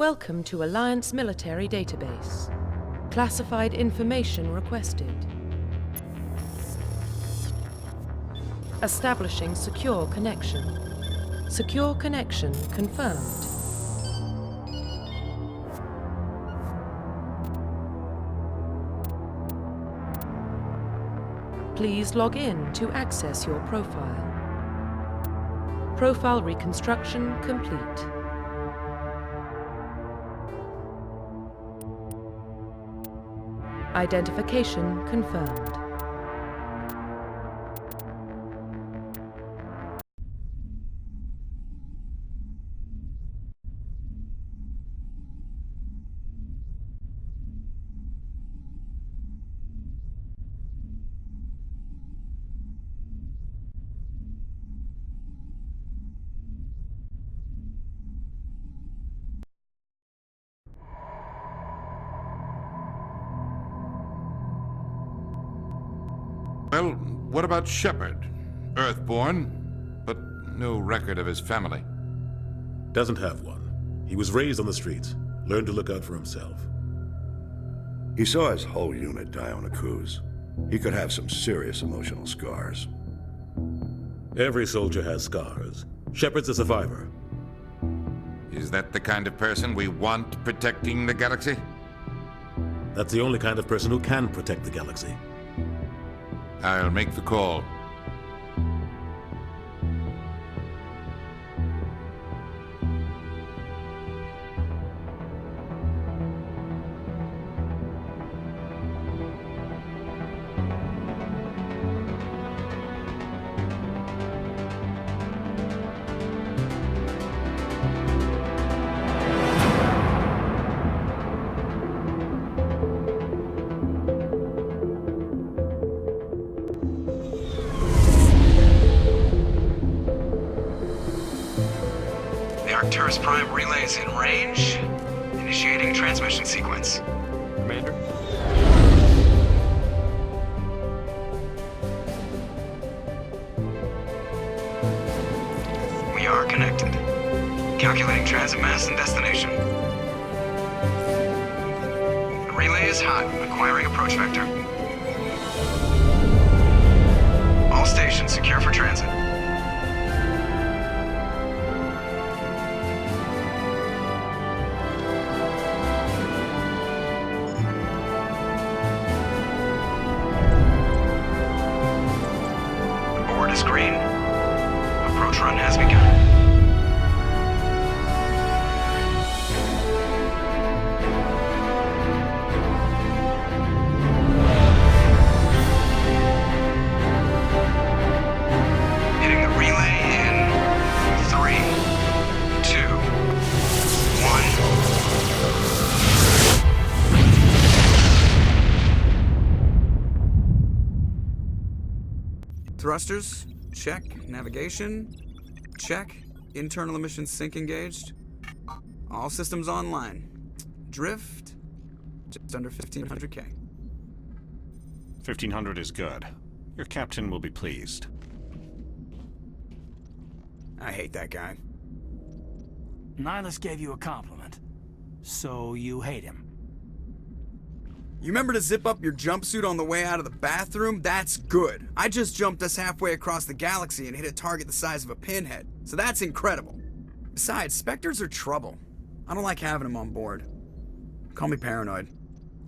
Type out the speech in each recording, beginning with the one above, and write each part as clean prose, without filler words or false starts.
Welcome to Alliance Military Database. Classified information requested. Establishing secure connection. Secure connection confirmed. Please log in to access your profile. Profile reconstruction complete. Identification confirmed. Well, what about Shepard? Earthborn, but no record of his family. Doesn't have one. He was raised on the streets, learned to look out for himself. He saw his whole unit die on a cruise. He could have some serious emotional scars. Every soldier has scars. Shepard's a survivor. Is that the kind of person we want protecting the galaxy? That's the only kind of person who can protect the galaxy. I'll make the call. Arcturus Prime relay is in range. Initiating transmission sequence. Commander? We are connected. Calculating transit mass and destination. The relay is hot, acquiring approach vector. All stations secure for transit. Is green. Approach run has begun. Hitting the relay in 3, 2, 1. Thrusters, check. Navigation, check. Internal emissions sync engaged. All systems online. Drift, just under 1,500K. 1,500 is good. Your captain will be pleased. I hate that guy. Nihilus gave you a compliment, so you hate him. You remember to zip up your jumpsuit on the way out of the bathroom? That's good. I just jumped us halfway across the galaxy and hit a target the size of a pinhead, so that's incredible. Besides, Spectres are trouble. I don't like having them on board. Call me paranoid.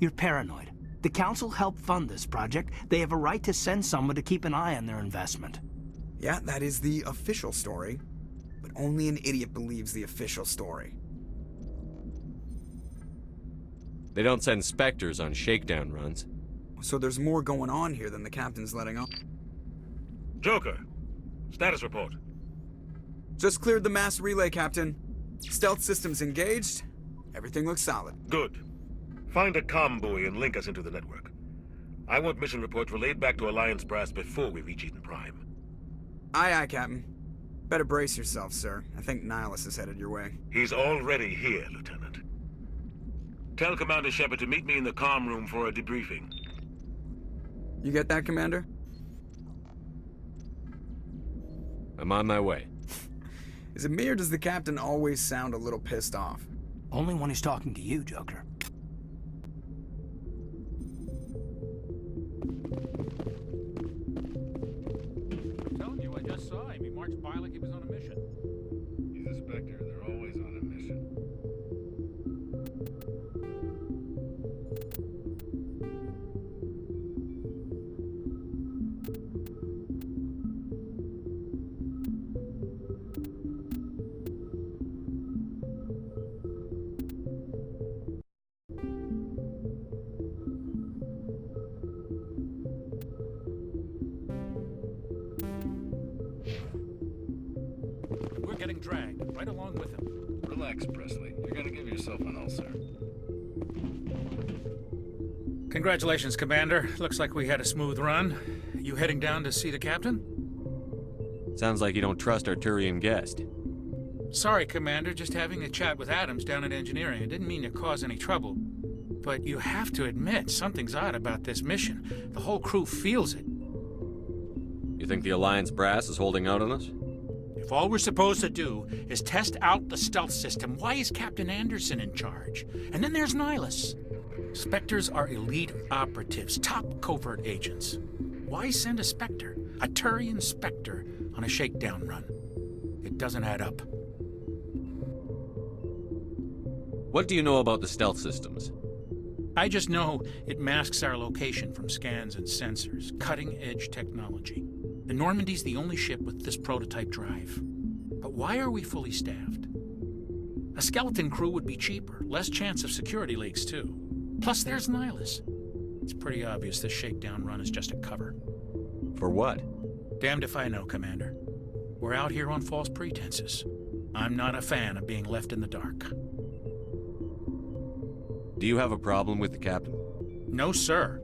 You're paranoid. The Council helped fund this project. They have a right to send someone to keep an eye on their investment. Yeah, that is the official story. But only an idiot believes the official story. They don't send Spectres on shakedown runs. So there's more going on here than the captain's letting on. Joker, status report. Just cleared the mass relay, Captain. Stealth systems engaged. Everything looks solid. Good. Find a comm buoy and link us into the network. I want mission reports relayed back to Alliance brass before we reach Eden Prime. Aye, aye, Captain. Better brace yourself, sir. I think Nihilus is headed your way. He's already here, Lieutenant. Tell Commander Shepard to meet me in the comm room for a debriefing. You get that, Commander? I'm on my way. Is it me or does the captain always sound a little pissed off? Only when he's talking to you, Joker. I'm telling you, I just saw him. He marched by like he was on a mission. He's a Spectre. They're always on a mission. We're getting dragged, right along with him. Relax, Presley. You're gonna give yourself an ulcer. Congratulations, Commander. Looks like we had a smooth run. You heading down to see the captain? Sounds like you don't trust our Turian guest. Sorry, Commander. Just having a chat with Adams down at engineering. I didn't mean to cause any trouble. But you have to admit, something's odd about this mission. The whole crew feels it. You think the Alliance brass is holding out on us? If all we're supposed to do is test out the stealth system, why is Captain Anderson in charge? And then there's Nihilus. Spectres are elite operatives, top covert agents. Why send a Spectre, a Turian Spectre, on a shakedown run? It doesn't add up. What do you know about the stealth systems? I just know it masks our location from scans and sensors. Cutting-edge technology. The Normandy's the only ship with this prototype drive. But why are we fully staffed? A skeleton crew would be cheaper, less chance of security leaks too. Plus there's Nihilus. It's pretty obvious this shakedown run is just a cover. For what? Damned if I know, Commander. We're out here on false pretenses. I'm not a fan of being left in the dark. Do you have a problem with the captain? No, sir.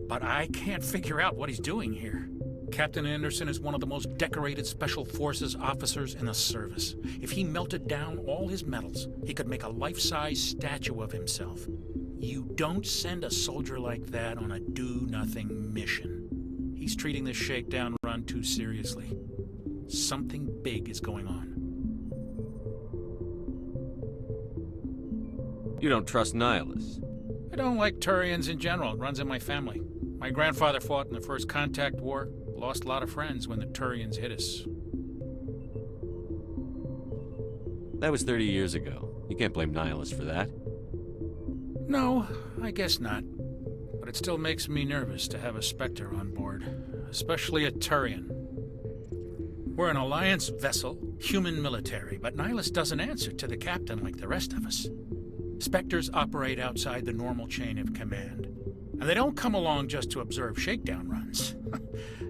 But I can't figure out what he's doing here. Captain Anderson is one of the most decorated Special Forces officers in the service. If he melted down all his medals, he could make a life-size statue of himself. You don't send a soldier like that on a do-nothing mission. He's treating this shakedown run too seriously. Something big is going on. You don't trust Nihilus? I don't like Turians in general. It runs in my family. My grandfather fought in the First Contact War. Lost a lot of friends when the Turians hit us. That was 30 years ago. You can't blame Nihilus for that. No, I guess not. But it still makes me nervous to have a Spectre on board. Especially a Turian. We're an Alliance vessel, human military, but Nihilus doesn't answer to the captain like the rest of us. Spectres operate outside the normal chain of command. And they don't come along just to observe shakedown runs.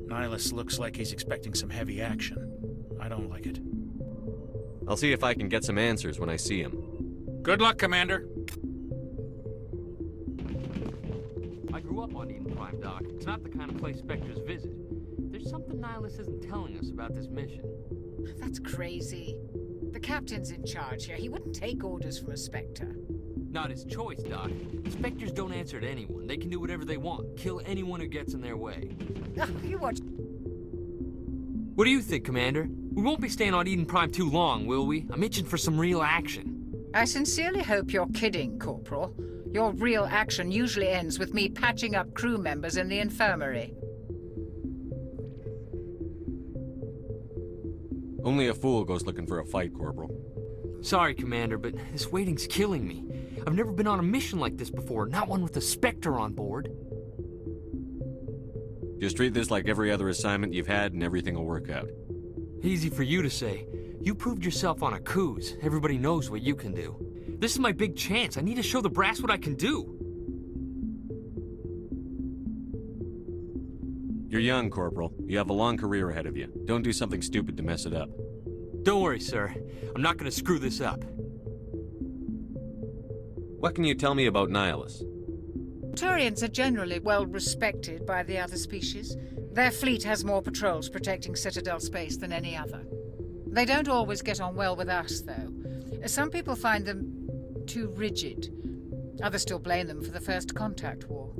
Nihilus looks like he's expecting some heavy action. I don't like it. I'll see if I can get some answers when I see him. Good luck, Commander. I grew up on Eden Prime, Doc. It's not the kind of place Spectres visit. There's something Nihilus isn't telling us about this mission. That's crazy. The captain's in charge here. He wouldn't take orders from a Spectre. Not his choice, Doc. Spectres don't answer to anyone. They can do whatever they want. Kill anyone who gets in their way. You watch. What do you think, Commander? We won't be staying on Eden Prime too long, will we? I'm itching for some real action. I sincerely hope you're kidding, Corporal. Your real action usually ends with me patching up crew members in the infirmary. Only a fool goes looking for a fight, Corporal. Sorry, Commander, but this waiting's killing me. I've never been on a mission like this before, not one with a Spectre on board. Just treat this like every other assignment you've had and everything will work out. Easy for you to say. You proved yourself on a cruise. Everybody knows what you can do. This is my big chance. I need to show the brass what I can do. You're young, Corporal. You have a long career ahead of you. Don't do something stupid to mess it up. Don't worry, sir. I'm not gonna screw this up. What can you tell me about Nihilus? Turians are generally well respected by the other species. Their fleet has more patrols protecting Citadel space than any other. They don't always get on well with us, though. Some people find them too rigid. Others still blame them for the First Contact War.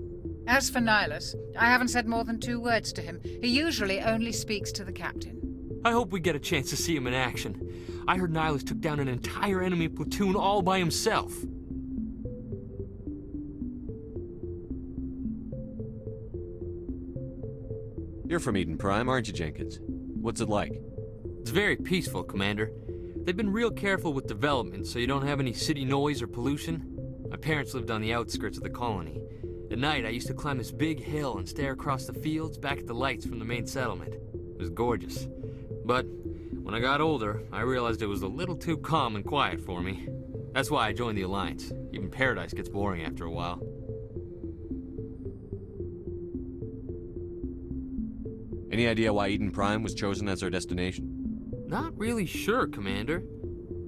As for Nihilus, I haven't said more than 2 words to him. He usually only speaks to the captain. I hope we get a chance to see him in action. I heard Nihilus took down an entire enemy platoon all by himself. You're from Eden Prime, aren't you, Jenkins? What's it like? It's very peaceful, Commander. They've been real careful with development, so you don't have any city noise or pollution. My parents lived on the outskirts of the colony. At night, I used to climb this big hill and stare across the fields back at the lights from the main settlement. It was gorgeous. But when I got older, I realized it was a little too calm and quiet for me. That's why I joined the Alliance. Even Paradise gets boring after a while. Any idea why Eden Prime was chosen as our destination? Not really sure, Commander.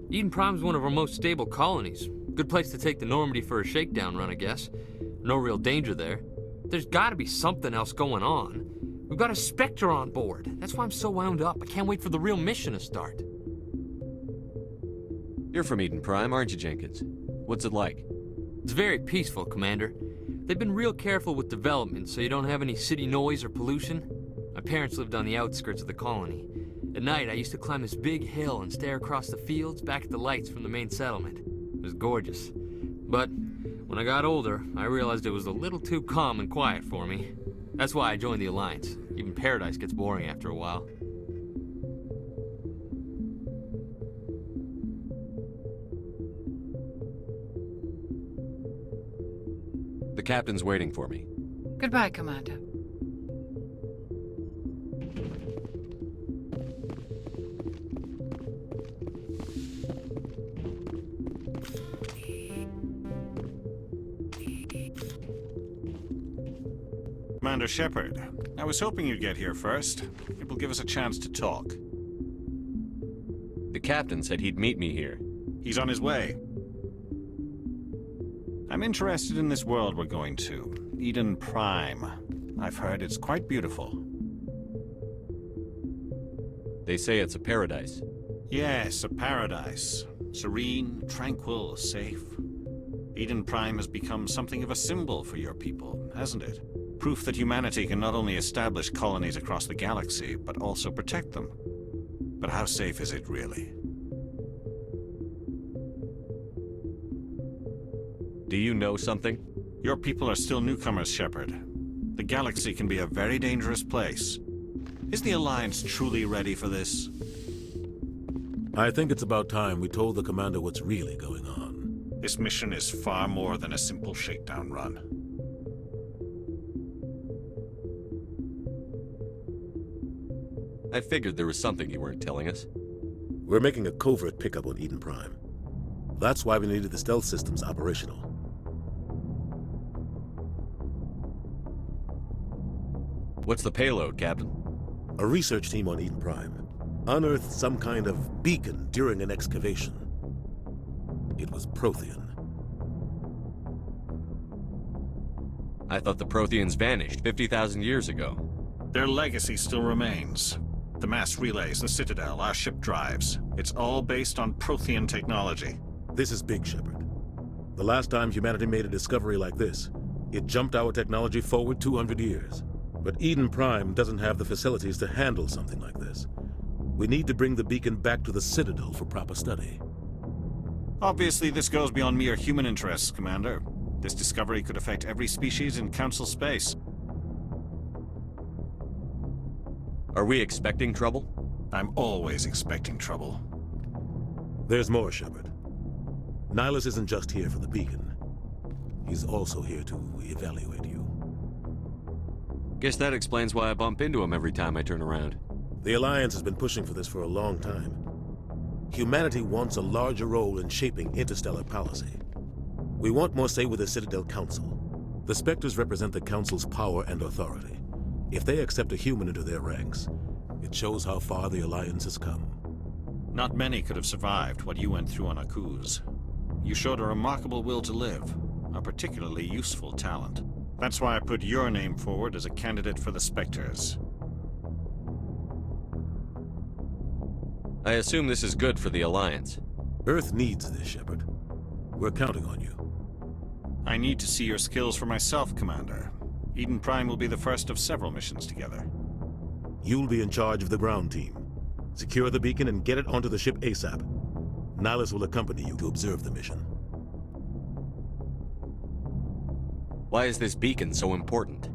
Eden Prime's one of our most stable colonies. Good place to take the Normandy for a shakedown run, I guess. No real danger there. There's gotta be something else going on. We've got a Spectre on board. That's why I'm so wound up. I can't wait for the real mission to start. You're from Eden Prime, aren't you, Jenkins? What's it like? It's very peaceful, Commander. They've been real careful with development, so you don't have any city noise or pollution. My parents lived on the outskirts of the colony. At night, I used to climb this big hill and stare across the fields back at the lights from the main settlement. It was gorgeous. But when I got older, I realized it was a little too calm and quiet for me. That's why I joined the Alliance. Even Paradise gets boring after a while. The captain's waiting for me. Goodbye, Commander. Commander Shepard, I was hoping you'd get here first. It will give us a chance to talk. The captain said he'd meet me here. He's on his way. I'm interested in this world we're going to, Eden Prime. I've heard it's quite beautiful. They say it's a paradise. Yes, a paradise. Serene, tranquil, safe. Eden Prime has become something of a symbol for your people, hasn't it? Proof that humanity can not only establish colonies across the galaxy, but also protect them. But how safe is it really? Do you know something? Your people are still newcomers, Shepard. The galaxy can be a very dangerous place. Is the Alliance truly ready for this? I think it's about time we told the Commander what's really going on. This mission is far more than a simple shakedown run. I figured there was something you weren't telling us. We're making a covert pickup on Eden Prime. That's why we needed the stealth systems operational. What's the payload, Captain? A research team on Eden Prime unearthed some kind of beacon during an excavation. It was Prothean. I thought the Protheans vanished 50,000 years ago. Their legacy still remains. The mass relays, the Citadel, our ship drives. It's all based on Prothean technology. This is big, Shepard. The last time humanity made a discovery like this, it jumped our technology forward 200 years. But Eden Prime doesn't have the facilities to handle something like this. We need to bring the beacon back to the Citadel for proper study. Obviously, this goes beyond mere human interests, Commander. This discovery could affect every species in Council space. Are we expecting trouble? I'm always expecting trouble. There's more, Shepard. Nihilus isn't just here for the beacon. He's also here to evaluate you. Guess that explains why I bump into him every time I turn around. The Alliance has been pushing for this for a long time. Humanity wants a larger role in shaping interstellar policy. We want more say with the Citadel Council. The Spectres represent the Council's power and authority. If they accept a human into their ranks, it shows how far the Alliance has come. Not many could have survived what you went through on Akuz. You showed a remarkable will to live, a particularly useful talent. That's why I put your name forward as a candidate for the Spectres. I assume this is good for the Alliance. Earth needs this, Shepard. We're counting on you. I need to see your skills for myself, Commander. Eden Prime will be the first of several missions together. You'll be in charge of the ground team. Secure the beacon and get it onto the ship ASAP. Nihilus will accompany you to observe the mission. Why is this beacon so important?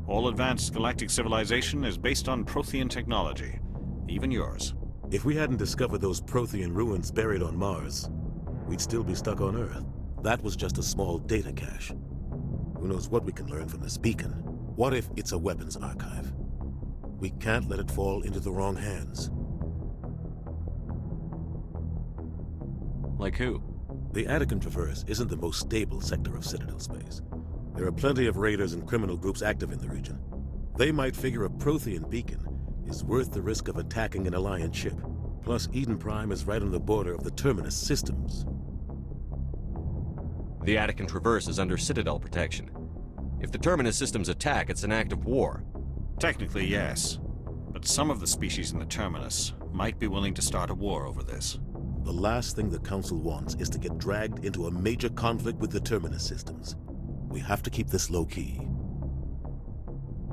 All advanced galactic civilization is based on Prothean technology, even yours. If we hadn't discovered those Prothean ruins buried on Mars, we'd still be stuck on Earth. That was just a small data cache. Who knows what we can learn from this beacon? What if it's a weapons archive? We can't let it fall into the wrong hands. Like who? The Attican Traverse isn't the most stable sector of Citadel space. There are plenty of raiders and criminal groups active in the region. They might figure a Prothean beacon is worth the risk of attacking an Alliance ship. Plus, Eden Prime is right on the border of the Terminus systems. The Attican Traverse is under Citadel protection. If the Terminus systems attack, it's an act of war. Technically, yes. But some of the species in the Terminus might be willing to start a war over this. The last thing the Council wants is to get dragged into a major conflict with the Terminus systems. We have to keep this low-key.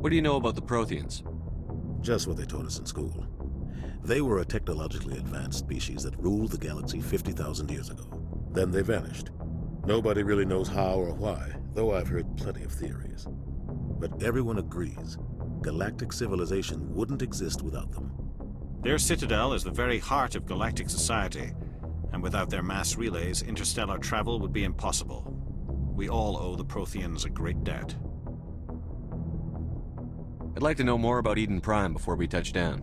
What do you know about the Protheans? Just what they taught us in school. They were a technologically advanced species that ruled the galaxy 50,000 years ago. Then they vanished. Nobody really knows how or why, though I've heard plenty of theories. But everyone agrees, galactic civilization wouldn't exist without them. Their citadel is the very heart of galactic society, and without their mass relays, interstellar travel would be impossible. We all owe the Protheans a great debt. I'd like to know more about Eden Prime before we touch down.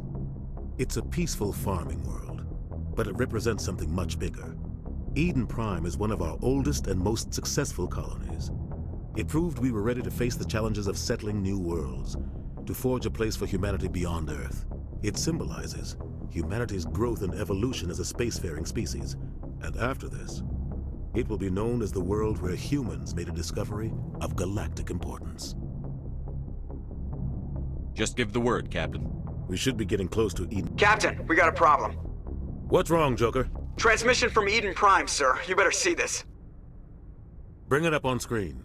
It's a peaceful farming world, but it represents something much bigger. Eden Prime is one of our oldest and most successful colonies. It proved we were ready to face the challenges of settling new worlds, to forge a place for humanity beyond Earth. It symbolizes humanity's growth and evolution as a spacefaring species. And after this, it will be known as the world where humans made a discovery of galactic importance. Just give the word, Captain. We should be getting close to Eden. Captain, we got a problem. What's wrong, Joker? Transmission from Eden Prime, sir. You better see this. Bring it up on screen.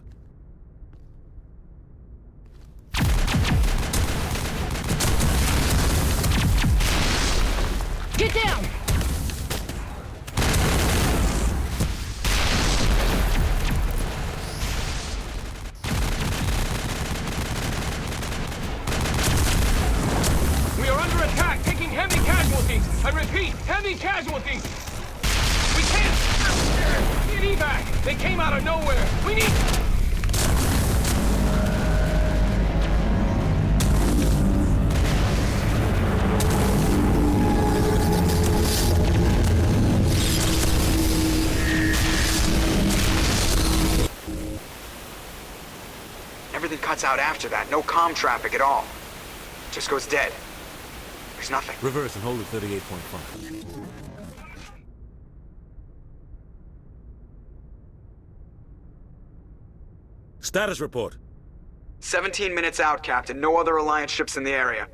Get down! We are under attack, taking heavy casualties. I repeat, heavy casualties. We can't get evac. They came out of nowhere. We need... Everything cuts out after that. No comm traffic at all. Just goes dead. There's nothing. Reverse and hold at 38.5. Status report. 17 minutes out, Captain. No other Alliance ships in the area.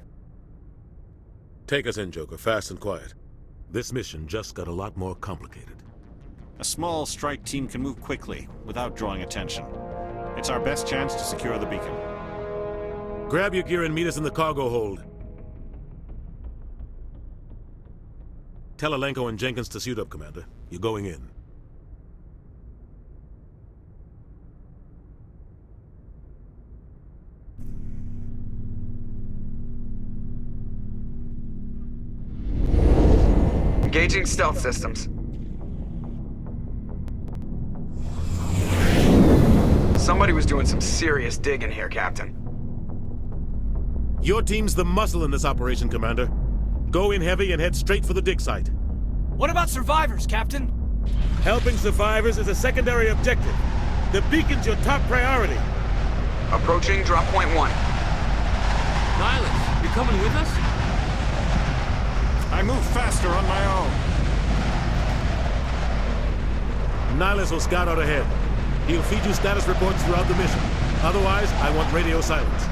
Take us in, Joker, fast and quiet. This mission just got a lot more complicated. A small strike team can move quickly, without drawing attention. It's our best chance to secure the beacon. Grab your gear and meet us in the cargo hold. Tell Alenko and Jenkins to suit up, Commander. You're going in. Engaging stealth systems. Somebody was doing some serious digging here, Captain. Your team's the muscle in this operation, Commander. Go in heavy and head straight for the dig site. What about survivors, Captain? Helping survivors is a secondary objective. The beacon's your top priority. Approaching drop point 1. Nihilus, you're coming with us? I move faster on my own. Nihilus will scout out ahead. He'll feed you status reports throughout the mission. Otherwise, I want radio silence.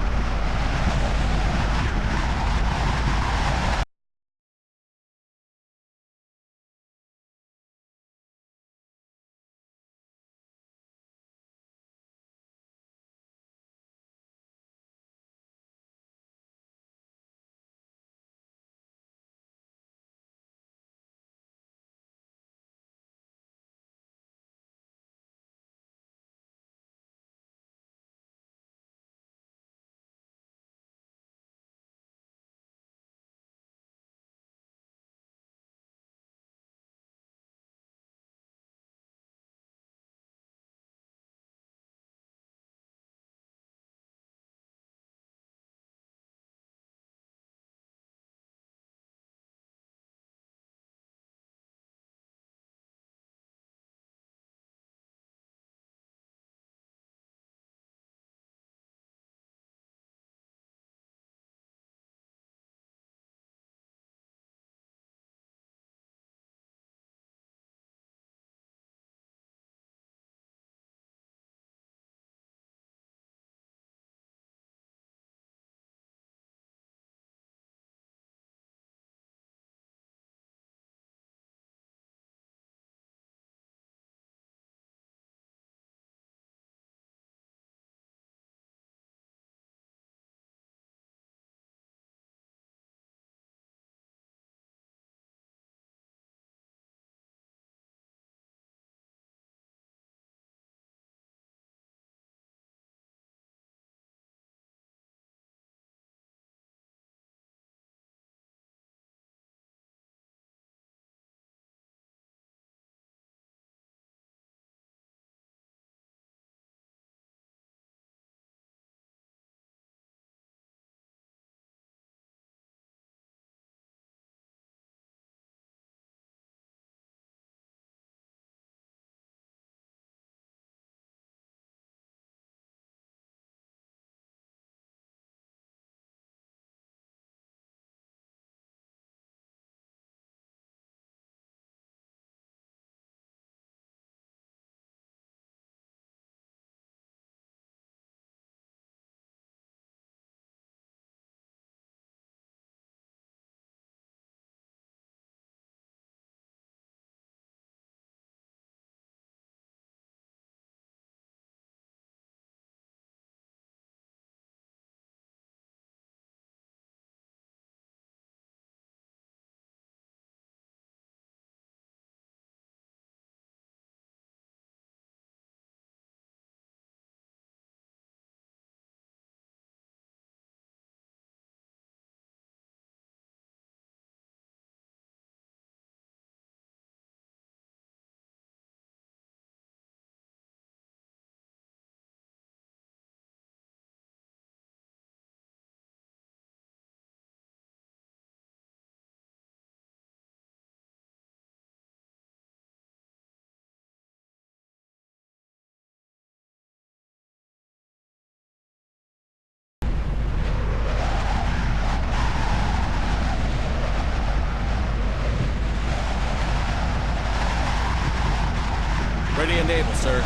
Ready and able, sir.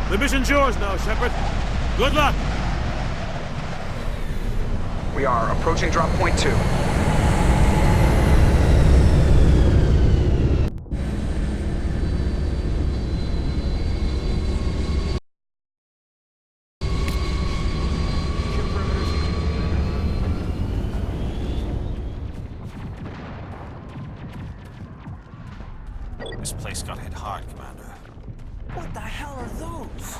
The mission's yours now, Shepard. Good luck! We are approaching drop point 2. This place got hit hard, Commander. What the hell are those?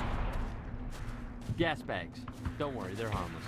Gas bags. Don't worry, they're harmless.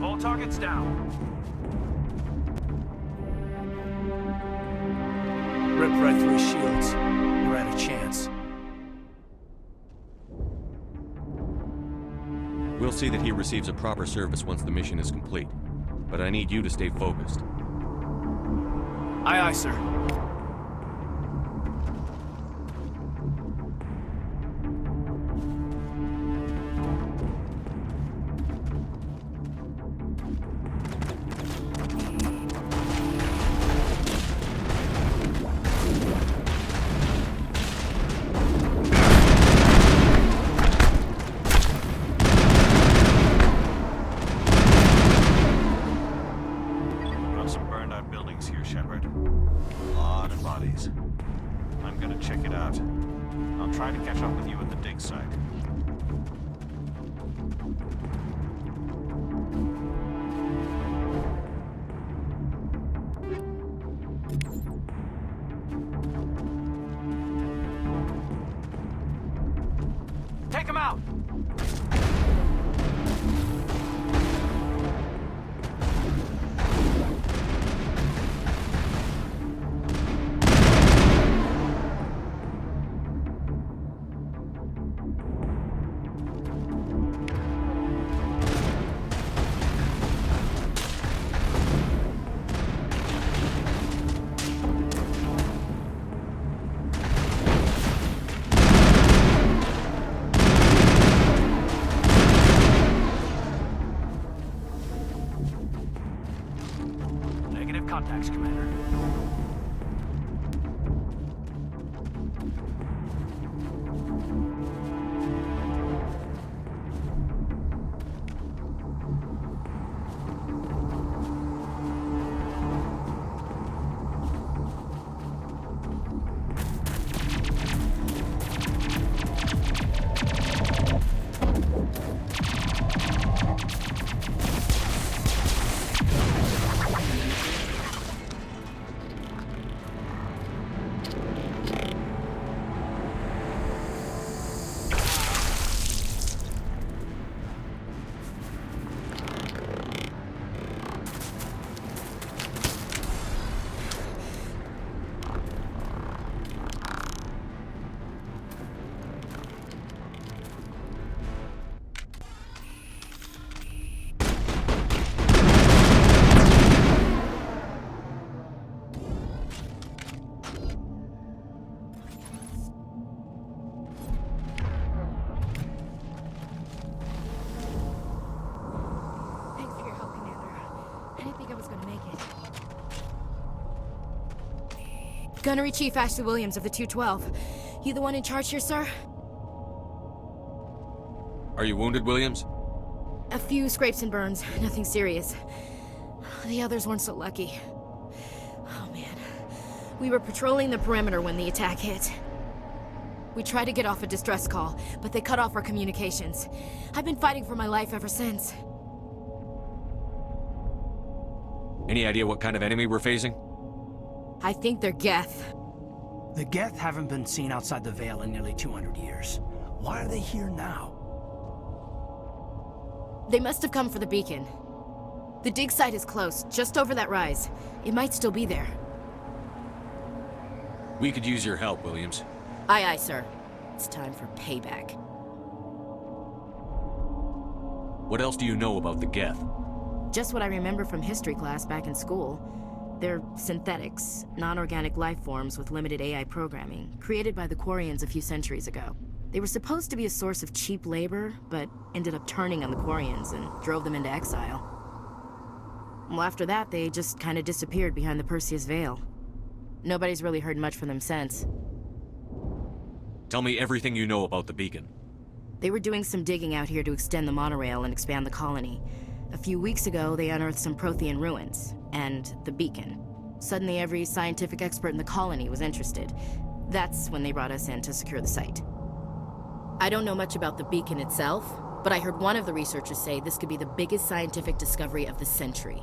All targets down. Rip right through his shields. You're out of chance. We'll see that he receives a proper service once the mission is complete. But I need you to stay focused. Aye, aye, sir. Got some burned out buildings here, Shepard. A lot of bodies. I'm gonna check it out. I'll try to catch up with you at the dig site. Take him out! Negative contacts, Commander. Gunnery Chief Ashley Williams of the 212. You the one in charge here, sir? Are you wounded, Williams? A few scrapes and burns, nothing serious. The others weren't so lucky. Oh man. We were patrolling the perimeter when the attack hit. We tried to get off a distress call, but they cut off our communications. I've been fighting for my life ever since. Any idea what kind of enemy we're facing? I think they're Geth. The Geth haven't been seen outside the Veil in nearly 200 years. Why are they here now? They must have come for the beacon. The dig site is close, just over that rise. It might still be there. We could use your help, Williams. Aye, aye, sir. It's time for payback. What else do you know about the Geth? Just what I remember from history class back in school. They're synthetics, non-organic life forms with limited AI programming, created by the Quarians a few centuries ago. They were supposed to be a source of cheap labor, but ended up turning on the Quarians and drove them into exile. Well, after that, they just kind of disappeared behind the Perseus Veil. Nobody's really heard much from them since. Tell me everything you know about the beacon. They were doing some digging out here to extend the monorail and expand the colony. A few weeks ago, they unearthed some Prothean ruins, and the beacon. Suddenly, every scientific expert in the colony was interested. That's when they brought us in to secure the site. I don't know much about the beacon itself, but I heard one of the researchers say this could be the biggest scientific discovery of the century.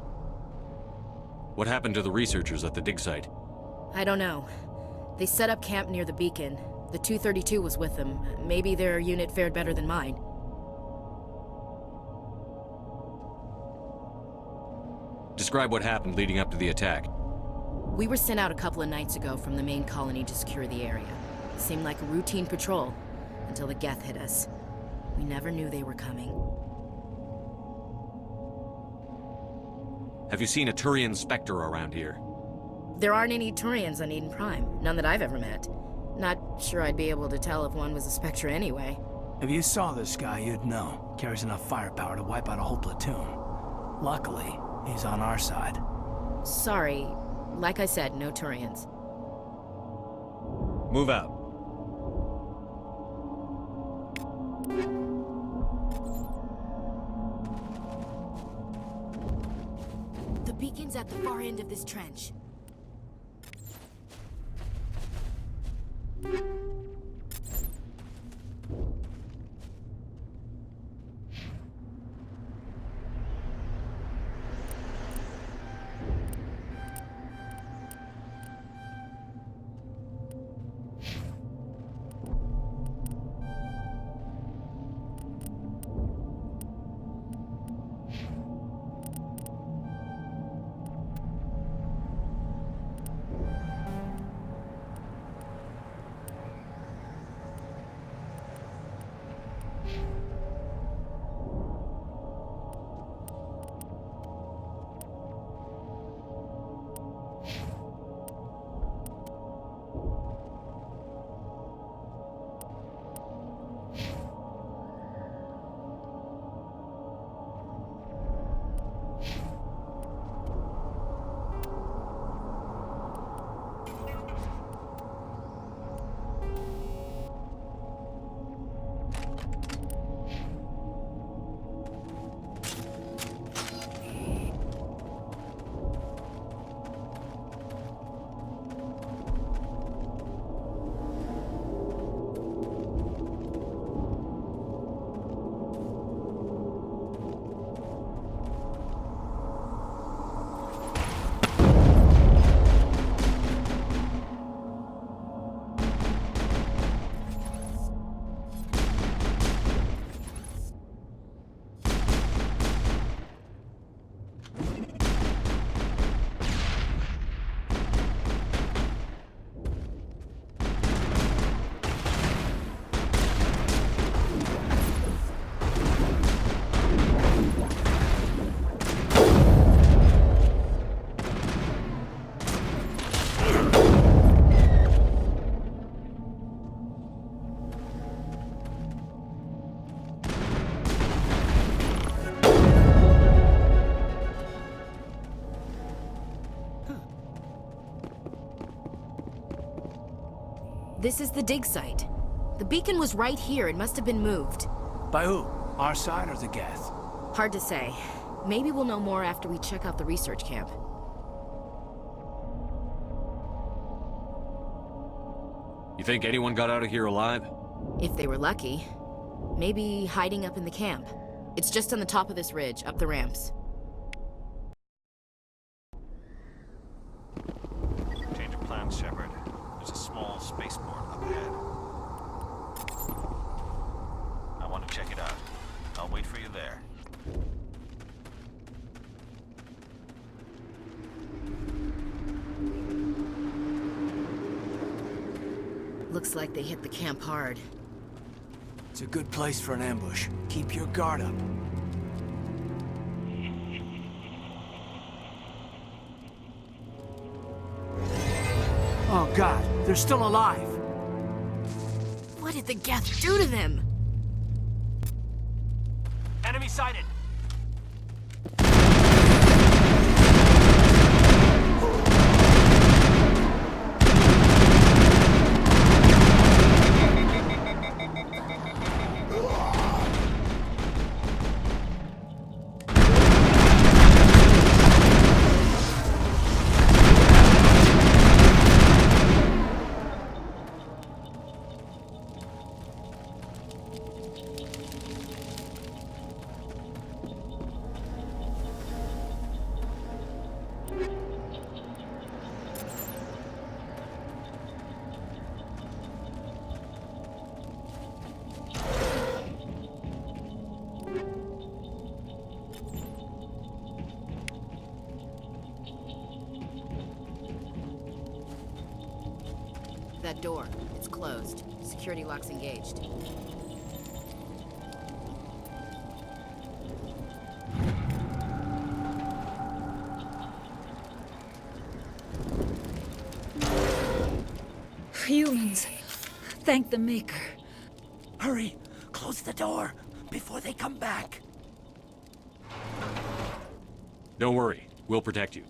What happened to the researchers at the dig site? I don't know. They set up camp near the beacon. The 232 was with them. Maybe their unit fared better than mine. Describe what happened leading up to the attack. We were sent out a couple of nights ago from the main colony to secure the area. It seemed like a routine patrol, until the Geth hit us. We never knew they were coming. Have you seen a Turian Spectre around here? There aren't any Turians on Eden Prime, none that I've ever met. Not sure I'd be able to tell if one was a Spectre anyway. If you saw this guy, you'd know. Carries enough firepower to wipe out a whole platoon. Luckily, he's on our side. Sorry. Like I said, no Turians. Move out. The beacon's at the far end of this trench. This is the dig site. The beacon was right here. It must have been moved. By who? Our side or the Geth? Hard to say. Maybe we'll know more after we check out the research camp. You think anyone got out of here alive? If they were lucky. Maybe hiding up in the camp. It's just on the top of this ridge, up the ramps. Change of plans, Shepard. There's a small spaceport up ahead. I want to check it out. I'll wait for you there. Looks like they hit the camp hard. It's a good place for an ambush. Keep your guard up. Oh God, they're still alive! What did the Geth do to them? Enemy sighted! That door. It's closed. Security lock's engaged. Humans. Thank the Maker. Hurry! Close the door before they come back. Don't worry. We'll protect you.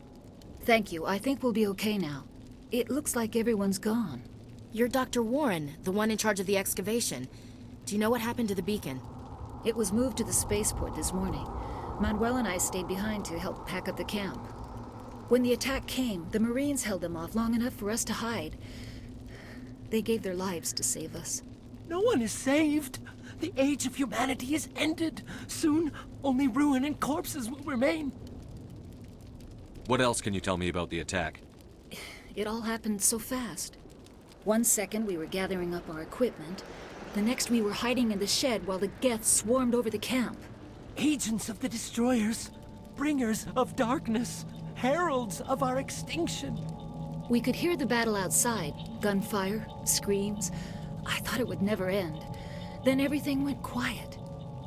Thank you. I think we'll be okay now. It looks like everyone's gone. You're Dr. Warren, the one in charge of the excavation. Do you know what happened to the beacon? It was moved to the spaceport this morning. Manuel and I stayed behind to help pack up the camp. When the attack came, the Marines held them off long enough for us to hide. They gave their lives to save us. No one is saved. The age of humanity is ended. Soon, only ruin and corpses will remain. What else can you tell me about the attack? It all happened so fast. 1 second we were gathering up our equipment. The next we were hiding in the shed while the Geth swarmed over the camp. Agents of the destroyers, bringers of darkness, heralds of our extinction. We could hear the battle outside. Gunfire, screams. I thought it would never end. Then everything went quiet.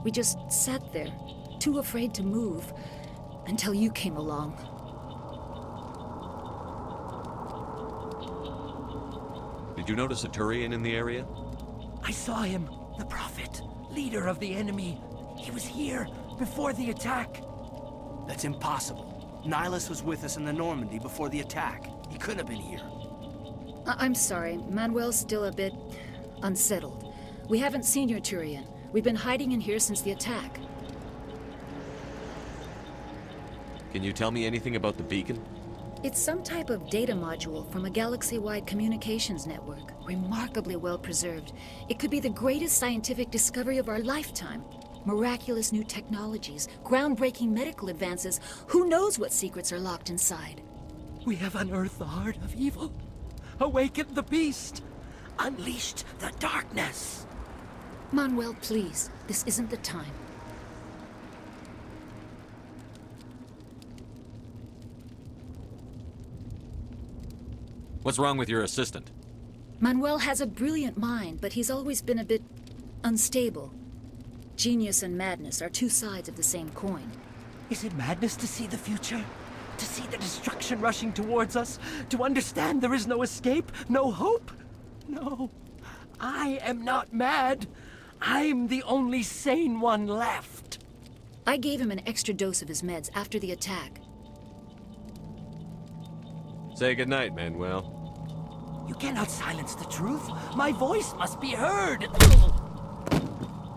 We just sat there, too afraid to move, until you came along. Did you notice a Turian in the area? I saw him, the Prophet, leader of the enemy. He was here before the attack. That's impossible. Nihilus was with us in the Normandy before the attack. He couldn't have been here. I'm sorry. Manuel's still a bit unsettled. We haven't seen your Turian. We've been hiding in here since the attack. Can you tell me anything about the beacon? It's some type of data module from a galaxy-wide communications network. Remarkably well preserved. It could be the greatest scientific discovery of our lifetime. Miraculous new technologies, groundbreaking medical advances. Who knows what secrets are locked inside? We have unearthed the heart of evil, awakened the beast, unleashed the darkness. Manuel, please. This isn't the time. What's wrong with your assistant? Manuel has a brilliant mind, but he's always been a bit unstable. Genius and madness are two sides of the same coin. Is it madness to see the future? To see the destruction rushing towards us? To understand there is no escape? No hope? No. I am not mad. I'm the only sane one left. I gave him an extra dose of his meds after the attack. Say goodnight, Manuel. You cannot silence the truth. My voice must be heard.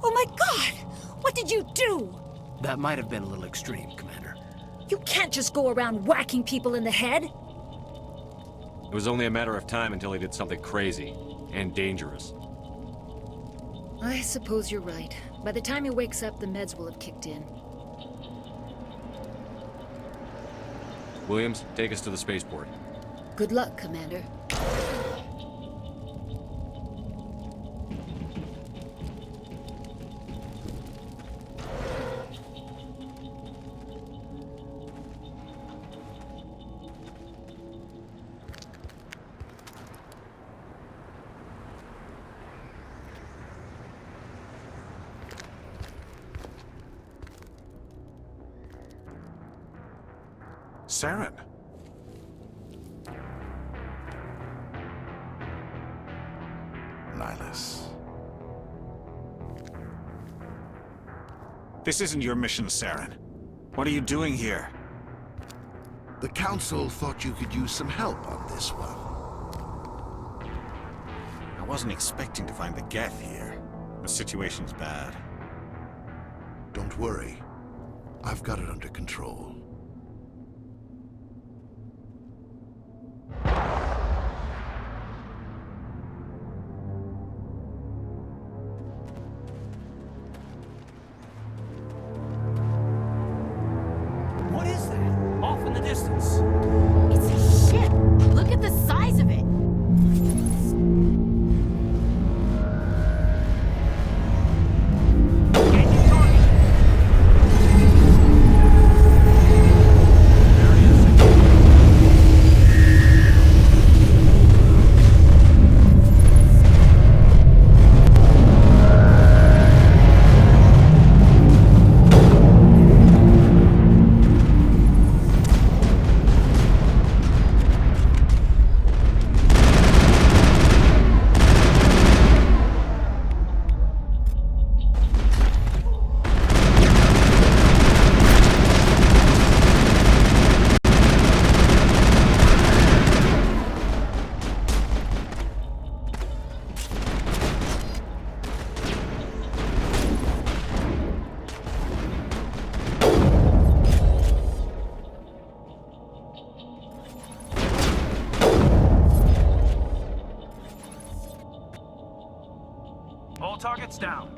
Oh my God! What did you do? That might have been a little extreme, Commander. You can't just go around whacking people in the head. It was only a matter of time until he did something crazy and dangerous. I suppose you're right. By the time he wakes up, the meds will have kicked in. Williams, take us to the spaceport. Good luck, Commander. Saren. Nihilus. This isn't your mission, Saren. What are you doing here? The Council thought you could use some help on this one. I wasn't expecting to find the Geth here. The situation's bad. Don't worry. I've got it under control. What is that? Off in the distance. It's a ship. Look at the size of it. All targets down.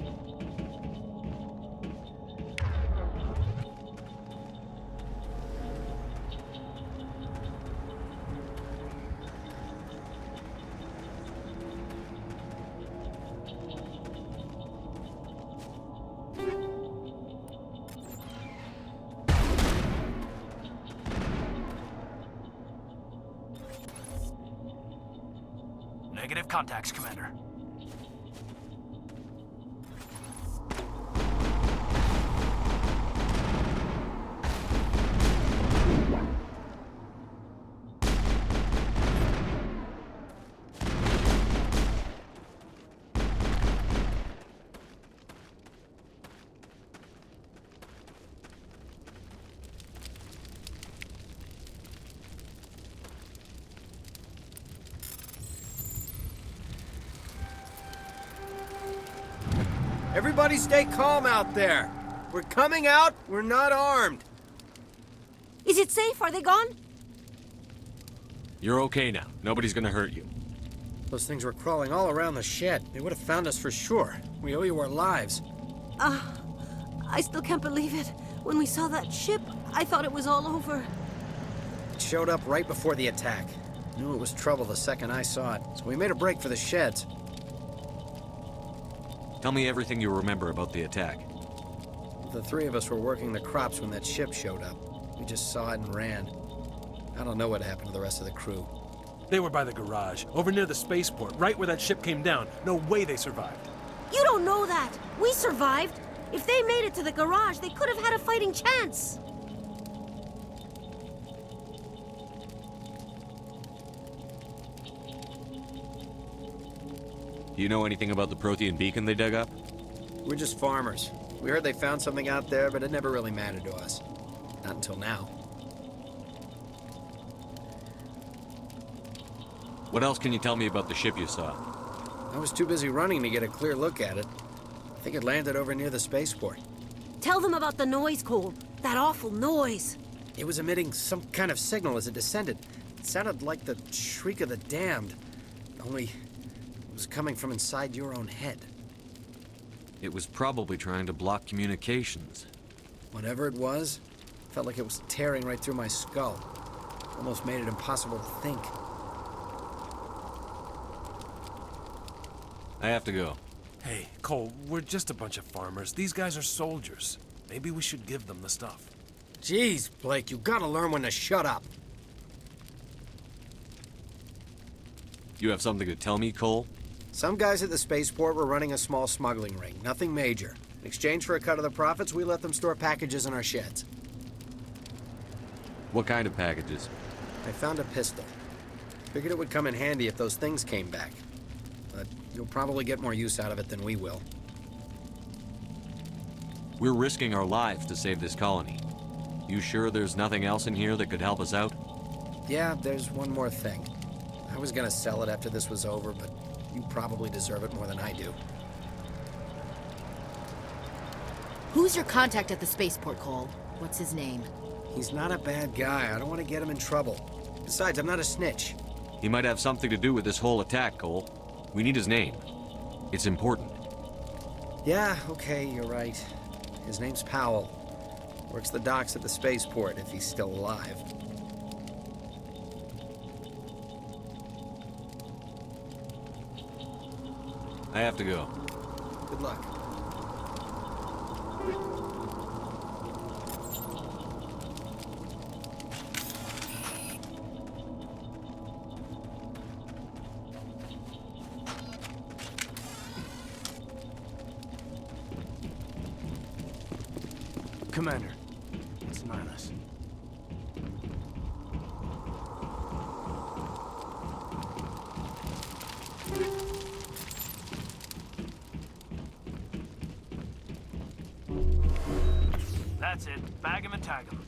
Negative contacts, Commander. Everybody stay calm out there. We're coming out, we're not armed. Is it safe? Are they gone? You're okay now. Nobody's gonna hurt you. Those things were crawling all around the shed. They would have found us for sure. We owe you our lives. I still can't believe it. When we saw that ship, I thought it was all over. It showed up right before the attack. Knew it was trouble the second I saw it, so we made a break for the sheds. Tell me everything you remember about the attack. The three of us were working the crops when that ship showed up. We just saw it and ran. I don't know what happened to the rest of the crew. They were by the garage, over near the spaceport, right where that ship came down. No way they survived. You don't know that. We survived. If they made it to the garage, they could have had a fighting chance. Do you know anything about the Prothean beacon they dug up? We're just farmers. We heard they found something out there, but it never really mattered to us. Not until now. What else can you tell me about the ship you saw? I was too busy running to get a clear look at it. I think it landed over near the spaceport. Tell them about the noise, Cole. That awful noise. It was emitting some kind of signal as it descended. It sounded like the shriek of the damned, only it was coming from inside your own head. It was probably trying to block communications. Whatever it was, felt like it was tearing right through my skull. Almost made it impossible to think. I have to go. Hey, Cole, we're just a bunch of farmers. These guys are soldiers. Maybe we should give them the stuff. Jeez, Blake, you gotta learn when to shut up. You have something to tell me, Cole? Some guys at the spaceport were running a small smuggling ring, nothing major. In exchange for a cut of the profits, we let them store packages in our sheds. What kind of packages? I found a pistol. Figured it would come in handy if those things came back. But you'll probably get more use out of it than we will. We're risking our lives to save this colony. You sure there's nothing else in here that could help us out? Yeah, there's one more thing. I was gonna sell it after this was over, but you probably deserve it more than I do. Who's your contact at the spaceport, Cole? What's his name? He's not a bad guy. I don't want to get him in trouble. Besides, I'm not a snitch. He might have something to do with this whole attack, Cole. We need his name. It's important. Yeah, okay, you're right. His name's Powell. Works the docks at the spaceport, if he's still alive. I have to go. Good luck. Commander, it's Nihilus. That's it. Bag him and tag him.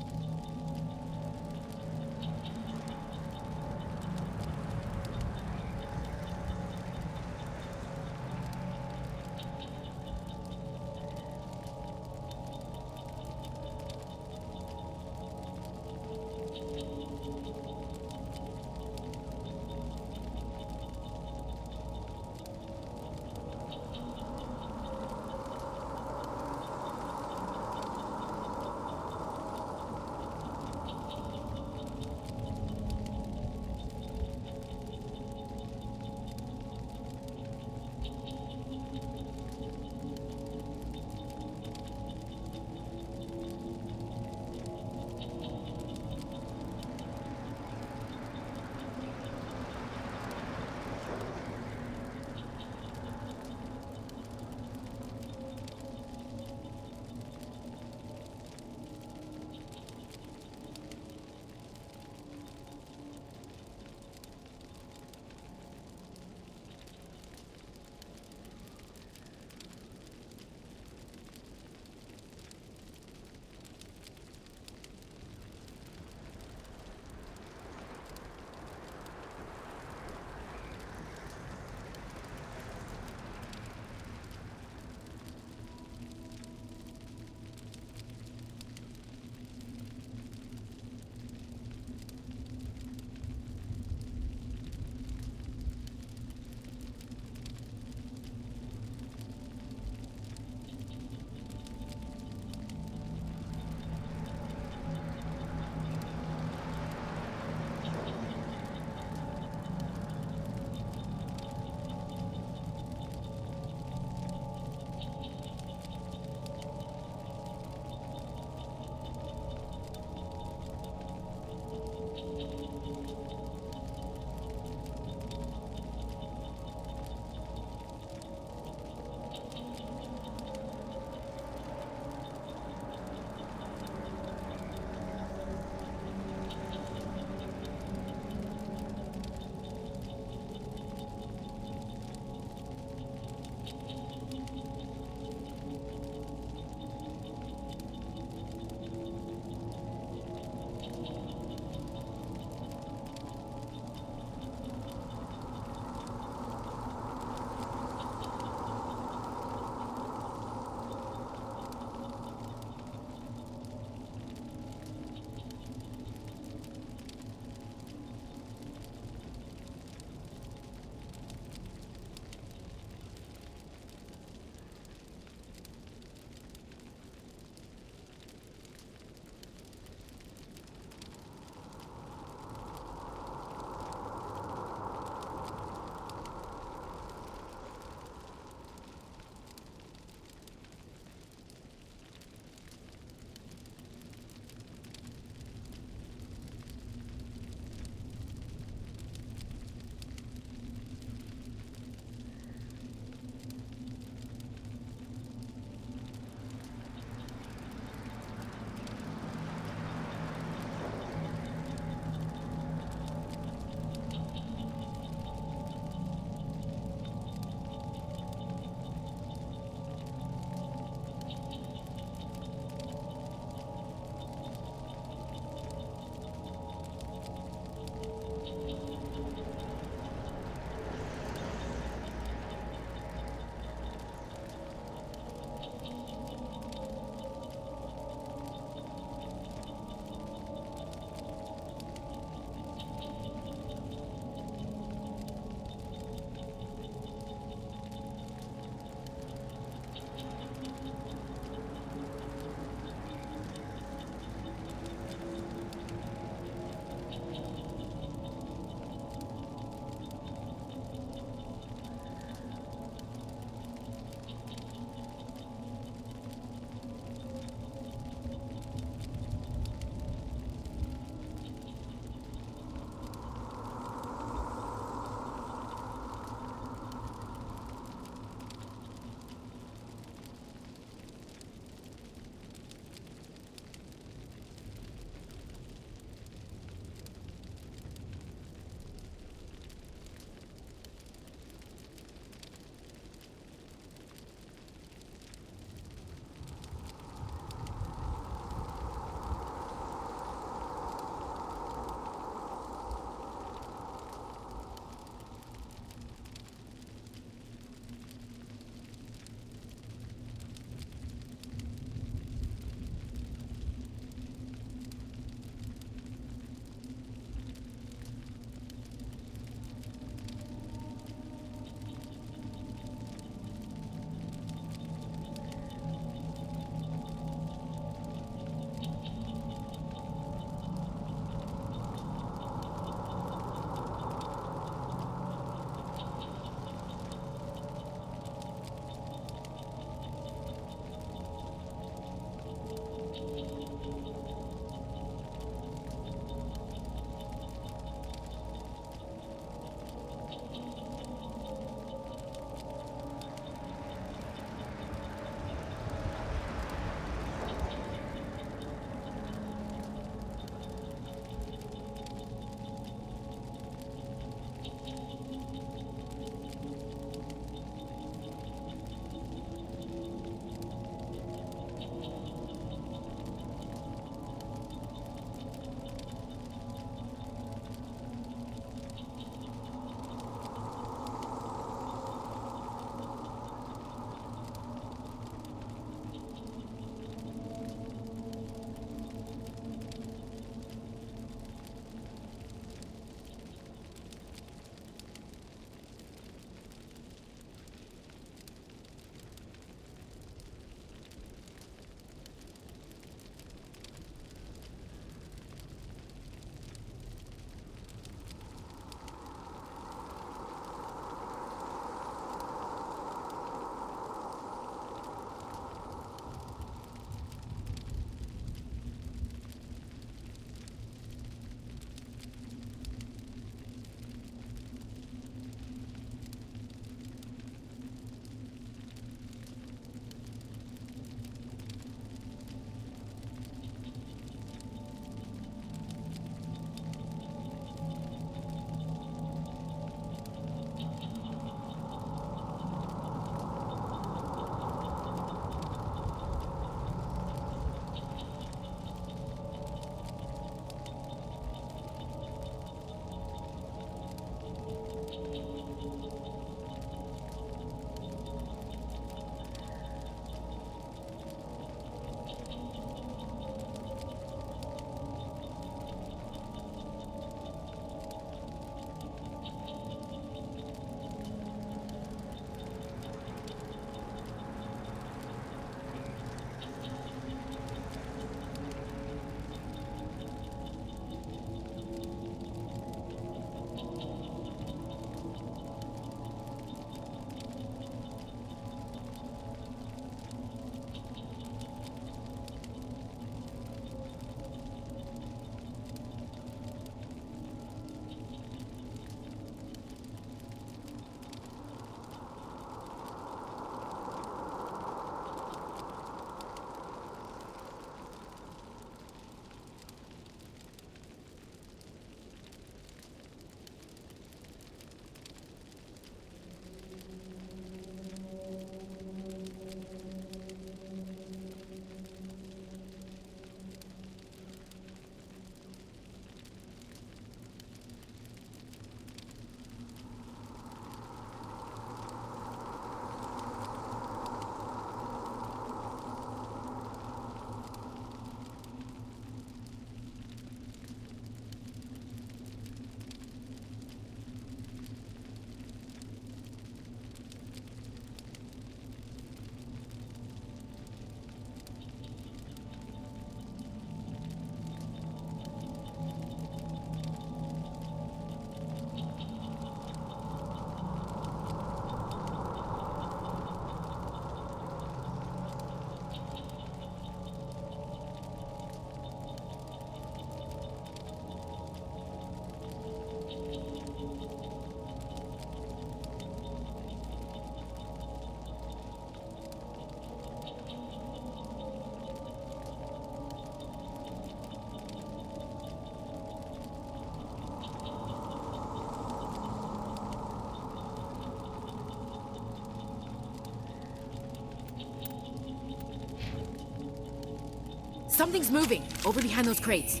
Something's moving, over behind those crates.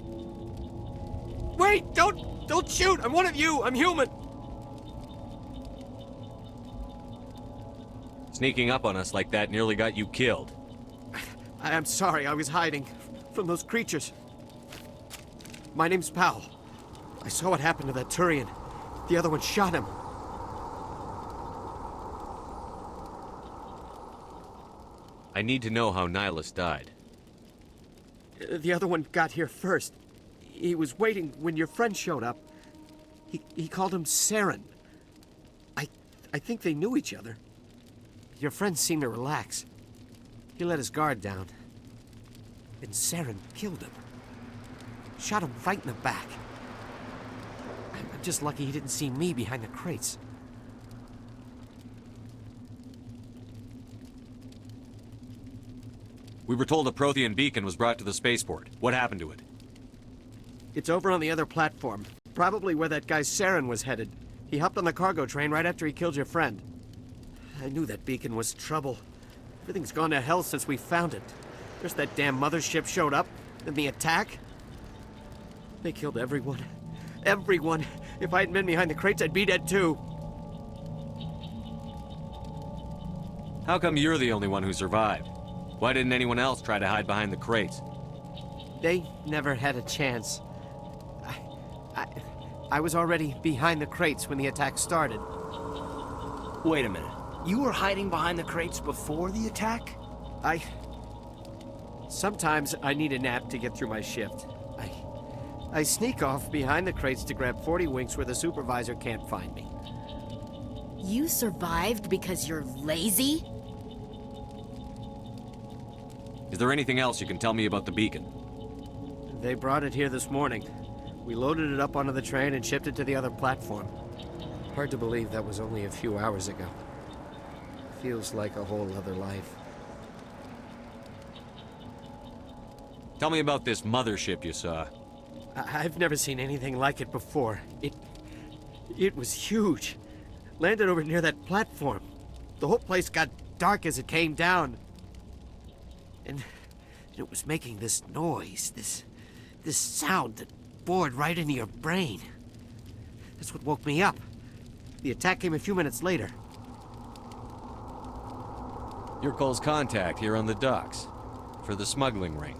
Wait! Don't shoot! I'm one of you! I'm human! Sneaking up on us like that nearly got you killed. I'm sorry, I was hiding from those creatures. My name's Powell. I saw what happened to that Turian. The other one shot him. I need to know how Nihilus died. The other one got here first. He was waiting when your friend showed up. He called him Saren. I think they knew each other. Your friend seemed to relax. He let his guard down. And Saren killed him. Shot him right in the back. I'm just lucky he didn't see me behind the crates. We were told a Prothean beacon was brought to the spaceport. What happened to it? It's over on the other platform. Probably where that guy Saren was headed. He hopped on the cargo train right after he killed your friend. I knew that beacon was trouble. Everything's gone to hell since we found it. First that damn mothership showed up, then the attack. They killed everyone. Everyone. If I hadn't been behind the crates, I'd be dead too. How come you're the only one who survived? Why didn't anyone else try to hide behind the crates? They never had a chance. I was already behind the crates when the attack started. Wait a minute. You were hiding behind the crates before the attack? Sometimes I need a nap to get through my shift. I sneak off behind the crates to grab 40 winks where the supervisor can't find me. You survived because you're lazy? Is there anything else you can tell me about the beacon? They brought it here this morning. We loaded it up onto the train and shipped it to the other platform. Hard to believe that was only a few hours ago. Feels like a whole other life. Tell me about this mothership you saw. I've never seen anything like it before. It was huge. Landed over near that platform. The whole place got dark as it came down. And it was making this noise, this sound that bored right into your brain. That's what woke me up. The attack came a few minutes later. You're Cole's contact here on the docks for the smuggling ring.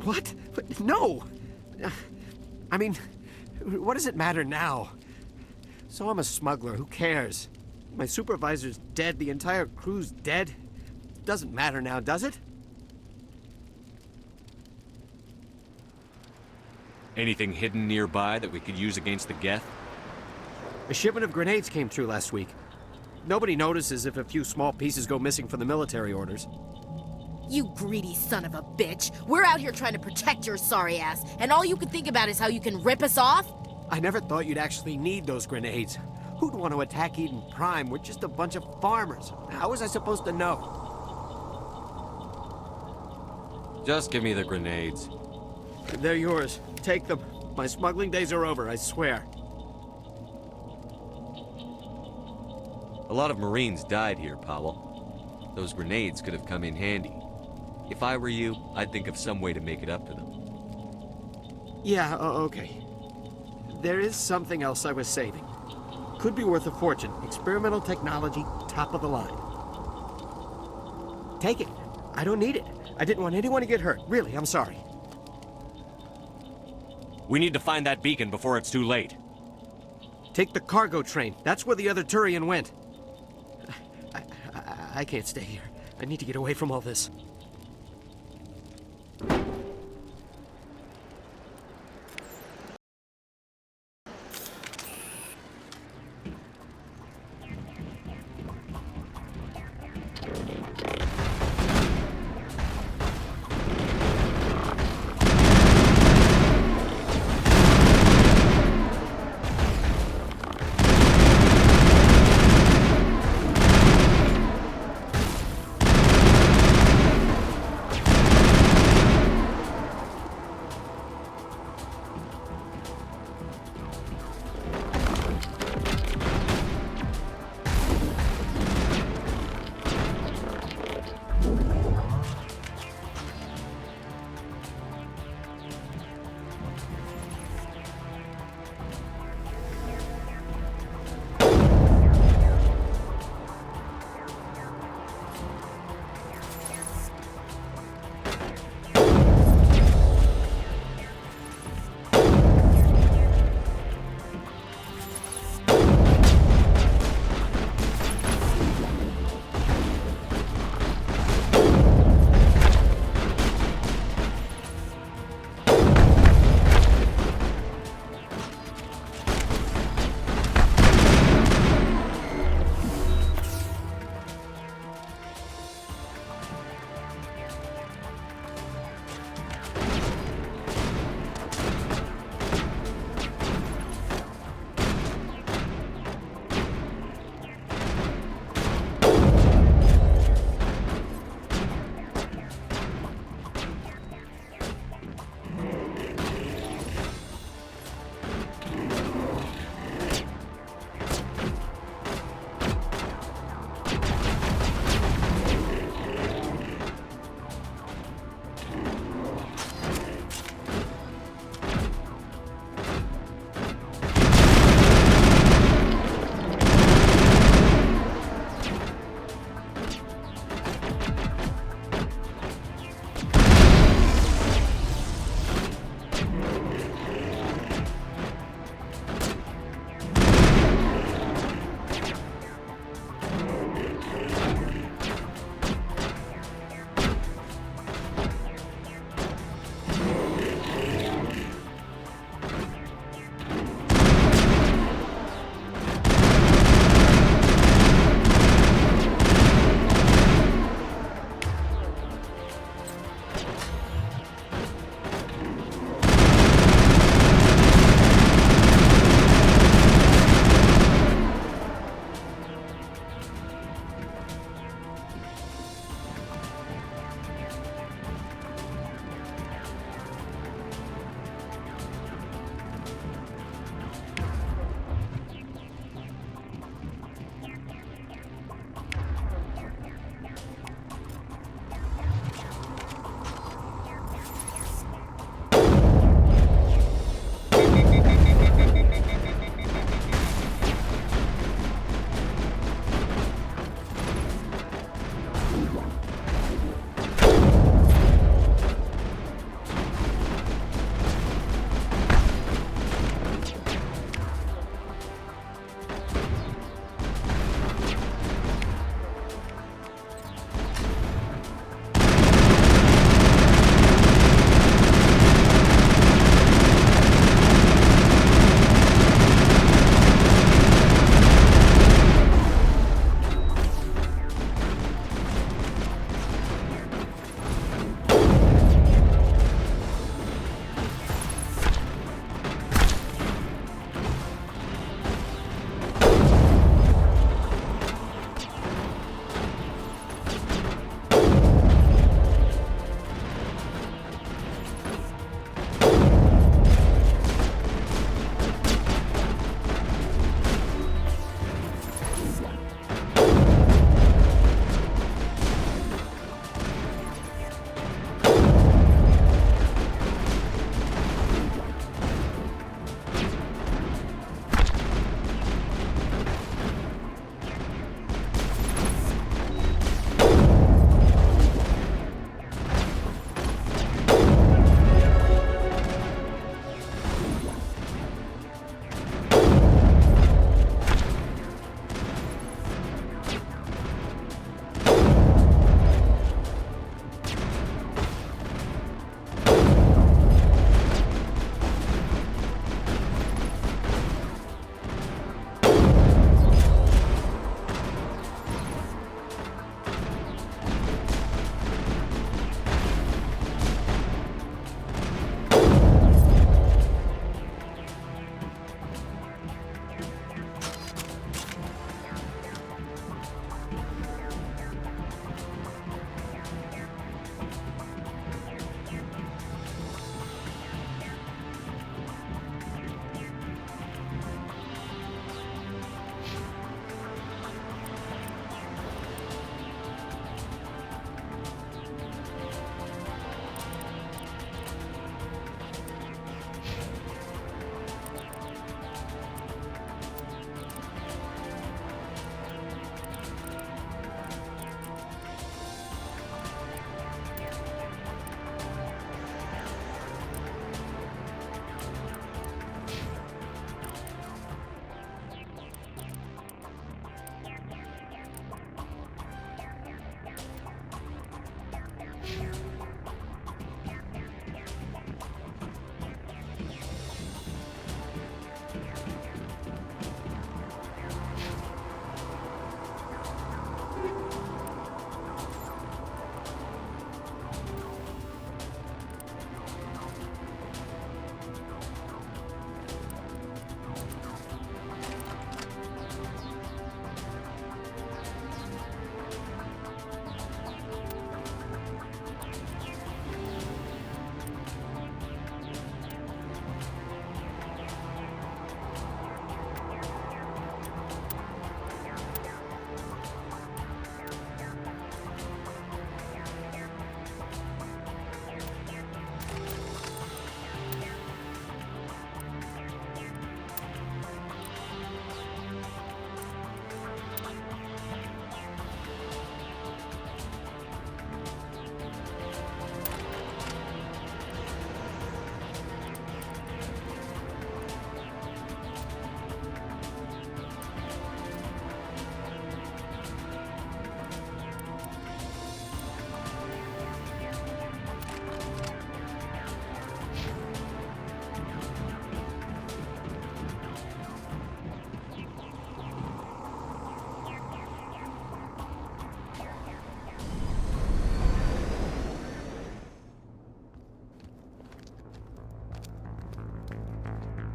What? No! I mean, what does it matter now? So I'm a smuggler, who cares? My supervisor's dead, the entire crew's dead. Doesn't matter now, does it? Anything hidden nearby that we could use against the Geth? A shipment of grenades came through last week. Nobody notices if a few small pieces go missing from the military orders. You greedy son of a bitch. We're out here trying to protect your sorry ass, and all you can think about is how you can rip us off? I never thought you'd actually need those grenades. Who'd want to attack Eden Prime? We're just a bunch of farmers. How was I supposed to know? Just give me the grenades. They're yours. Take them. My smuggling days are over, I swear. A lot of Marines died here, Powell. Those grenades could have come in handy. If I were you, I'd think of some way to make it up to them. Yeah, okay. There is something else I was saving. Could be worth a fortune. Experimental technology, top of the line. Take it. I don't need it. I didn't want anyone to get hurt. Really, I'm sorry. We need to find that beacon before it's too late. Take the cargo train. That's where the other Turian went. I can't stay here. I need to get away from all this.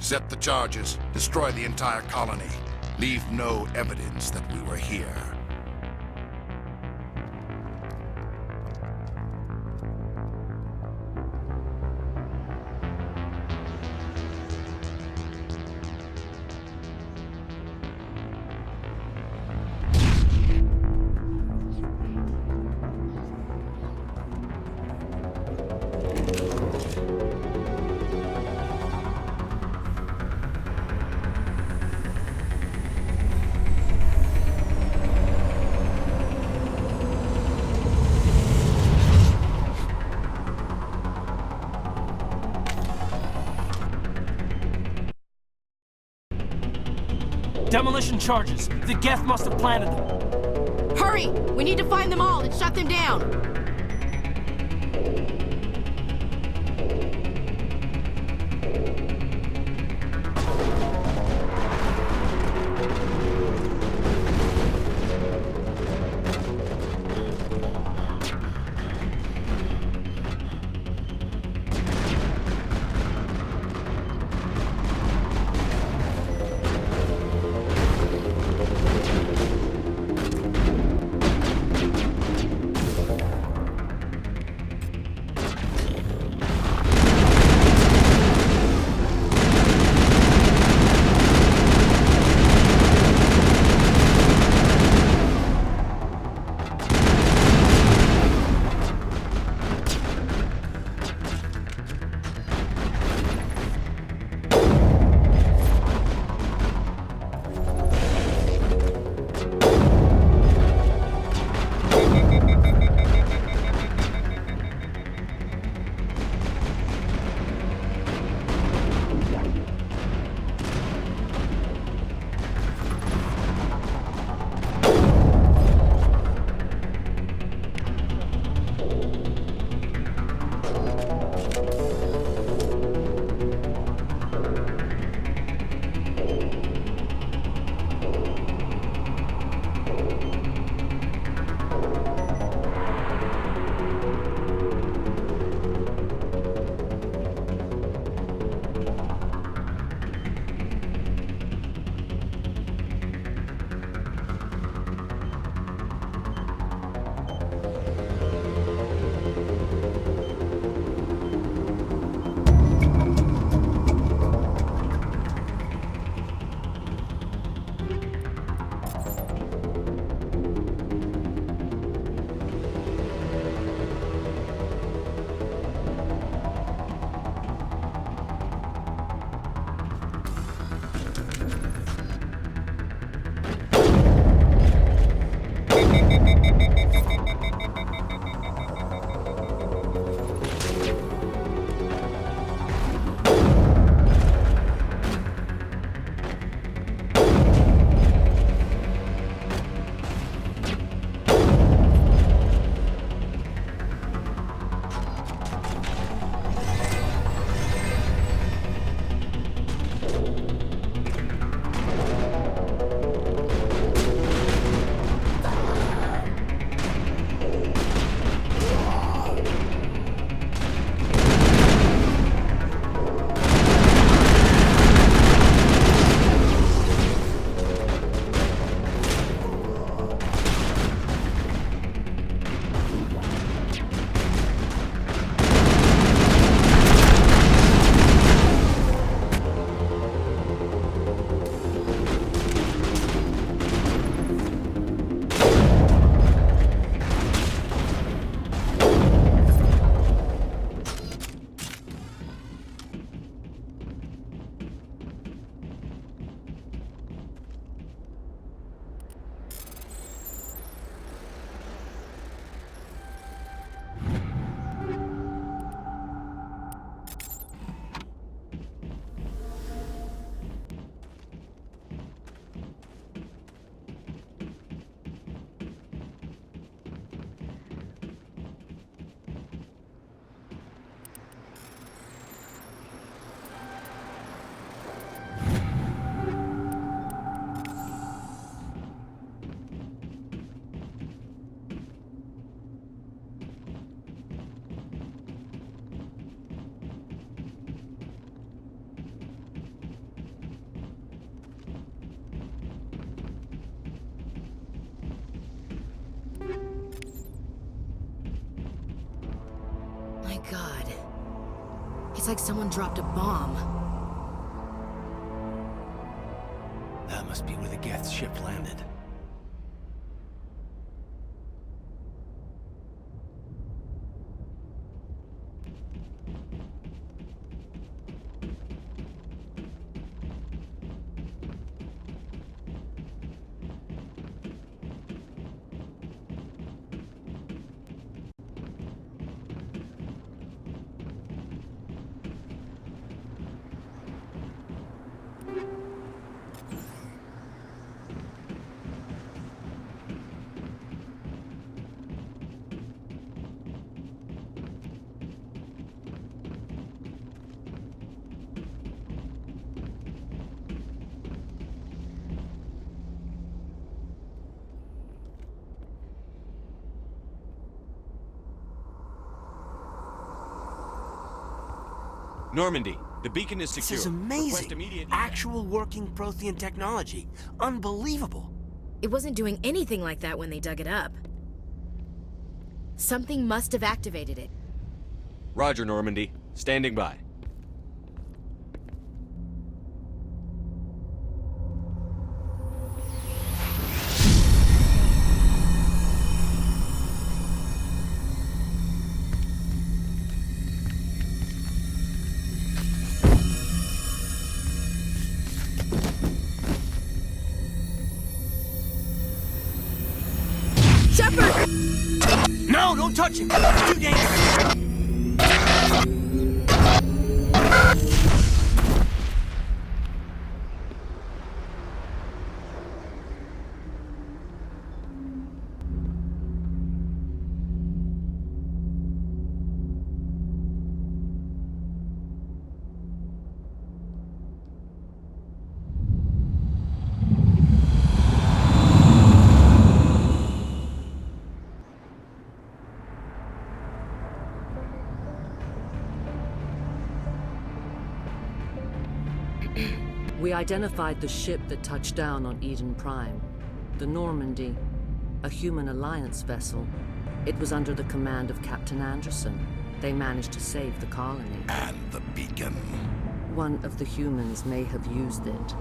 Set the charges. Destroy the entire colony. Leave no evidence that we were here. Demolition charges. The Geth must have planted them. Hurry! We need to find them all and shut them down! Looks like someone dropped a bomb. That must be where the Geth ship landed. Normandy, the beacon is secure. This is amazing. Actual working Prothean technology. Unbelievable. It wasn't doing anything like that when they dug it up. Something must have activated it. Roger, Normandy. Standing by. No, don't touch him! It's too dangerous! We identified the ship that touched down on Eden Prime. The Normandy, a human alliance vessel. It was under the command of Captain Anderson. They managed to save the colony. And the beacon. One of the humans may have used it.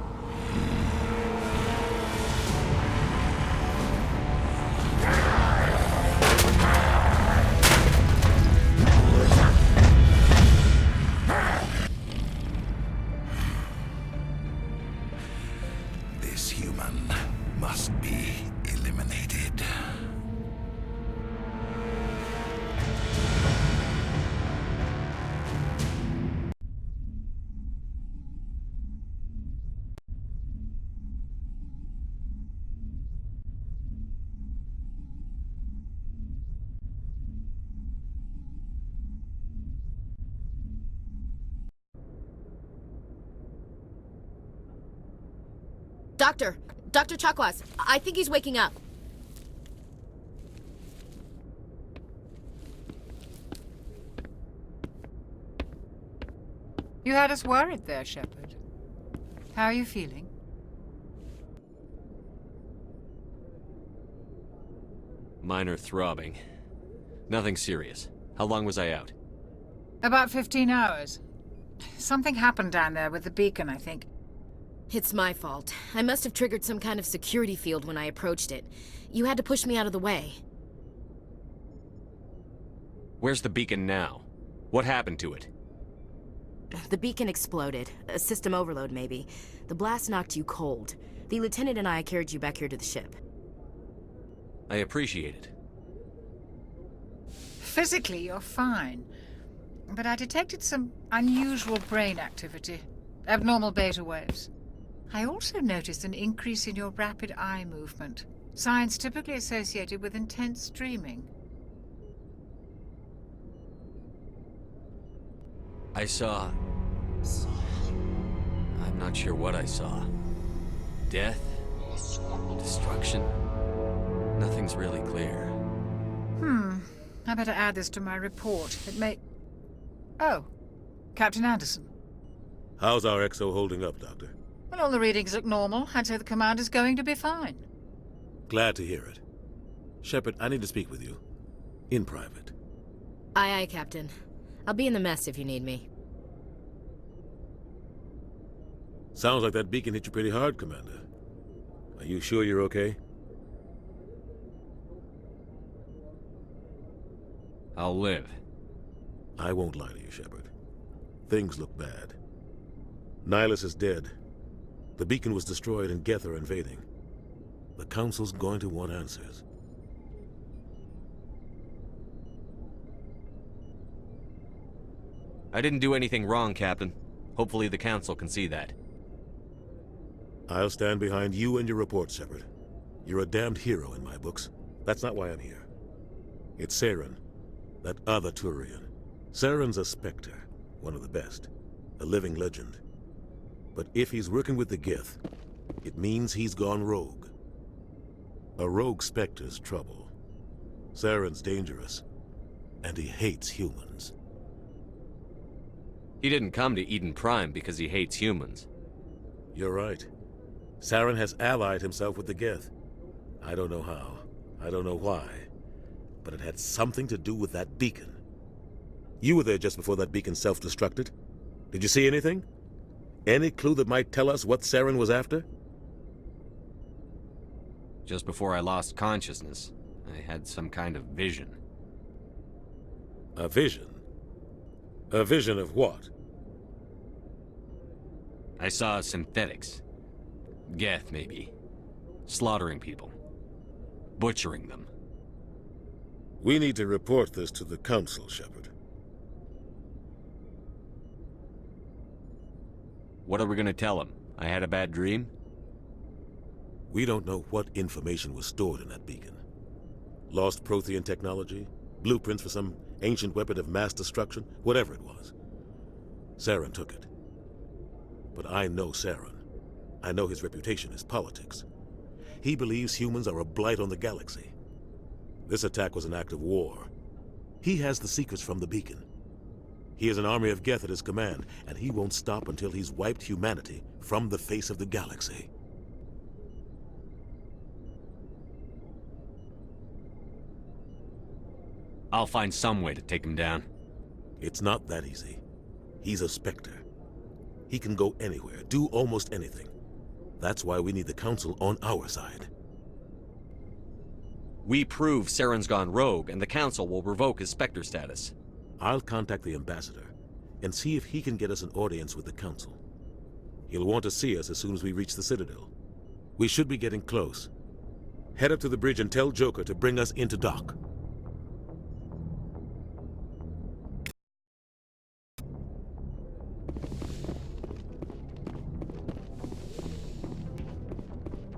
This human must be eliminated. Dr. Chakwas, I think he's waking up. You had us worried there, Shepard. How are you feeling? Minor throbbing. Nothing serious. How long was I out? About 15 hours. Something happened down there with the beacon, I think. It's my fault. I must have triggered some kind of security field when I approached it. You had to push me out of the way. Where's the beacon now? What happened to it? The beacon exploded. A system overload, maybe. The blast knocked you cold. The lieutenant and I carried you back here to the ship. I appreciate it. Physically, you're fine. But I detected some unusual brain activity. Abnormal beta waves. I also noticed an increase in your rapid eye movement. Signs typically associated with intense dreaming. I saw... I'm not sure what I saw. Death? Destruction? Nothing's really clear. I better add this to my report. It may... Oh, Captain Anderson. How's our XO holding up, Doctor? Well, all the readings look normal. I'd say the commander's going to be fine. Glad to hear it. Shepard, I need to speak with you. In private. Aye, aye, Captain. I'll be in the mess if you need me. Sounds like that beacon hit you pretty hard, Commander. Are you sure you're okay? I'll live. I won't lie to you, Shepard. Things look bad. Nihilus is dead. The beacon was destroyed and Geth are invading. The Council's going to want answers. I didn't do anything wrong, Captain. Hopefully the Council can see that. I'll stand behind you and your report, Shepard. You're a damned hero in my books. That's not why I'm here. It's Saren, that other Turian. Saren's a Spectre, one of the best. A living legend. But if he's working with the Geth, it means he's gone rogue. A rogue Spectre's trouble. Saren's dangerous, and he hates humans. He didn't come to Eden Prime because he hates humans. You're right. Saren has allied himself with the Geth. I don't know how. I don't know why. But it had something to do with that beacon. You were there just before that beacon self-destructed. Did you see anything? Any clue that might tell us what Saren was after? Just before I lost consciousness, I had some kind of vision. A vision? A vision of what? I saw synthetics. Geth, maybe. Slaughtering people. Butchering them. We need to report this to the Council, Shepard. What are we gonna tell him? I had a bad dream? We don't know what information was stored in that beacon. Lost Prothean technology? Blueprints for some ancient weapon of mass destruction? Whatever it was. Saren took it. But I know Saren. I know his reputation is politics. He believes humans are a blight on the galaxy. This attack was an act of war. He has the secrets from the beacon. He has an army of Geth at his command, and he won't stop until he's wiped humanity from the face of the galaxy. I'll find some way to take him down. It's not that easy. He's a Spectre. He can go anywhere, do almost anything. That's why we need the Council on our side. We prove Saren's gone rogue, and the Council will revoke his Spectre status. I'll contact the Ambassador and see if he can get us an audience with the Council. He'll want to see us as soon as we reach the Citadel. We should be getting close. Head up to the bridge and tell Joker to bring us into dock.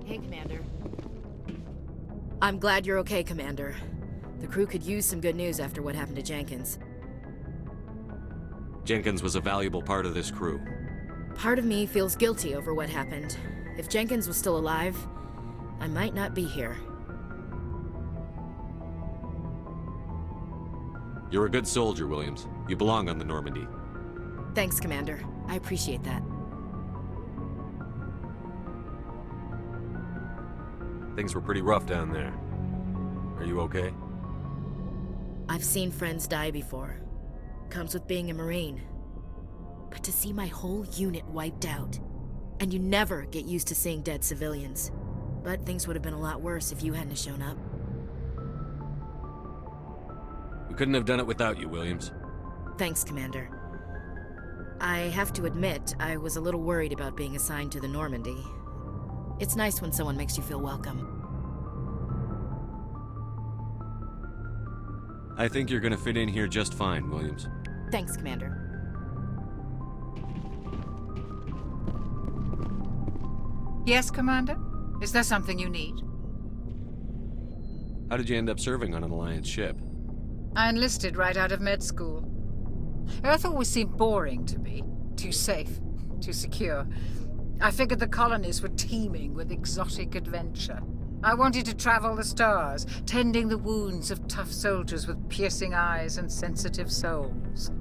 Hey, Commander. I'm glad you're okay, Commander. The crew could use some good news after what happened to Jenkins. Jenkins was a valuable part of this crew. Part of me feels guilty over what happened. If Jenkins was still alive, I might not be here. You're a good soldier, Williams. You belong on the Normandy. Thanks, Commander. I appreciate that. Things were pretty rough down there. Are you okay? I've seen friends die before. Comes with being a Marine. But to see my whole unit wiped out, and you never get used to seeing dead civilians. But things would have been a lot worse if you hadn't shown up. We couldn't have done it without you, Williams. Thanks, Commander. I have to admit, I was a little worried about being assigned to the Normandy. It's nice when someone makes you feel welcome. I think you're gonna fit in here just fine, Williams. Thanks, Commander. Yes, Commander? Is there something you need? How did you end up serving on an Alliance ship? I enlisted right out of med school. Earth always seemed boring to me. Too safe, too secure. I figured the colonies were teeming with exotic adventure. I wanted to travel the stars, tending the wounds of tough soldiers with piercing eyes and sensitive souls.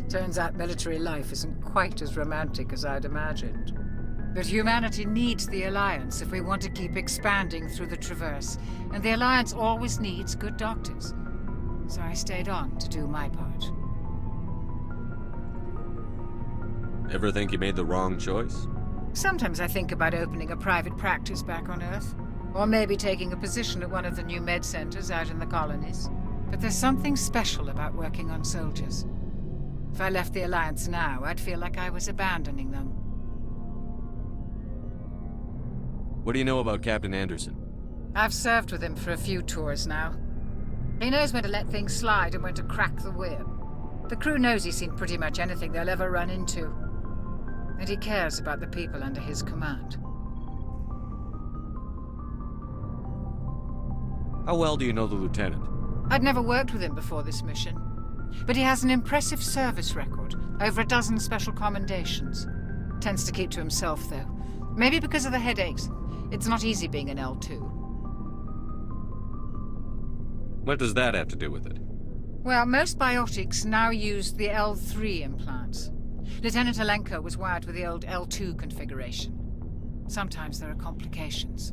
Turns out military life isn't quite as romantic as I'd imagined. But humanity needs the Alliance if we want to keep expanding through the Traverse, and the Alliance always needs good doctors. So I stayed on to do my part. Ever think you made the wrong choice? Sometimes I think about opening a private practice back on Earth. Or maybe taking a position at one of the new med centers out in the colonies. But there's something special about working on soldiers. If I left the Alliance now, I'd feel like I was abandoning them. What do you know about Captain Anderson? I've served with him for a few tours now. He knows when to let things slide and when to crack the whip. The crew knows he's seen pretty much anything they'll ever run into. And he cares about the people under his command. How well do you know the lieutenant? I'd never worked with him before this mission. But he has an impressive service record, over a dozen special commendations. Tends to keep to himself, though. Maybe because of the headaches. It's not easy being an L2. What does that have to do with it? Well, most biotics now use the L3 implants. Lieutenant Alenko was wired with the old L2 configuration. Sometimes there are complications.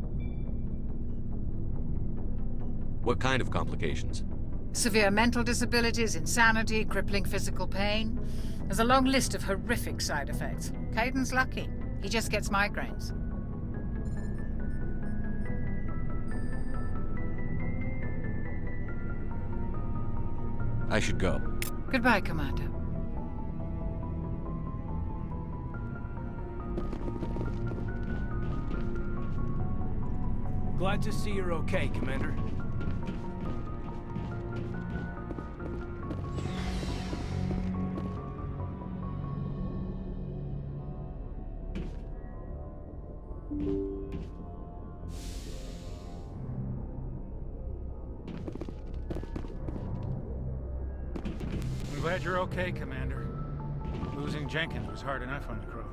What kind of complications? Severe mental disabilities, insanity, crippling physical pain. There's a long list of horrific side effects. Caden's lucky. He just gets migraines. I should go. Goodbye, Commander. Glad to see you're okay, Commander. I'm glad you're okay, Commander. Losing Jenkins was hard enough on the crew.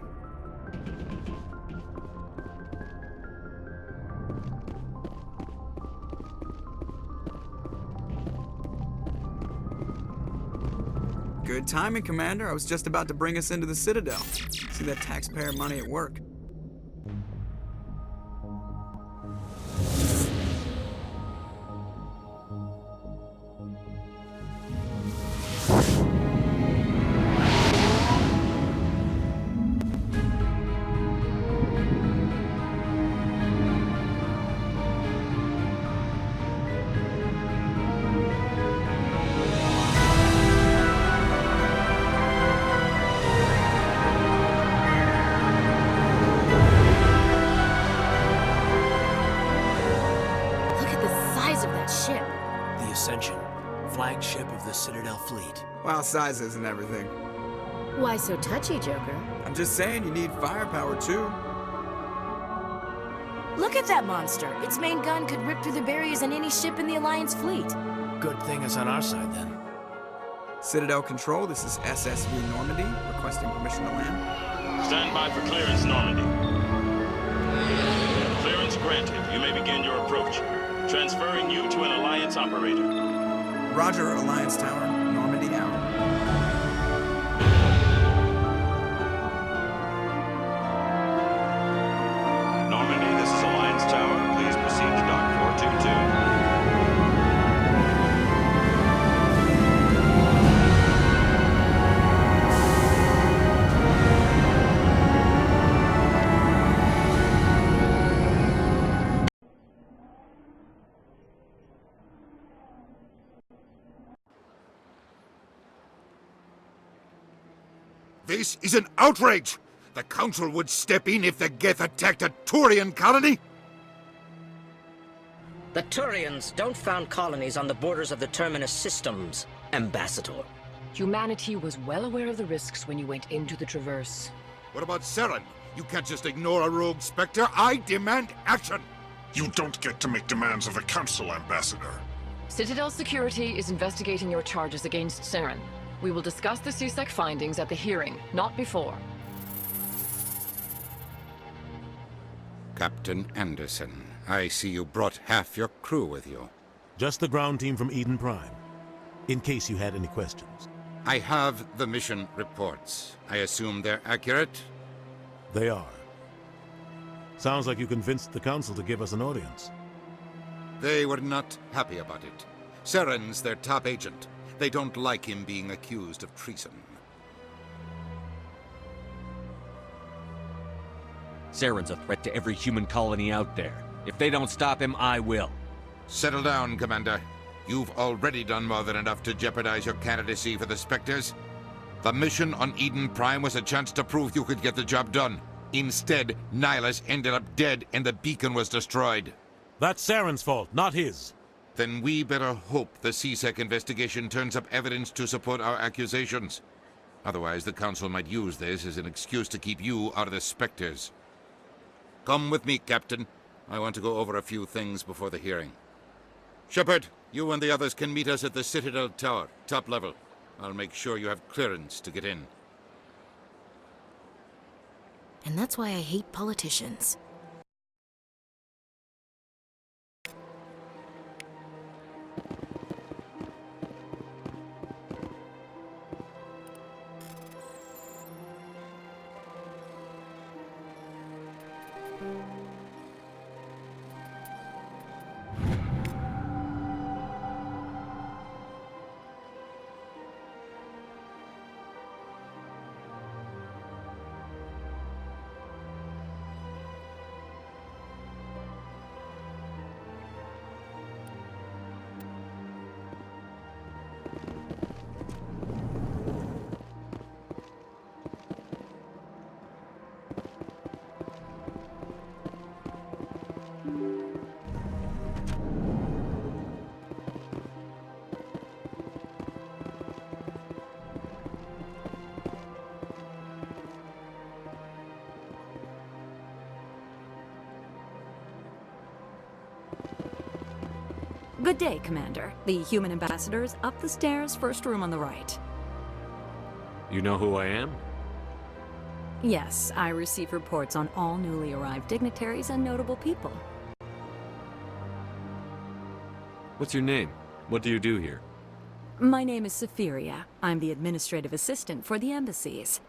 Good timing, Commander. I was just about to bring us into the Citadel. See that taxpayer money at work. Flagship of the Citadel fleet. Well, size isn't everything. Why so touchy, Joker? I'm just saying you need firepower, too. Look at that monster. Its main gun could rip through the barriers in any ship in the Alliance fleet. Good thing it's on our side, then. Citadel Control, this is SSV Normandy, requesting permission to land. Stand by for clearance, Normandy. Clearance granted. You may begin your approach. Transferring you to an Alliance operator. Roger, Alliance Tower. Normandy out. Normandy, this is Alliance Tower. Please proceed to Dock 422. This is an outrage! The Council would step in if the Geth attacked a Turian colony? The Turians don't found colonies on the borders of the Terminus systems, Ambassador. Humanity was well aware of the risks when you went into the Traverse. What about Saren? You can't just ignore a rogue Spectre. I demand action! You don't get to make demands of the Council, Ambassador. Citadel Security is investigating your charges against Saren. We will discuss the CSEC findings at the hearing, not before. Captain Anderson, I see you brought half your crew with you. Just the ground team from Eden Prime, in case you had any questions. I have the mission reports. I assume they're accurate? They are. Sounds like you convinced the Council to give us an audience. They were not happy about it. Saren's their top agent. They don't like him being accused of treason. Saren's a threat to every human colony out there. If they don't stop him, I will. Settle down, Commander. You've already done more than enough to jeopardize your candidacy for the Spectres. The mission on Eden Prime was a chance to prove you could get the job done. Instead, Nihilus ended up dead and the beacon was destroyed. That's Saren's fault, not his. Then we better hope the CSEC investigation turns up evidence to support our accusations. Otherwise, the Council might use this as an excuse to keep you out of the Spectres. Come with me, Captain. I want to go over a few things before the hearing. Shepard, you and the others can meet us at the Citadel Tower, top level. I'll make sure you have clearance to get in. And that's why I hate politicians. Good day, Commander. The human ambassador is up the stairs, first room on the right. You know who I am? Yes, I receive reports on all newly arrived dignitaries and notable people. What's your name? What do you do here? My name is Safiria. I'm the administrative assistant for the embassies.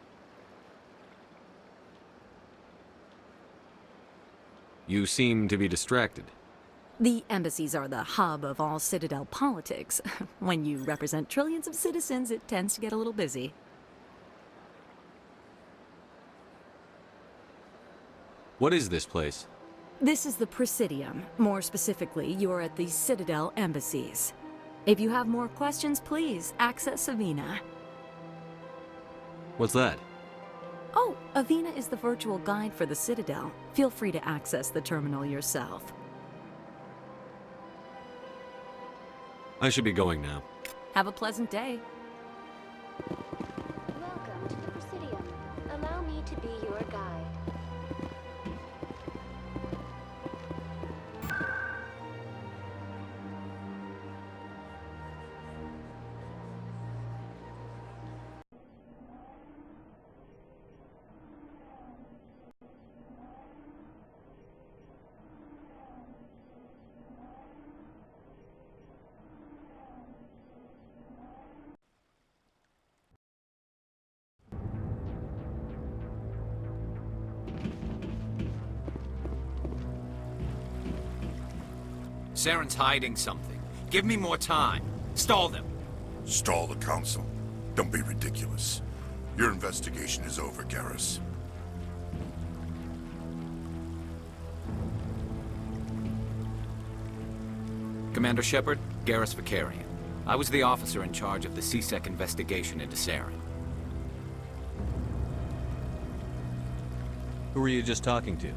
You seem to be distracted. The embassies are the hub of all Citadel politics. When you represent trillions of citizens, it tends to get a little busy. What is this place? This is the Presidium. More specifically, you're at the Citadel embassies. If you have more questions, please access Avina. What's that? Oh, Avina is the virtual guide for the Citadel. Feel free to access the terminal yourself. I should be going now. Have a pleasant day. Welcome to the Presidium. Allow me to be your guide. Saren's hiding something. Give me more time. Stall them. Stall the Council? Don't be ridiculous. Your investigation is over, Garrus. Commander Shepard, Garrus Vicarian. I was the officer in charge of the CSEC investigation into Saren. Who were you just talking to?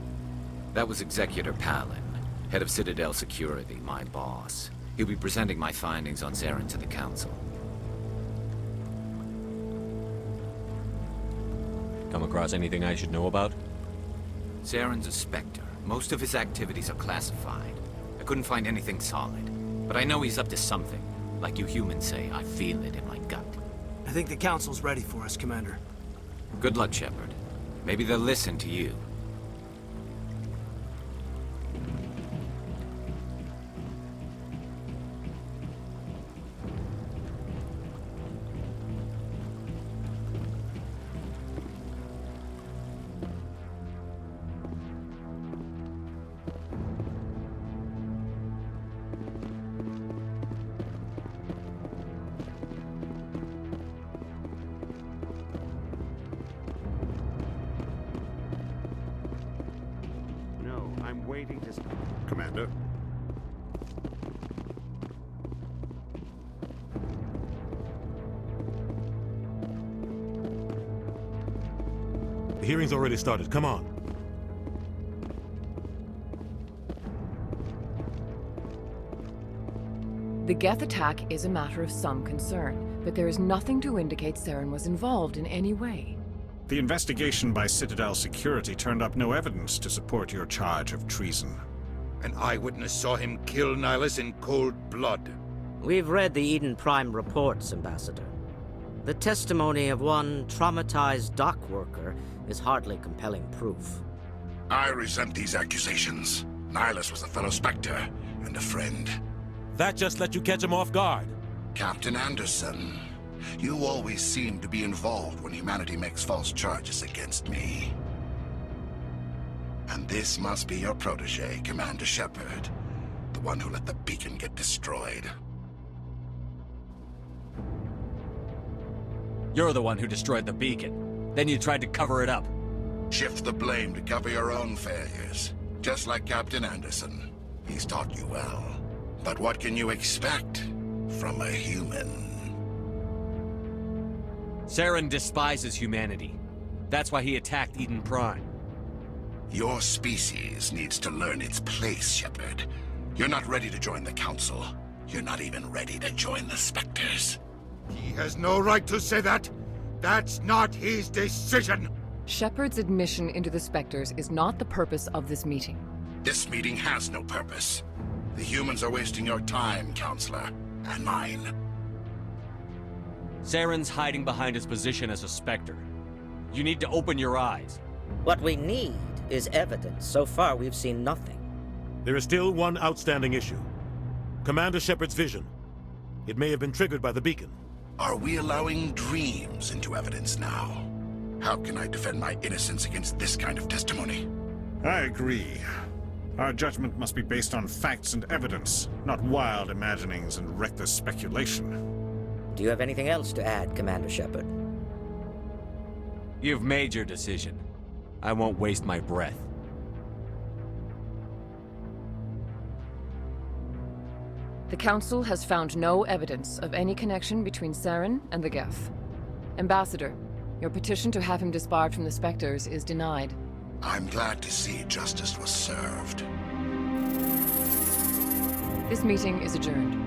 That was Executor Palin, head of Citadel Security, my boss. He'll be presenting my findings on Saren to the Council. Come across anything I should know about? Saren's a Spectre. Most of his activities are classified. I couldn't find anything solid. But I know he's up to something. Like you humans say, I feel it in my gut. I think the Council's ready for us, Commander. Good luck, Shepard. Maybe they'll listen to you. witnesses. Commander. The hearing's already started. Come on. The Geth attack is a matter of some concern, but there is nothing to indicate Saren was involved in any way. The investigation by Citadel Security turned up no evidence to support your charge of treason. An eyewitness saw him kill Nihilus in cold blood. We've read the Eden Prime reports, Ambassador. The testimony of one traumatized dock worker is hardly compelling proof. I resent these accusations. Nihilus was a fellow Spectre and a friend. That just let you catch him off guard. Captain Anderson, you always seem to be involved when humanity makes false charges against me. And this must be your protege, Commander Shepard, the one who let the beacon get destroyed. You're the one who destroyed the beacon. Then you tried to cover it up. Shift the blame to cover your own failures. Just like Captain Anderson. He's taught you well. But what can you expect from a human? Saren despises humanity. That's why he attacked Eden Prime. Your species needs to learn its place, Shepard. You're not ready to join the Council. You're not even ready to join the Spectres. He has no right to say that. That's not his decision. Shepard's admission into the Spectres is not the purpose of this meeting. This meeting has no purpose. The humans are wasting your time, Counselor, and mine. Saren's hiding behind his position as a Spectre. You need to open your eyes. What we need is evidence. So far, we've seen nothing. There is still one outstanding issue. Commander Shepard's vision. It may have been triggered by the beacon. Are we allowing dreams into evidence now? How can I defend my innocence against this kind of testimony? I agree. Our judgment must be based on facts and evidence, not wild imaginings and reckless speculation. Do you have anything else to add, Commander Shepard? You've made your decision. I won't waste my breath. The Council has found no evidence of any connection between Saren and the Geth. Ambassador, your petition to have him disbarred from the Spectres is denied. I'm glad to see justice was served. This meeting is adjourned.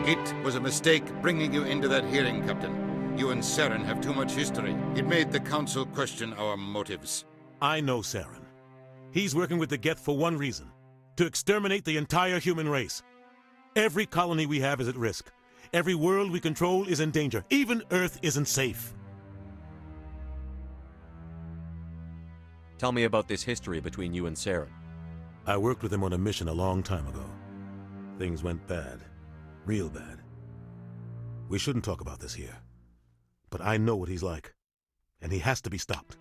It was a mistake bringing you into that hearing, Captain. You and Saren have too much history. It made the Council question our motives. I know Saren. He's working with the Geth for one reason. To exterminate the entire human race. Every colony we have is at risk. Every world we control is in danger. Even Earth isn't safe. Tell me about this history between you and Saren. I worked with him on a mission a long time ago. Things went bad. Real bad. We shouldn't talk about this here. But I know what he's like. And he has to be stopped.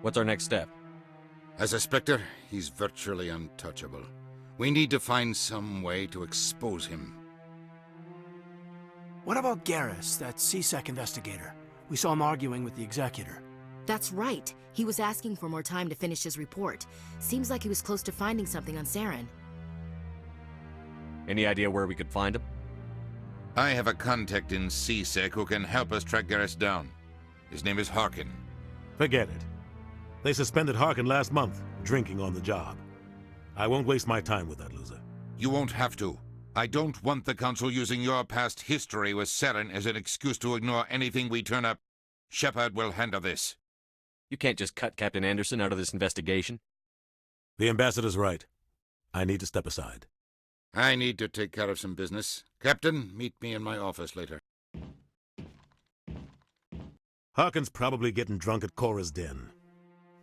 What's our next step? As a Spectre, he's virtually untouchable. We need to find some way to expose him. What about Garrus, that CSEC investigator? We saw him arguing with the Executor. That's right. He was asking for more time to finish his report. Seems like he was close to finding something on Saren. Any idea where we could find him? I have a contact in CSEC who can help us track Garrus down. His name is Harkin. Forget it. They suspended Harkin last month, drinking on the job. I won't waste my time with that loser. You won't have to. I don't want the Council using your past history with Saren as an excuse to ignore anything we turn up. Shepard will handle this. You can't just cut Captain Anderson out of this investigation. The Ambassador's right. I need to step aside. I need to take care of some business. Captain, meet me in my office later. Harkin's probably getting drunk at Cora's Den.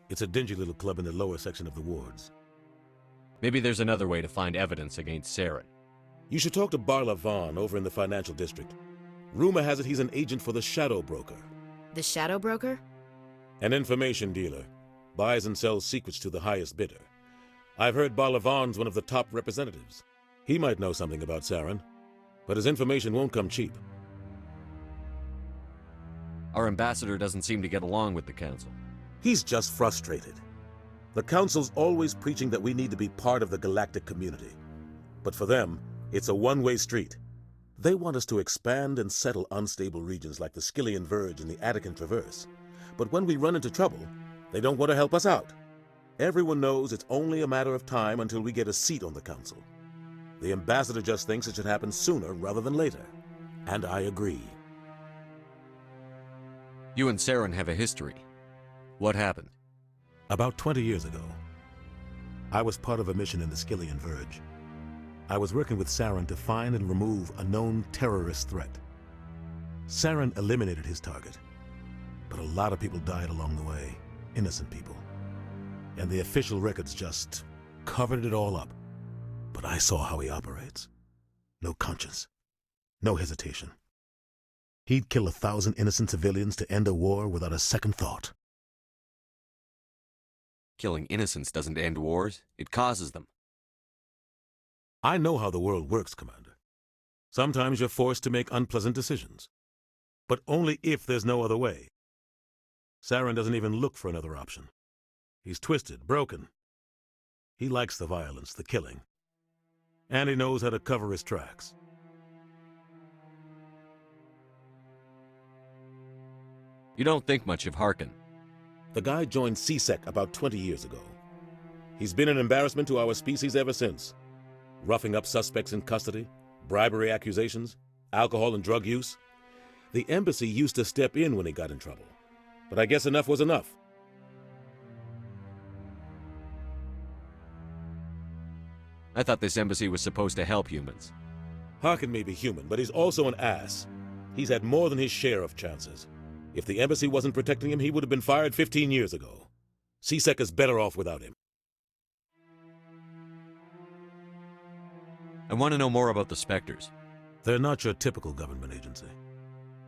It's a dingy little club in the lower section of the wards. Maybe there's another way to find evidence against Saren. You should talk to Barla Vaughn over in the financial district. Rumor has it he's an agent for the Shadow Broker. The Shadow Broker? An information dealer. Buys and sells secrets to the highest bidder. I've heard Balavan's one of the top representatives. He might know something about Saren, but his information won't come cheap. Our ambassador doesn't seem to get along with the Council. He's just frustrated. The Council's always preaching that we need to be part of the galactic community. But for them, it's a one-way street. They want us to expand and settle unstable regions like the Skillian Verge and the Attican Traverse. But when we run into trouble, they don't want to help us out. Everyone knows it's only a matter of time until we get a seat on the Council. The ambassador just thinks it should happen sooner rather than later. And I agree. You and Saren have a history. What happened? About 20 years ago, I was part of a mission in the Skillian Verge. I was working with Saren to find and remove a known terrorist threat. Saren eliminated his target, but a lot of people died along the way, innocent people. And the official records just covered it all up. But I saw how he operates. No conscience, no hesitation. He'd kill 1,000 innocent civilians to end a war without a second thought. Killing innocents doesn't end wars, it causes them. I know how the world works, Commander. Sometimes you're forced to make unpleasant decisions. But only if there's no other way. Saren doesn't even look for another option. He's twisted, broken. He likes the violence, the killing. And he knows how to cover his tracks. You don't think much of Harkin. The guy joined CSEC about 20 years ago. He's been an embarrassment to our species ever since. Roughing up suspects in custody, bribery accusations, alcohol and drug use. The embassy used to step in when he got in trouble. But I guess enough was enough. I thought this embassy was supposed to help humans. Harkin may be human, but he's also an ass. He's had more than his share of chances. If the embassy wasn't protecting him, he would have been fired 15 years ago. CSEC is better off without him. I want to know more about the Spectres. They're not your typical government agency.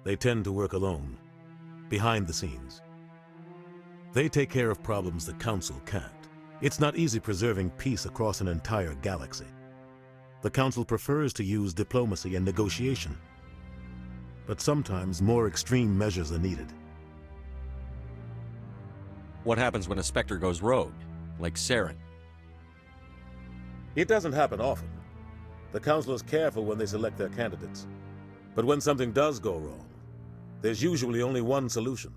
They tend to work alone, behind the scenes. They take care of problems the Council can't. It's not easy preserving peace across an entire galaxy. The Council prefers to use diplomacy and negotiation. But sometimes more extreme measures are needed. What happens when a Spectre goes rogue, like Saren? It doesn't happen often. The Council is careful when they select their candidates. But when something does go wrong, there's usually only one solution.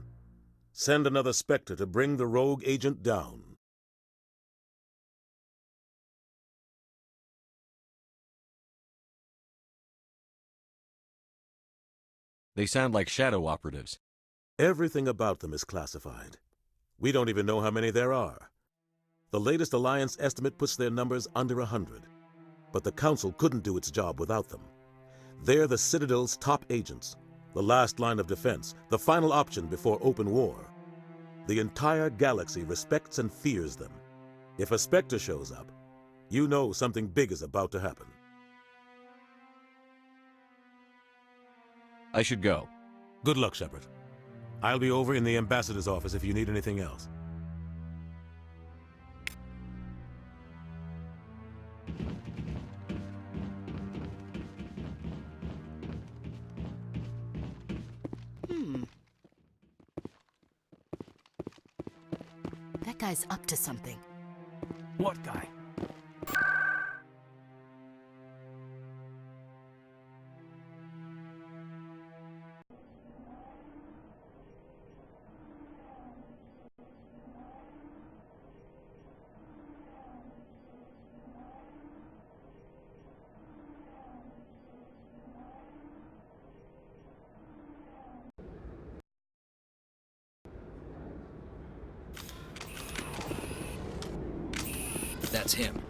Send another Spectre to bring the rogue agent down. They sound like shadow operatives. Everything about them is classified. We don't even know how many there are. The latest Alliance estimate puts their numbers under 100. But the Council couldn't do its job without them. They're the Citadel's top agents, the last line of defense, the final option before open war. The entire galaxy respects and fears them. If a Spectre shows up, you know something big is about to happen. I should go. Good luck, Shepard. I'll be over in the ambassador's office if you need anything else. That guy's up to something. What guy? That's him.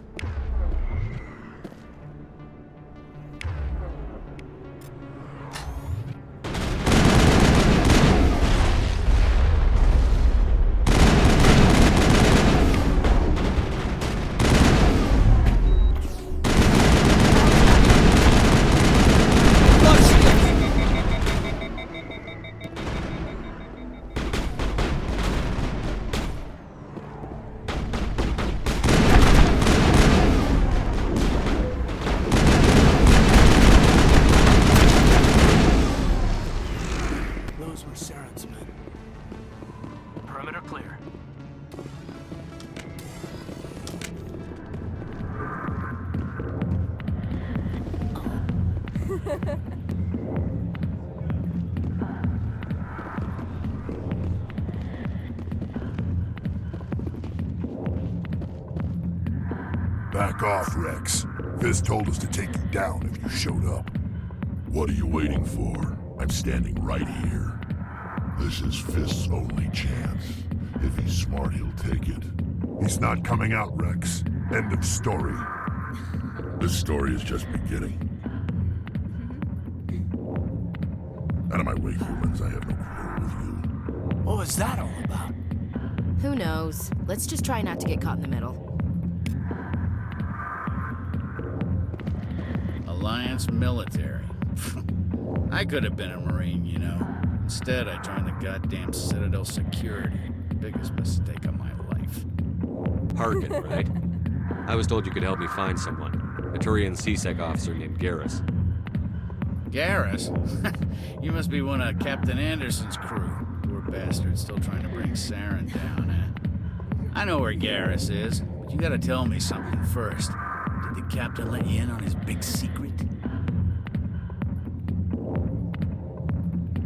Back off, Rex. Fist told us to take you down if you showed up. What are you waiting for? I'm standing right here. This is Fist's only chance. If he's smart, he'll take it. He's not coming out, Rex. End of story. This story is just beginning. Out of my way, humans. I have no quarrel with you. What was that all about? Who knows? Let's just try not to get caught in the middle. Alliance military. I could have been a Marine, you know. Instead, I joined the goddamn Citadel security. Biggest mistake of my life. Harkin, right? I was told you could help me find someone. A Turian CSEC officer named Garrus. Garrus? You must be one of Captain Anderson's crew. Poor bastard, still trying to bring Saren down, eh? I know where Garrus is, but you gotta tell me something first. Did the captain let you in on his big secret?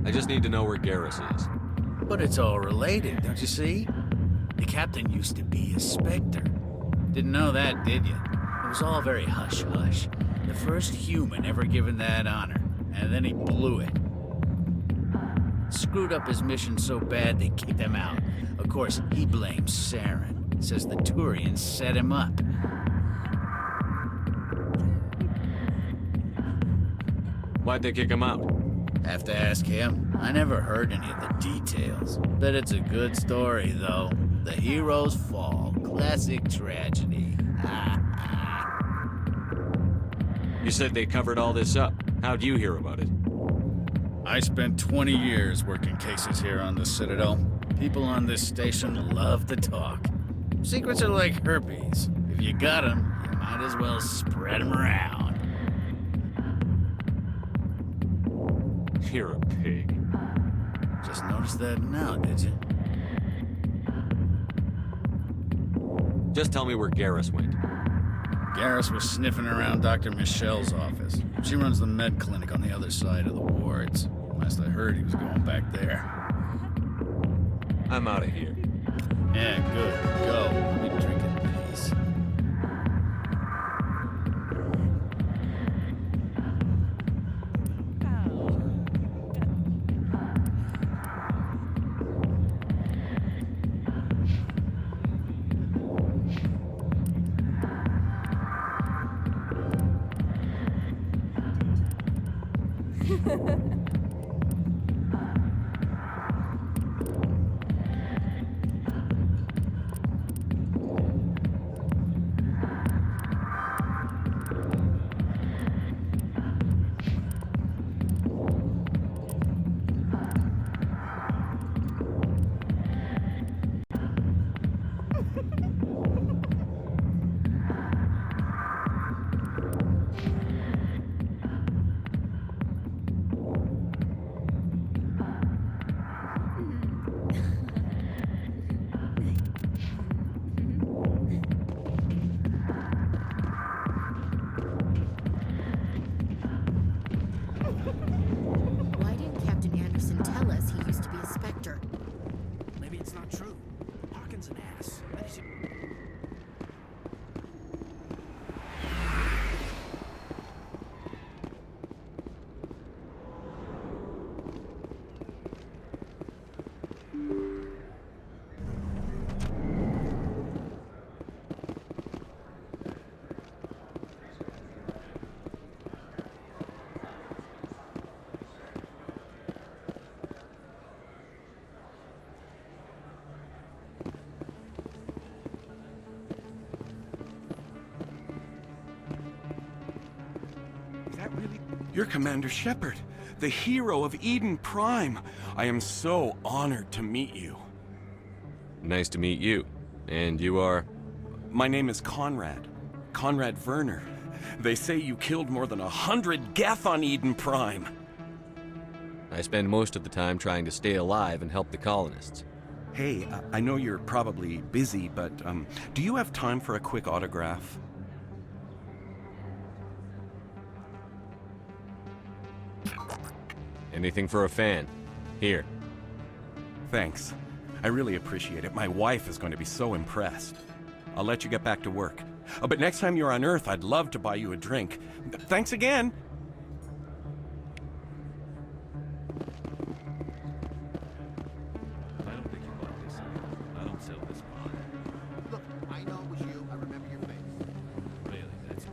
I just need to know where Garrus is. But it's all related, don't you see? The captain used to be a Spectre. Didn't know that, did you? It was all very hush-hush. The first human ever given that honor, and then he blew it. Screwed up his mission so bad they kicked him out. Of course, he blames Saren. Says the Turians set him up. Why'd they kick him out? Have to ask him. I never heard any of the details. Bet it's a good story, though. The hero's fall. Classic tragedy. You said they covered all this up. How'd you hear about it? I spent 20 years working cases here on the Citadel. People on this station love to talk. Secrets are like herpes. If you got them, you might as well spread them around. You're a pig. Just noticed that now, did you? Just tell me where Garrus went. Garrus was sniffing around Dr. Michelle's office. She runs the med clinic on the other side of the wards. Last I heard, he was going back there. I'm out of here. Yeah, good. Go. Let me drink in peace. Why didn't Captain Anderson tell us he used to be a Spectre? Maybe it's not true. Harkin's an ass. Maybe she... You're Commander Shepard, the hero of Eden Prime. I am so honored to meet you. Nice to meet you. And you are? My name is Conrad. Conrad Werner. They say you killed more than 100 Geth on Eden Prime. I spend most of the time trying to stay alive and help the colonists. Hey, I know you're probably busy, but do you have time for a quick autograph? Anything for a fan. Here. Thanks. I really appreciate it. My wife is going to be so impressed. I'll let you get back to work. But next time you're on Earth, I'd love to buy you a drink. Thanks again. I don't think you bought this. I don't sell this pot. Look, I know it was you. I remember your face. Really, that's...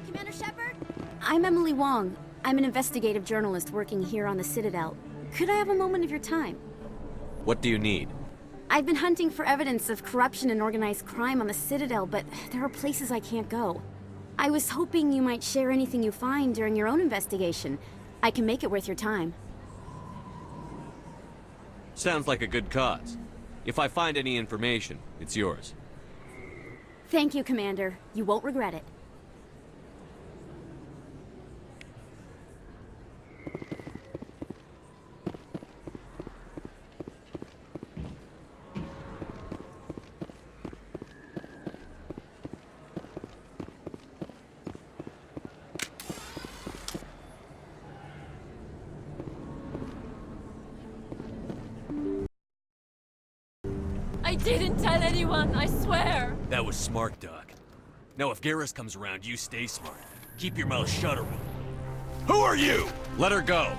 Commander Shepard? I'm Emily Wong. I'm an investigative journalist working here on the Citadel. Could I have a moment of your time? What do you need? I've been hunting for evidence of corruption and organized crime on the Citadel, but there are places I can't go. I was hoping you might share anything you find during your own investigation. I can make it worth your time. Sounds like a good cause. If I find any information, it's yours. Thank you, Commander. You won't regret it. I didn't tell anyone, I swear! That was smart, Doc. Now if Garrus comes around, you stay smart. Keep your mouth shut around. Who are you? Let her go.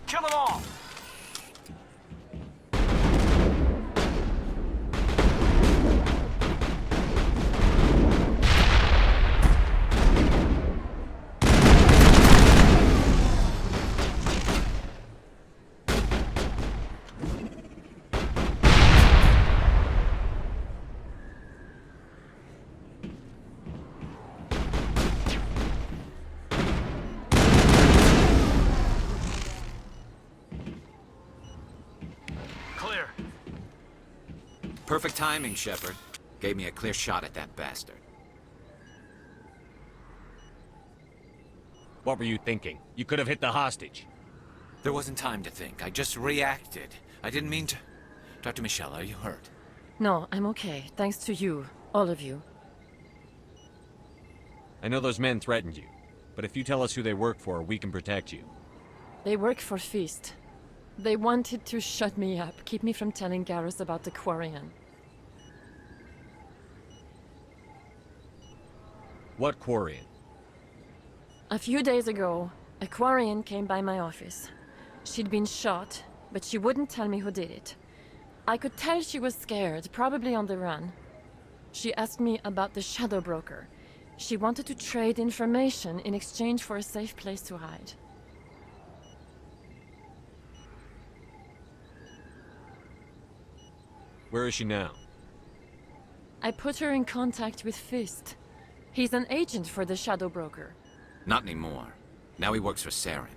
Kill them all! Clear. Perfect timing, Shepard. Gave me a clear shot at that bastard. What were you thinking? You could have hit the hostage. There wasn't time to think. I just reacted. I didn't mean to... Dr. Michelle, are you hurt? No, I'm okay. Thanks to you. All of you. I know those men threatened you, but if you tell us who they work for, we can protect you. They work for Feast. They wanted to shut me up, keep me from telling Garrus about the Quarian. What Quarian? A few days ago, a Quarian came by my office. She'd been shot, but she wouldn't tell me who did it. I could tell she was scared, probably on the run. She asked me about the Shadow Broker. She wanted to trade information in exchange for a safe place to hide. Where is she now? I put her in contact with Fist. He's an agent for the Shadow Broker. Not anymore. Now he works for Saren.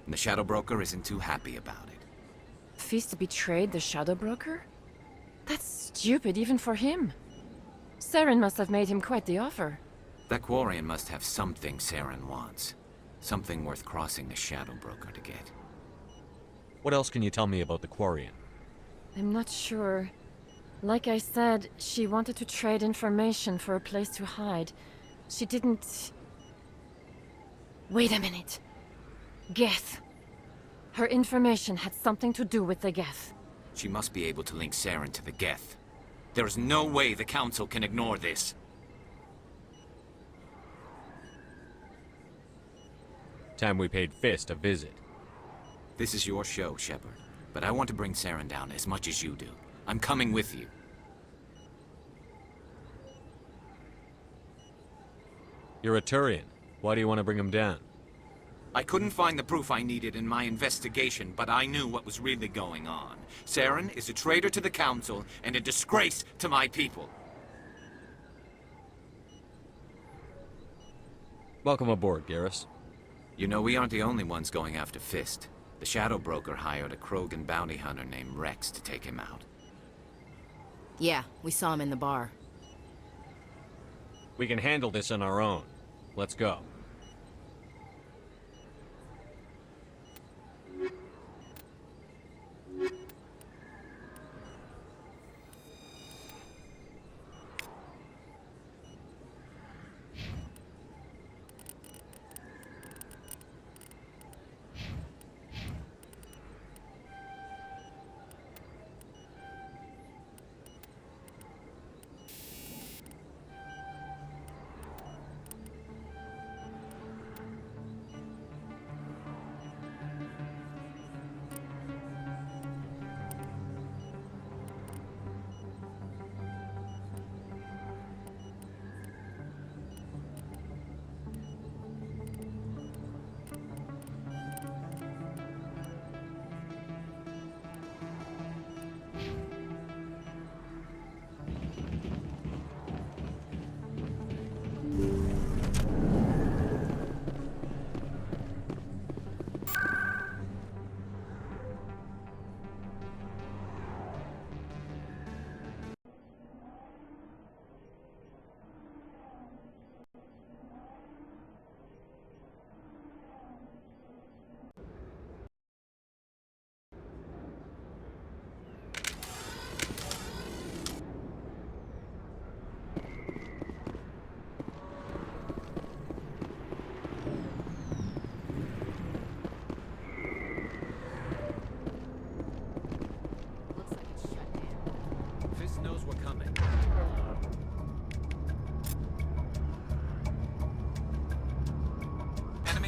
And the Shadow Broker isn't too happy about it. Fist betrayed the Shadow Broker? That's stupid even for him. Saren must have made him quite the offer. That Quarian must have something Saren wants. Something worth crossing the Shadow Broker to get. What else can you tell me about the Quarian? I'm not sure. Like I said, she wanted to trade information for a place to hide. She didn't... Wait a minute. Geth. Her information had something to do with the Geth. She must be able to link Saren to the Geth. There is no way the Council can ignore this. Time we paid Fist a visit. This is your show, Shepard. But I want to bring Saren down as much as you do. I'm coming with you. You're a Turian. Why do you want to bring him down? I couldn't find the proof I needed in my investigation, but I knew what was really going on. Saren is a traitor to the Council and a disgrace to my people. Welcome aboard, Garrus. You know, we aren't the only ones going after Fist. The Shadow Broker hired a Krogan bounty hunter named Rex to take him out. Yeah, we saw him in the bar. We can handle this on our own. Let's go.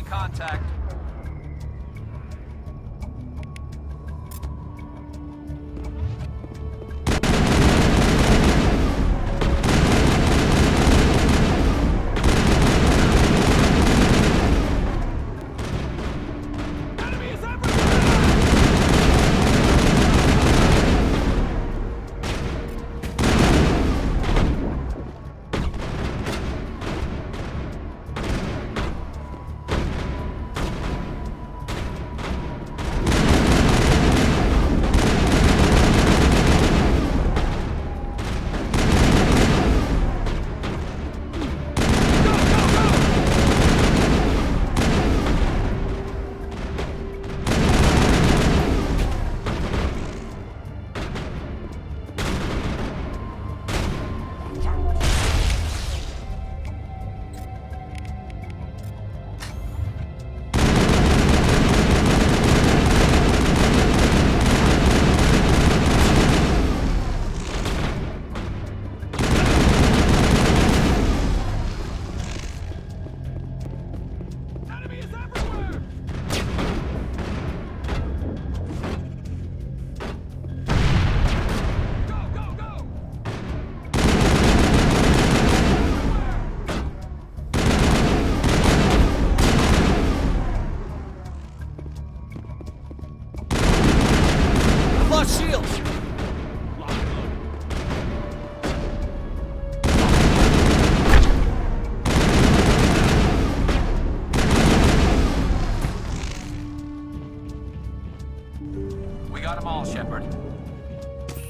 contact.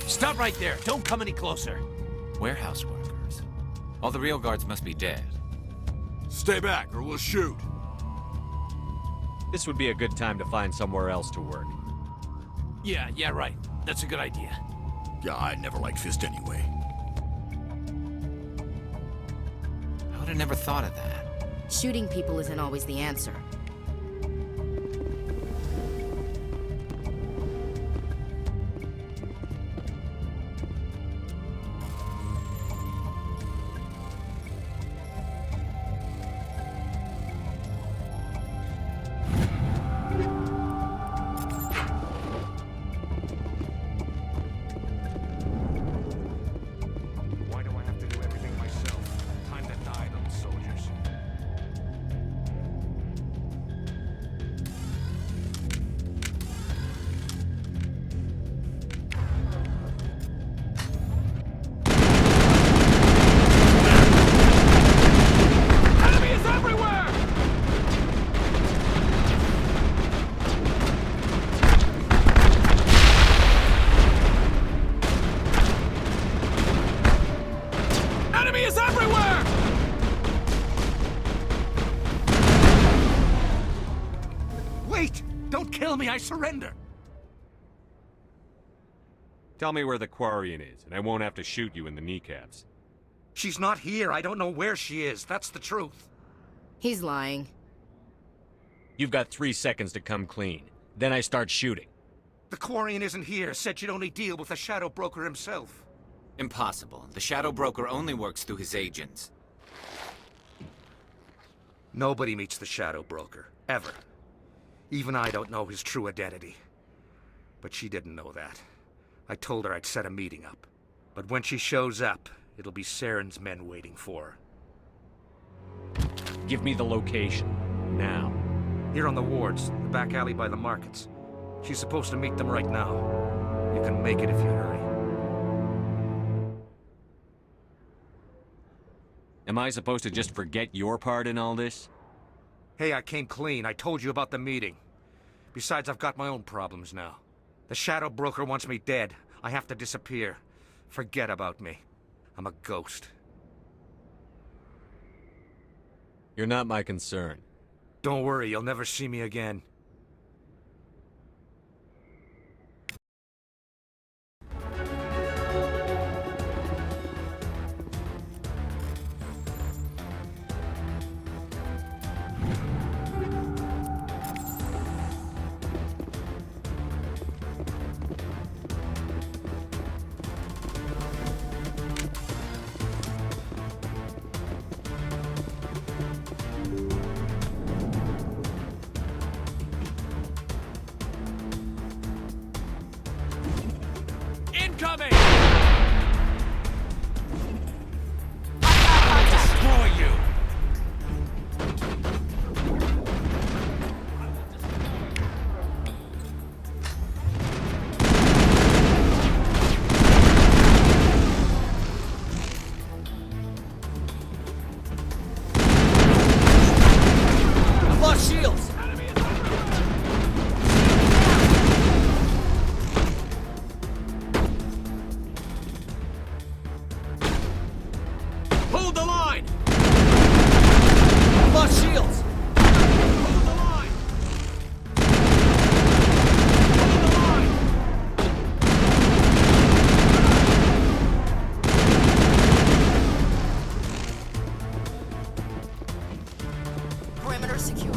Stop right there. Don't come any closer. Warehouse workers. All the real guards must be dead. Stay back or we'll shoot. This would be a good time to find somewhere else to work. Yeah, right. That's a good idea. Yeah, I never liked Fist anyway. I would have never thought of that. Shooting people isn't always the answer. I surrender. Tell me where the Quarian is, and I won't have to shoot you in the kneecaps. She's not here. I don't know where she is. That's the truth. He's lying. You've got 3 seconds to come clean. Then I start shooting. The Quarian isn't here. Said she'd only deal with the Shadow Broker himself. Impossible. The Shadow Broker only works through his agents. Nobody meets the Shadow Broker. Ever. Even I don't know his true identity. But she didn't know that. I told her I'd set a meeting up. But when she shows up, it'll be Saren's men waiting for her. Give me the location. Now. Here on the wards, the back alley by the markets. She's supposed to meet them right now. You can make it if you hurry. Am I supposed to just forget your part in all this? Hey, I came clean. I told you about the meeting. Besides, I've got my own problems now. The Shadow Broker wants me dead. I have to disappear. Forget about me. I'm a ghost. You're not my concern. Don't worry, you'll never see me again. coming! I'll destroy you! I've lost shields! Hold the line! I've lost shields! Hold the line! Hold the line! Perimeter secure.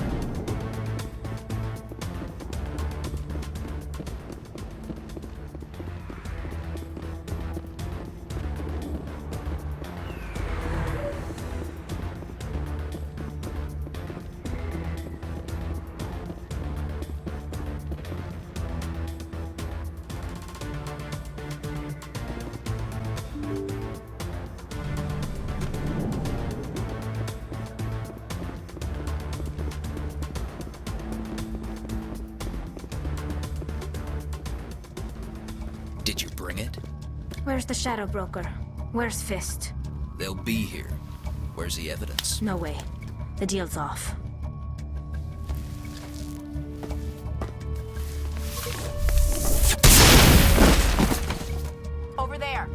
Did you bring it? Where's the Shadow Broker? Where's Fist? They'll be here. Where's the evidence? No way. The deal's off. Over there.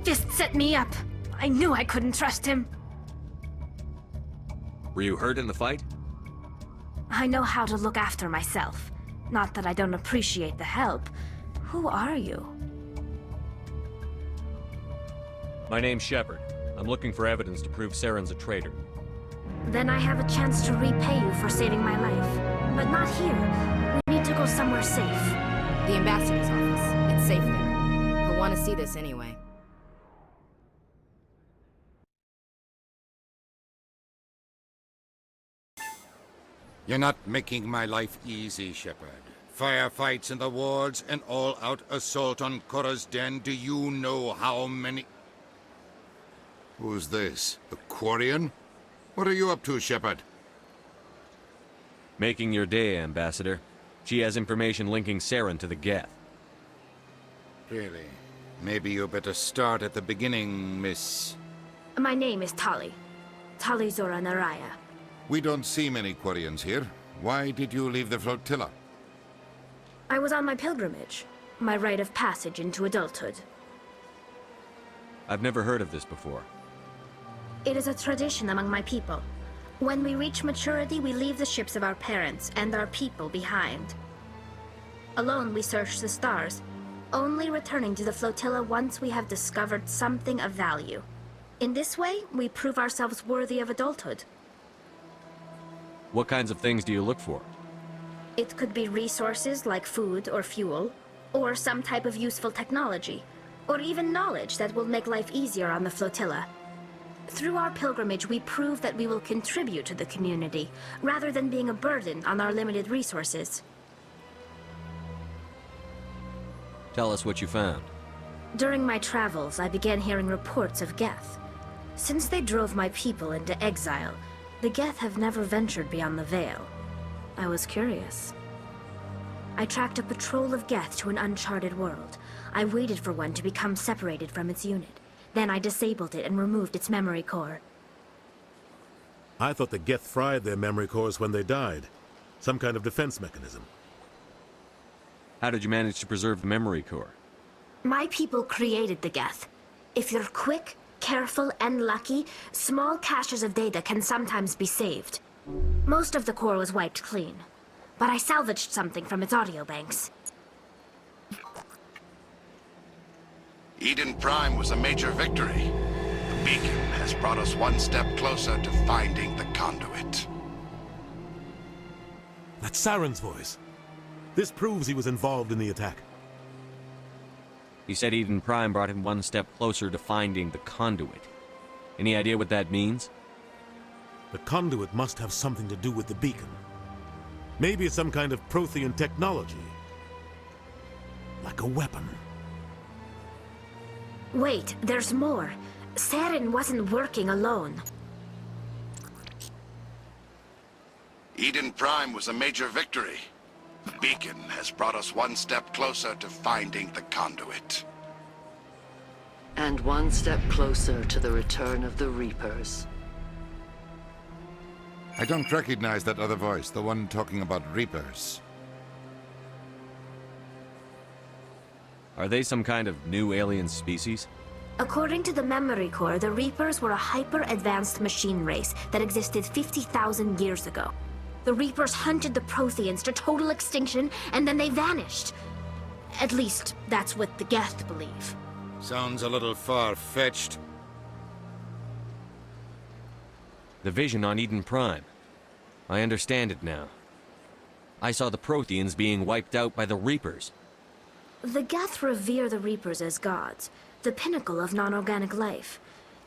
Fist set me up. I knew I couldn't trust him. Were you hurt in the fight? I know how to look after myself. Not that I don't appreciate the help. Who are you? My name's Shepard. I'm looking for evidence to prove Saren's a traitor. Then I have a chance to repay you for saving my life. But not here. We need to go somewhere safe. The ambassador's office. It's safe there. He'll want to see this anyway. You're not making my life easy, Shepard. Firefights in the wards, an all-out assault on Korra's den. Do you know how many... Who's this? A Quarian? What are you up to, Shepard? Making your day, Ambassador. She has information linking Saren to the Geth. Really? Maybe you better start at the beginning, Miss... My name is Tali. Tali Zora Naraya. We don't see many Quarians here. Why did you leave the flotilla? I was on my pilgrimage. My rite of passage into adulthood. I've never heard of this before. It is a tradition among my people. When we reach maturity, we leave the ships of our parents and our people behind. Alone, we search the stars, only returning to the flotilla once we have discovered something of value. In this way, we prove ourselves worthy of adulthood. What kinds of things do you look for? It could be resources like food or fuel, or some type of useful technology, or even knowledge that will make life easier on the flotilla. Through our pilgrimage, we prove that we will contribute to the community, rather than being a burden on our limited resources. Tell us what you found. During my travels, I began hearing reports of Geth. Since they drove my people into exile, the Geth have never ventured beyond the Veil. I was curious. I tracked a patrol of Geth to an uncharted world. I waited for one to become separated from its unit. Then I disabled it and removed its memory core. I thought the Geth fried their memory cores when they died. Some kind of defense mechanism. How did you manage to preserve the memory core? My people created the Geth. If you're quick, careful, and lucky, small caches of data can sometimes be saved. Most of the core was wiped clean, but I salvaged something from its audio banks. Eden Prime was a major victory. The beacon has brought us one step closer to finding the conduit. That's Saren's voice. This proves he was involved in the attack. He said Eden Prime brought him one step closer to finding the conduit. Any idea what that means? The conduit must have something to do with the beacon. Maybe it's some kind of Prothean technology. Like a weapon. Wait, there's more. Saren wasn't working alone. Eden Prime was a major victory. The beacon has brought us one step closer to finding the conduit. And one step closer to the return of the Reapers. I don't recognize that other voice, the one talking about Reapers. Are they some kind of new alien species? According to the memory core, the Reapers were a hyper-advanced machine race that existed 50,000 years ago. The Reapers hunted the Protheans to total extinction, and then they vanished. At least, that's what the Geth believe. Sounds a little far-fetched. The vision on Eden Prime. I understand it now. I saw the Protheans being wiped out by the Reapers. The Geth revere the Reapers as gods, the pinnacle of non-organic life,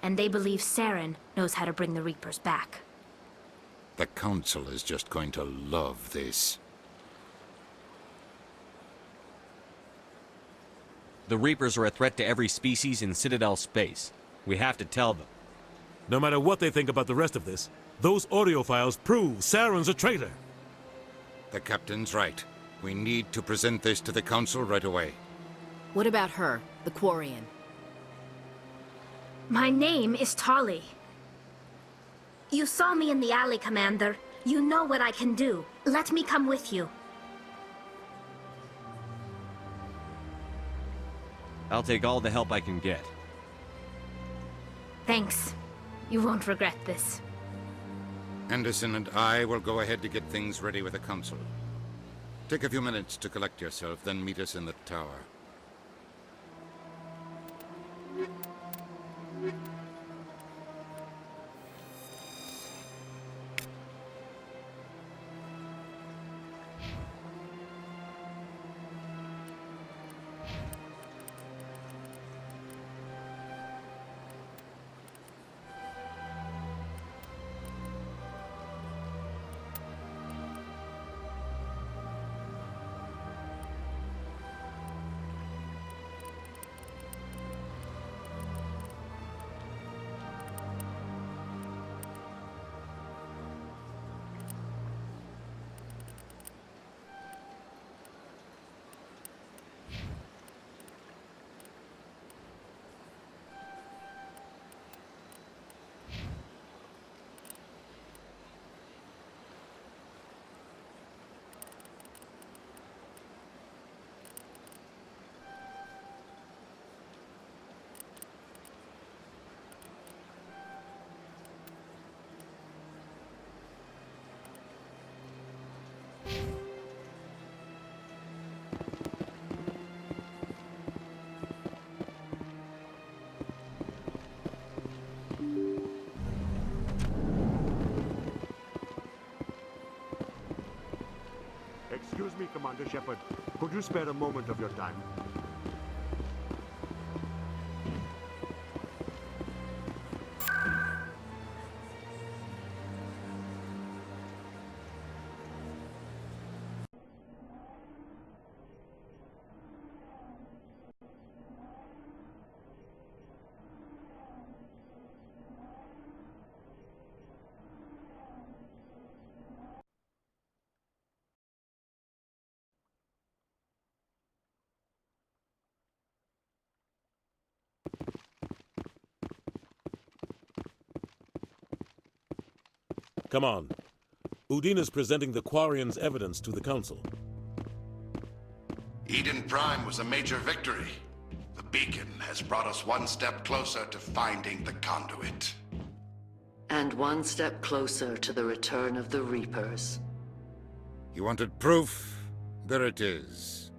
and they believe Saren knows how to bring the Reapers back. The Council is just going to love this. The Reapers are a threat to every species in Citadel space. We have to tell them. No matter what they think about the rest of this, those audio files prove Saren's a traitor. The Captain's right. We need to present this to the Council right away. What about her, the Quarian? My name is Tali. You saw me in the alley, Commander. You know what I can do. Let me come with you. I'll take all the help I can get. Thanks. You won't regret this. Anderson and I will go ahead to get things ready with the Council. Take a few minutes to collect yourself, then meet us in the tower. Excuse me, Commander Shepard. Could you spare a moment of your time? Come on. Udina's presenting the Quarian's evidence to the Council. Eden Prime was a major victory. The beacon has brought us one step closer to finding the conduit. And one step closer to the return of the Reapers. You wanted proof? There it is.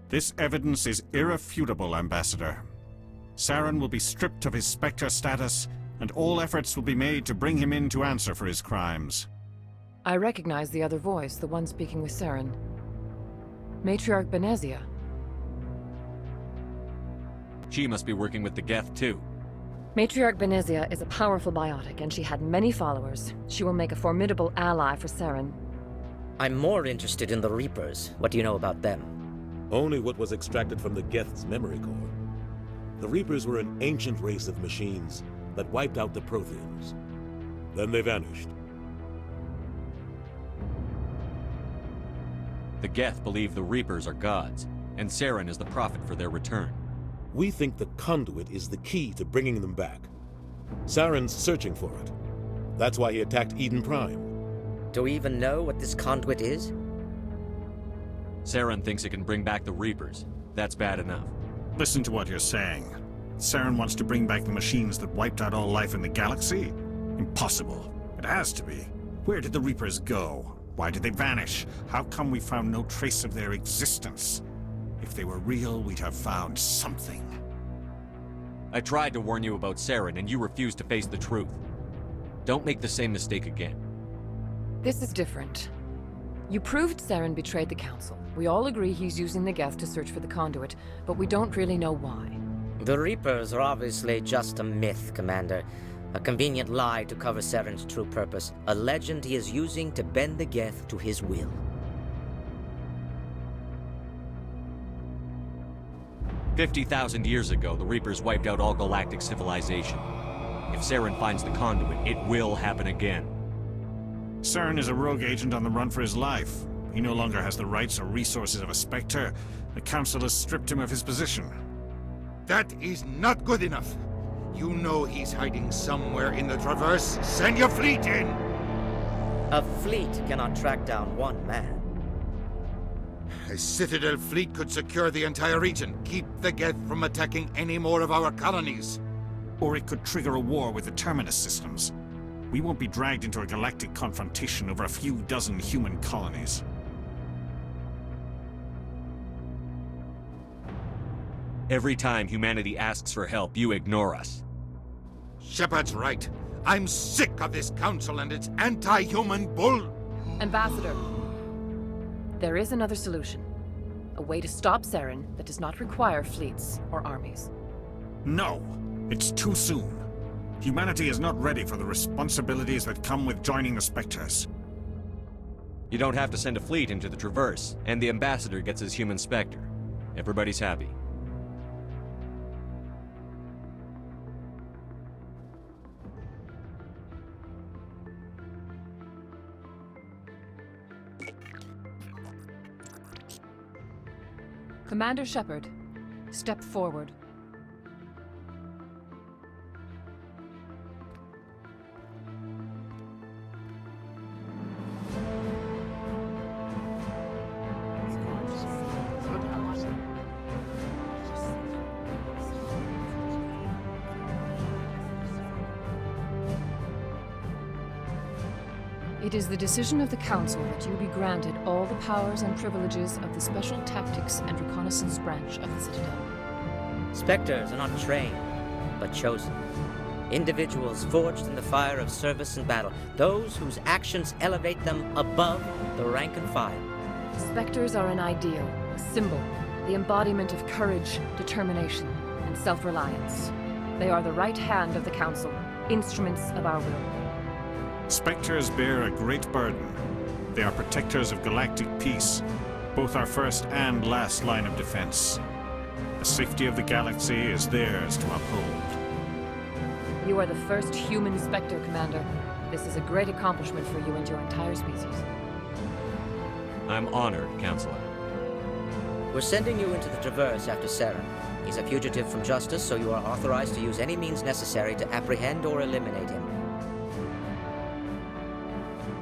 This evidence is irrefutable, Ambassador. Saren will be stripped of his Spectre status, and all efforts will be made to bring him in to answer for his crimes. I recognize the other voice, the one speaking with Saren. Matriarch Benezia. She must be working with the Geth, too. Matriarch Benezia is a powerful biotic, and she had many followers. She will make a formidable ally for Saren. I'm more interested in the Reapers. What do you know about them? Only what was extracted from the Geth's memory core. The Reapers were an ancient race of machines that wiped out the Protheans. Then they vanished. The Geth believe the Reapers are gods, and Saren is the prophet for their return. We think the conduit is the key to bringing them back. Saren's searching for it. That's why he attacked Eden Prime. Do we even know what this conduit is? Saren thinks it can bring back the Reapers. That's bad enough. Listen to what you're saying. Saren wants to bring back the machines that wiped out all life in the galaxy? Impossible. It has to be. Where did the Reapers go? Why did they vanish? How come we found no trace of their existence? If they were real, we'd have found something. I tried to warn you about Saren, and you refused to face the truth. Don't make the same mistake again. This is different. You proved Saren betrayed the Council. We all agree he's using the Geth to search for the conduit, but we don't really know why. The Reapers are obviously just a myth, Commander. A convenient lie to cover Saren's true purpose. A legend he is using to bend the Geth to his will. "50,000 years ago, the Reapers wiped out all galactic civilization. If Saren finds the conduit, it will happen again. Saren is a rogue agent on the run for his life. He no longer has the rights or resources of a Spectre. The Council has stripped him of his position. That is not good enough. You know he's hiding somewhere in the Traverse. Send your fleet in! A fleet cannot track down one man. A Citadel fleet could secure the entire region, keep the Geth from attacking any more of our colonies. Or it could trigger a war with the Terminus systems. We won't be dragged into a galactic confrontation over a few dozen human colonies. Every time humanity asks for help, you ignore us. Shepard's right. I'm sick of this council and its anti-human bull. Ambassador, there is another solution. A way to stop Saren that does not require fleets or armies. No, it's too soon. Humanity is not ready for the responsibilities that come with joining the Spectres. You don't have to send a fleet into the Traverse, and the Ambassador gets his human Spectre. Everybody's happy. Commander Shepard, step forward. It is the decision of the Council that you be granted all the powers and privileges of the Special Tactics and Reconnaissance Branch of the Citadel. Spectres are not trained, but chosen. Individuals forged in the fire of service and battle. Those whose actions elevate them above the rank and file. Spectres are an ideal, a symbol, the embodiment of courage, determination, and self-reliance. They are the right hand of the Council, instruments of our will. Spectres bear a great burden. They are protectors of galactic peace, both our first and last line of defense. The safety of the galaxy is theirs to uphold. You are the first human Spectre, Commander. This is a great accomplishment for you and your entire species. I'm honored, Counselor. We're sending you into the Traverse after Saren. He's a fugitive from justice, so you are authorized to use any means necessary to apprehend or eliminate him.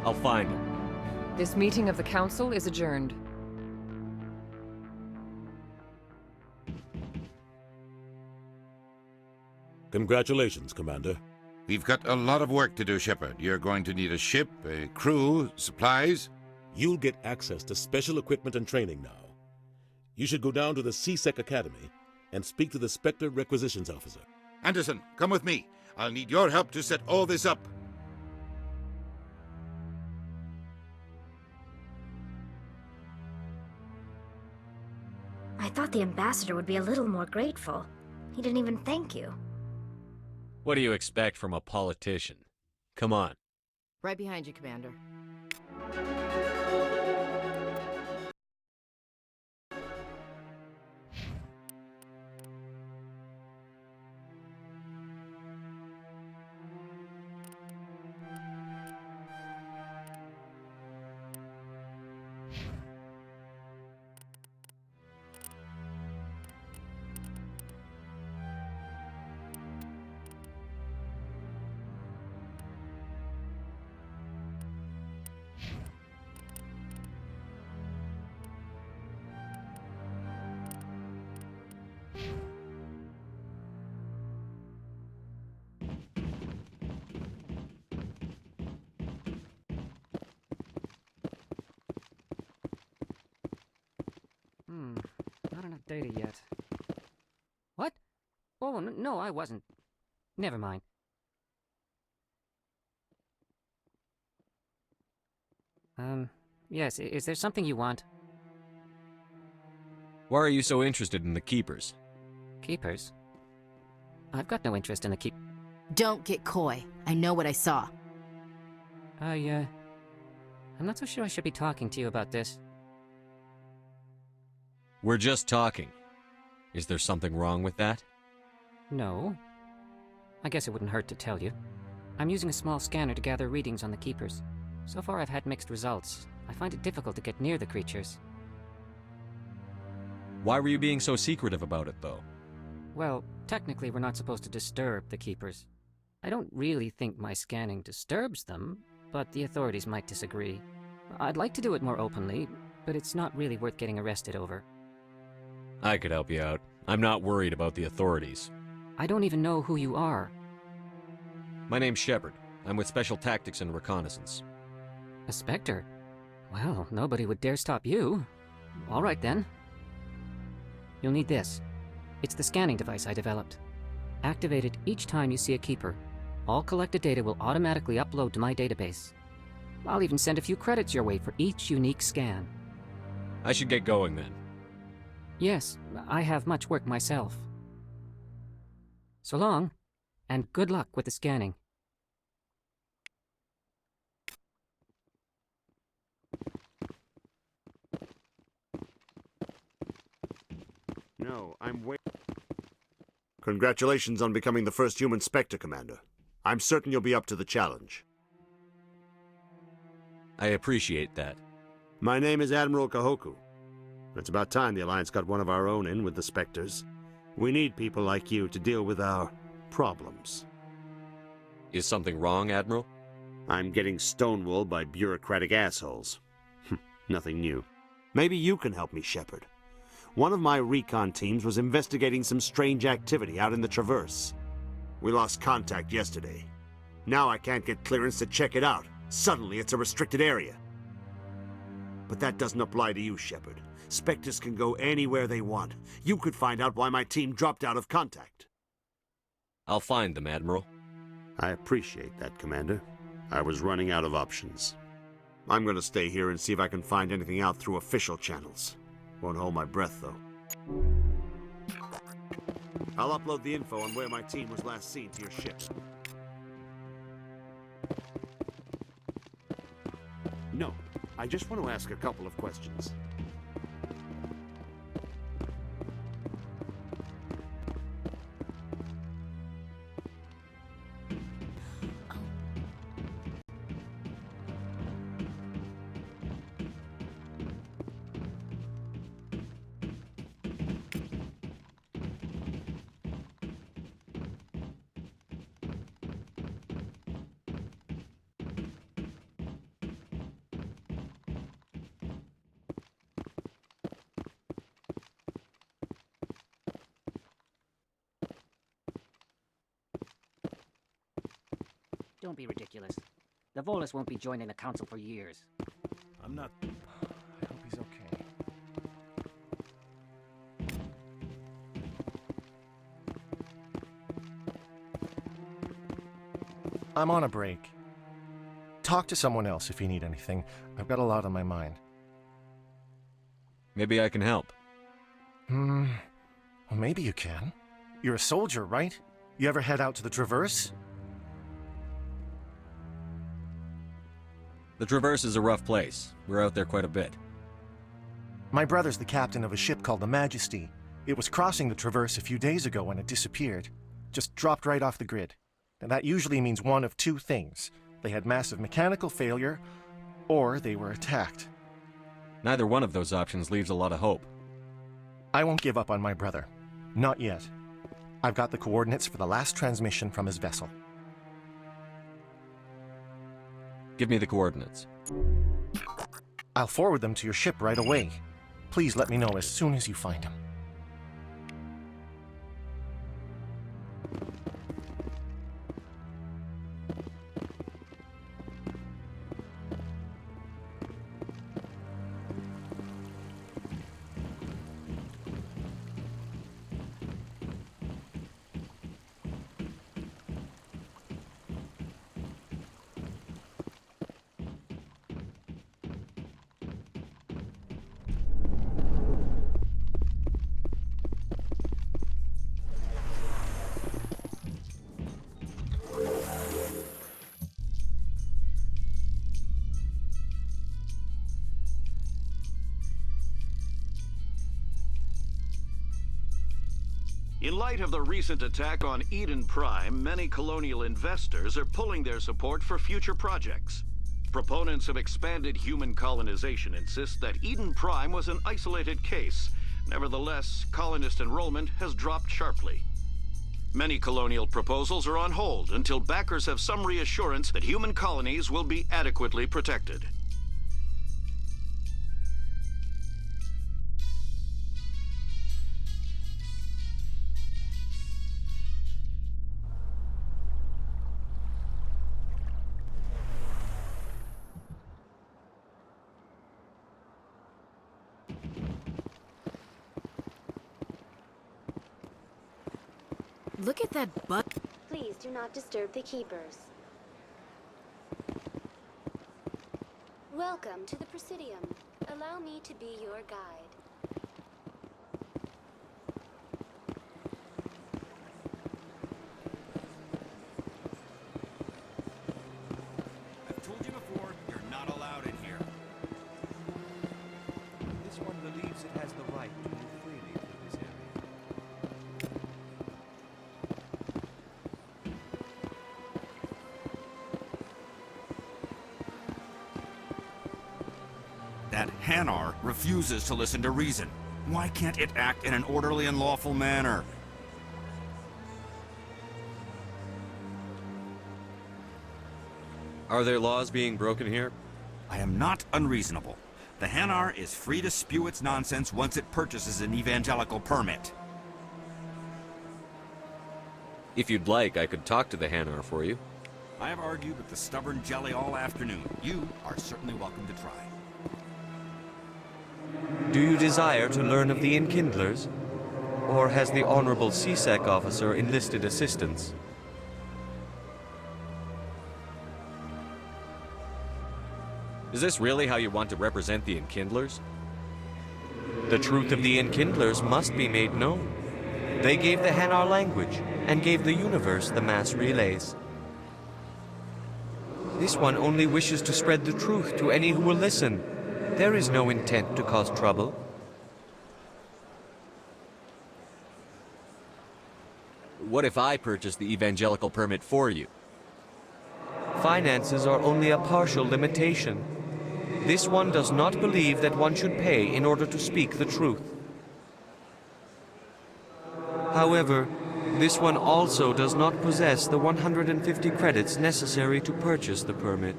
I'll find him. This meeting of the Council is adjourned. Congratulations, Commander. We've got a lot of work to do, Shepard. You're going to need a ship, a crew, supplies. You'll get access to special equipment and training now. You should go down to the C-Sec Academy and speak to the Spectre Requisitions Officer. Anderson, come with me. I'll need your help to set all this up. I thought the ambassador would be a little more grateful. He didn't even thank you. What do you expect from a politician? Come on. Right behind you, Commander. Not enough data yet. What? Oh, no, I wasn't. Never mind. Yes, is there something you want? Why are you so interested in the Keepers? Keepers? I've got no interest in the Don't get coy. I know what I saw. I'm not so sure I should be talking to you about this. We're just talking. Is there something wrong with that? No. I guess it wouldn't hurt to tell you. I'm using a small scanner to gather readings on the Keepers. So far I've had mixed results. I find it difficult to get near the creatures. Why were you being so secretive about it, though? Well, technically we're not supposed to disturb the Keepers. I don't really think my scanning disturbs them, but the authorities might disagree. I'd like to do it more openly, but it's not really worth getting arrested over. I could help you out. I'm not worried about the authorities. I don't even know who you are. My name's Shepard. I'm with Special Tactics and Reconnaissance. A Spectre? Well, nobody would dare stop you. All right, then. You'll need this. It's the scanning device I developed. Activate it each time you see a Keeper. All collected data will automatically upload to my database. I'll even send a few credits your way for each unique scan. I should get going, then. Yes, I have much work myself. So long, and good luck with the scanning. No, Congratulations on becoming the first human Spectre, Commander. I'm certain you'll be up to the challenge. I appreciate that. My name is Admiral Kahoku. It's about time the Alliance got one of our own in with the Spectres. We need people like you to deal with our problems. Is something wrong, Admiral? I'm getting stonewalled by bureaucratic assholes. Nothing new. Maybe you can help me, Shepard. One of my recon teams was investigating some strange activity out in the Traverse. We lost contact yesterday. Now I can't get clearance to check it out. Suddenly it's a restricted area. But that doesn't apply to you, Shepard. Spectres can go anywhere they want. You could find out why my team dropped out of contact. I'll find them, Admiral. I appreciate that, Commander. I was running out of options. I'm going to stay here and see if I can find anything out through official channels. Won't hold my breath, though. I'll upload the info on where my team was last seen to your ship. No, I just want to ask a couple of questions. Don't be ridiculous. The Volus won't be joining the council for years. I'm not... I hope he's okay. I'm on a break. Talk to someone else if you need anything. I've got a lot on my mind. Maybe I can help. Well, maybe you can. You're a soldier, right? You ever head out to the Traverse? The Traverse is a rough place. We're out there quite a bit. My brother's the captain of a ship called the Majesty. It was crossing the Traverse a few days ago when it disappeared. Just dropped right off the grid. And that usually means one of two things. They had massive mechanical failure, or they were attacked. Neither one of those options leaves a lot of hope. I won't give up on my brother. Not yet. I've got the coordinates for the last transmission from his vessel. Give me the coordinates. I'll forward them to your ship right away. Please let me know as soon as you find him. In light of the recent attack on Eden Prime, many colonial investors are pulling their support for future projects. Proponents of expanded human colonization insist that Eden Prime was an isolated case. Nevertheless, colonist enrollment has dropped sharply. Many colonial proposals are on hold until backers have some reassurance that human colonies will be adequately protected. Look at that butt. Please do not disturb the keepers. Welcome to the Presidium. Allow me to be your guide. I've told you before, you're not allowed in here. This one believes it has the right to move freely through this area. That Hanar refuses to listen to reason. Why can't it act in an orderly and lawful manner? Are there laws being broken here? I am not unreasonable. The Hanar is free to spew its nonsense once it purchases an evangelical permit. If you'd like, I could talk to the Hanar for you. I have argued with the stubborn jelly all afternoon. You are certainly welcome to try. Do you desire to learn of the Enkindlers? Or has the Honorable CSEC officer enlisted assistance? Is this really how you want to represent the Enkindlers? The truth of the Enkindlers must be made known. They gave the Hanar language, and gave the universe the mass relays. This one only wishes to spread the truth to any who will listen. There is no intent to cause trouble. What if I purchase the evangelical permit for you? Finances are only a partial limitation. This one does not believe that one should pay in order to speak the truth. However, this one also does not possess the 150 credits necessary to purchase the permit.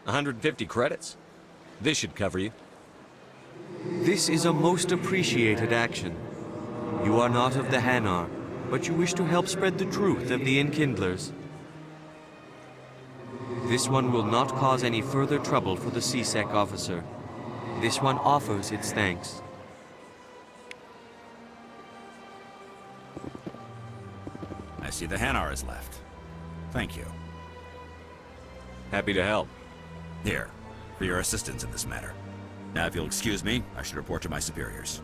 150 credits? This should cover you. This is a most appreciated action. You are not of the Hanar. but you wish to help spread the truth of the Enkindlers. This one will not cause any further trouble for the CSEC officer. This one offers its thanks. I see the Hanar is left. Thank you. Happy to help. Here, for your assistance in this matter. Now, if you'll excuse me, I should report to my superiors.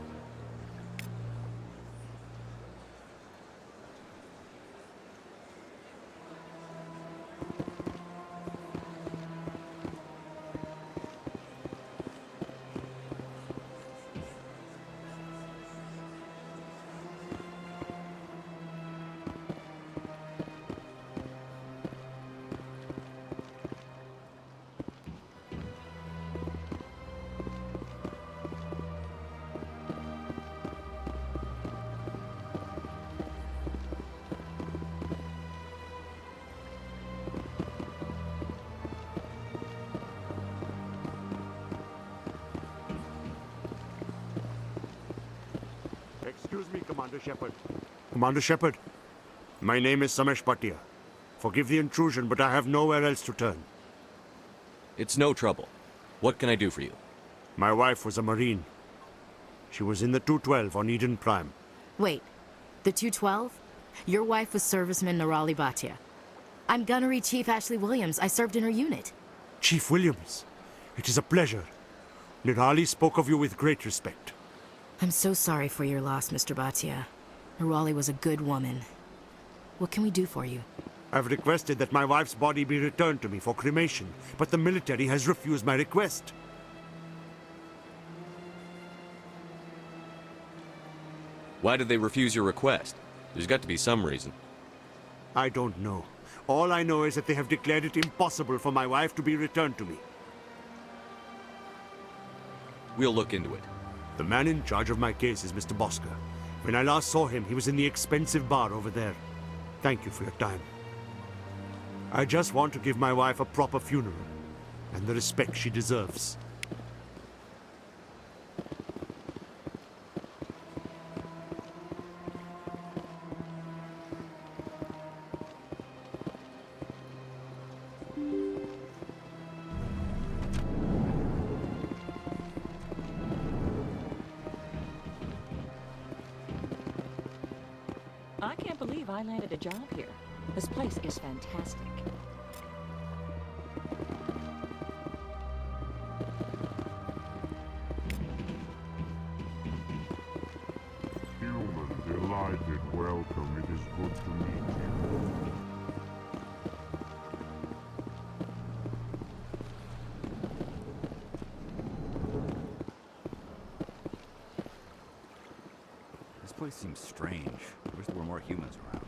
Excuse me, Commander Shepard. Commander Shepard, my name is Samesh Bhatia. Forgive the intrusion, but I have nowhere else to turn. It's no trouble. What can I do for you? My wife was a Marine. She was in the 212 on Eden Prime. Wait, the 212? Your wife was Serviceman Nirali Bhatia. I'm Gunnery Chief Ashley Williams. I served in her unit. Chief Williams, it is a pleasure. Nirali spoke of you with great respect. I'm so sorry for your loss, Mr. Bhatia. Nirali was a good woman. What can we do for you? I've requested that my wife's body be returned to me for cremation, but the military has refused my request. Why did they refuse your request? There's got to be some reason. I don't know. All I know is that they have declared it impossible for my wife to be returned to me. We'll look into it. The man in charge of my case is Mr. Bosker. When I last saw him, he was in the expensive bar over there. Thank you for your time. I just want to give my wife a proper funeral, and the respect she deserves. I can't believe I landed a job here. This place is fantastic. Human, delighted, welcome. It is good to meet you. This place seems strange. I wish there were more humans around.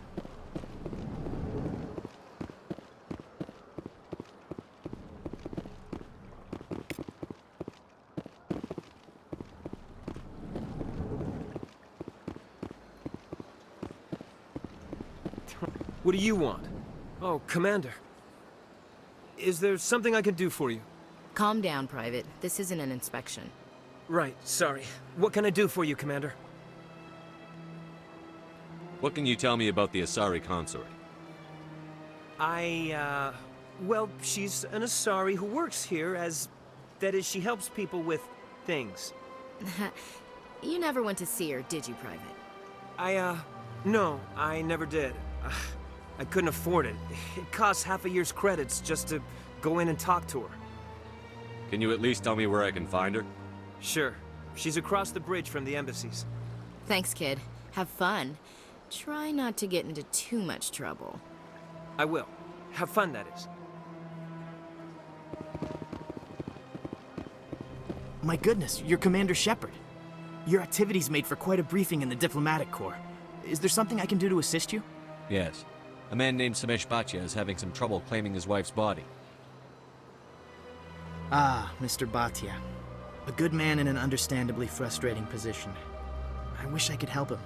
What do you want? Oh, Commander. Is there something I can do for you? Calm down, Private. This isn't an inspection. Right, sorry. What can I do for you, Commander? What can you tell me about the Asari consort? Well, she's an Asari who works here as... That is, she helps people with things. You never went to see her, did you, Private? No, I never did. I couldn't afford it. It costs half a year's credits just to go in and talk to her. Can you at least tell me where I can find her? Sure. She's across the bridge from the embassies. Thanks, kid. Have fun. Try not to get into too much trouble. I will. Have fun, that is. My goodness, you're Commander Shepard. Your activities made for quite a briefing in the Diplomatic Corps. Is there something I can do to assist you? Yes. A man named Samesh Bhatia is having some trouble claiming his wife's body. Ah, Mr. Bhatia. A good man in an understandably frustrating position. I wish I could help him.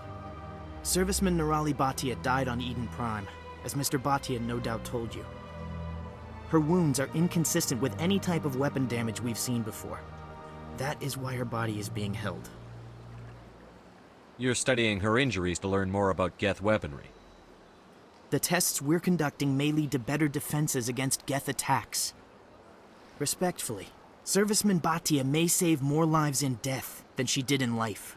Serviceman Nirali Bhatia died on Eden Prime, as Mr. Bhatia no doubt told you. Her wounds are inconsistent with any type of weapon damage we've seen before. That is why her body is being held. You're studying her injuries to learn more about Geth weaponry. The tests we're conducting may lead to better defenses against Geth attacks. Respectfully, Serviceman Bhatia may save more lives in death than she did in life.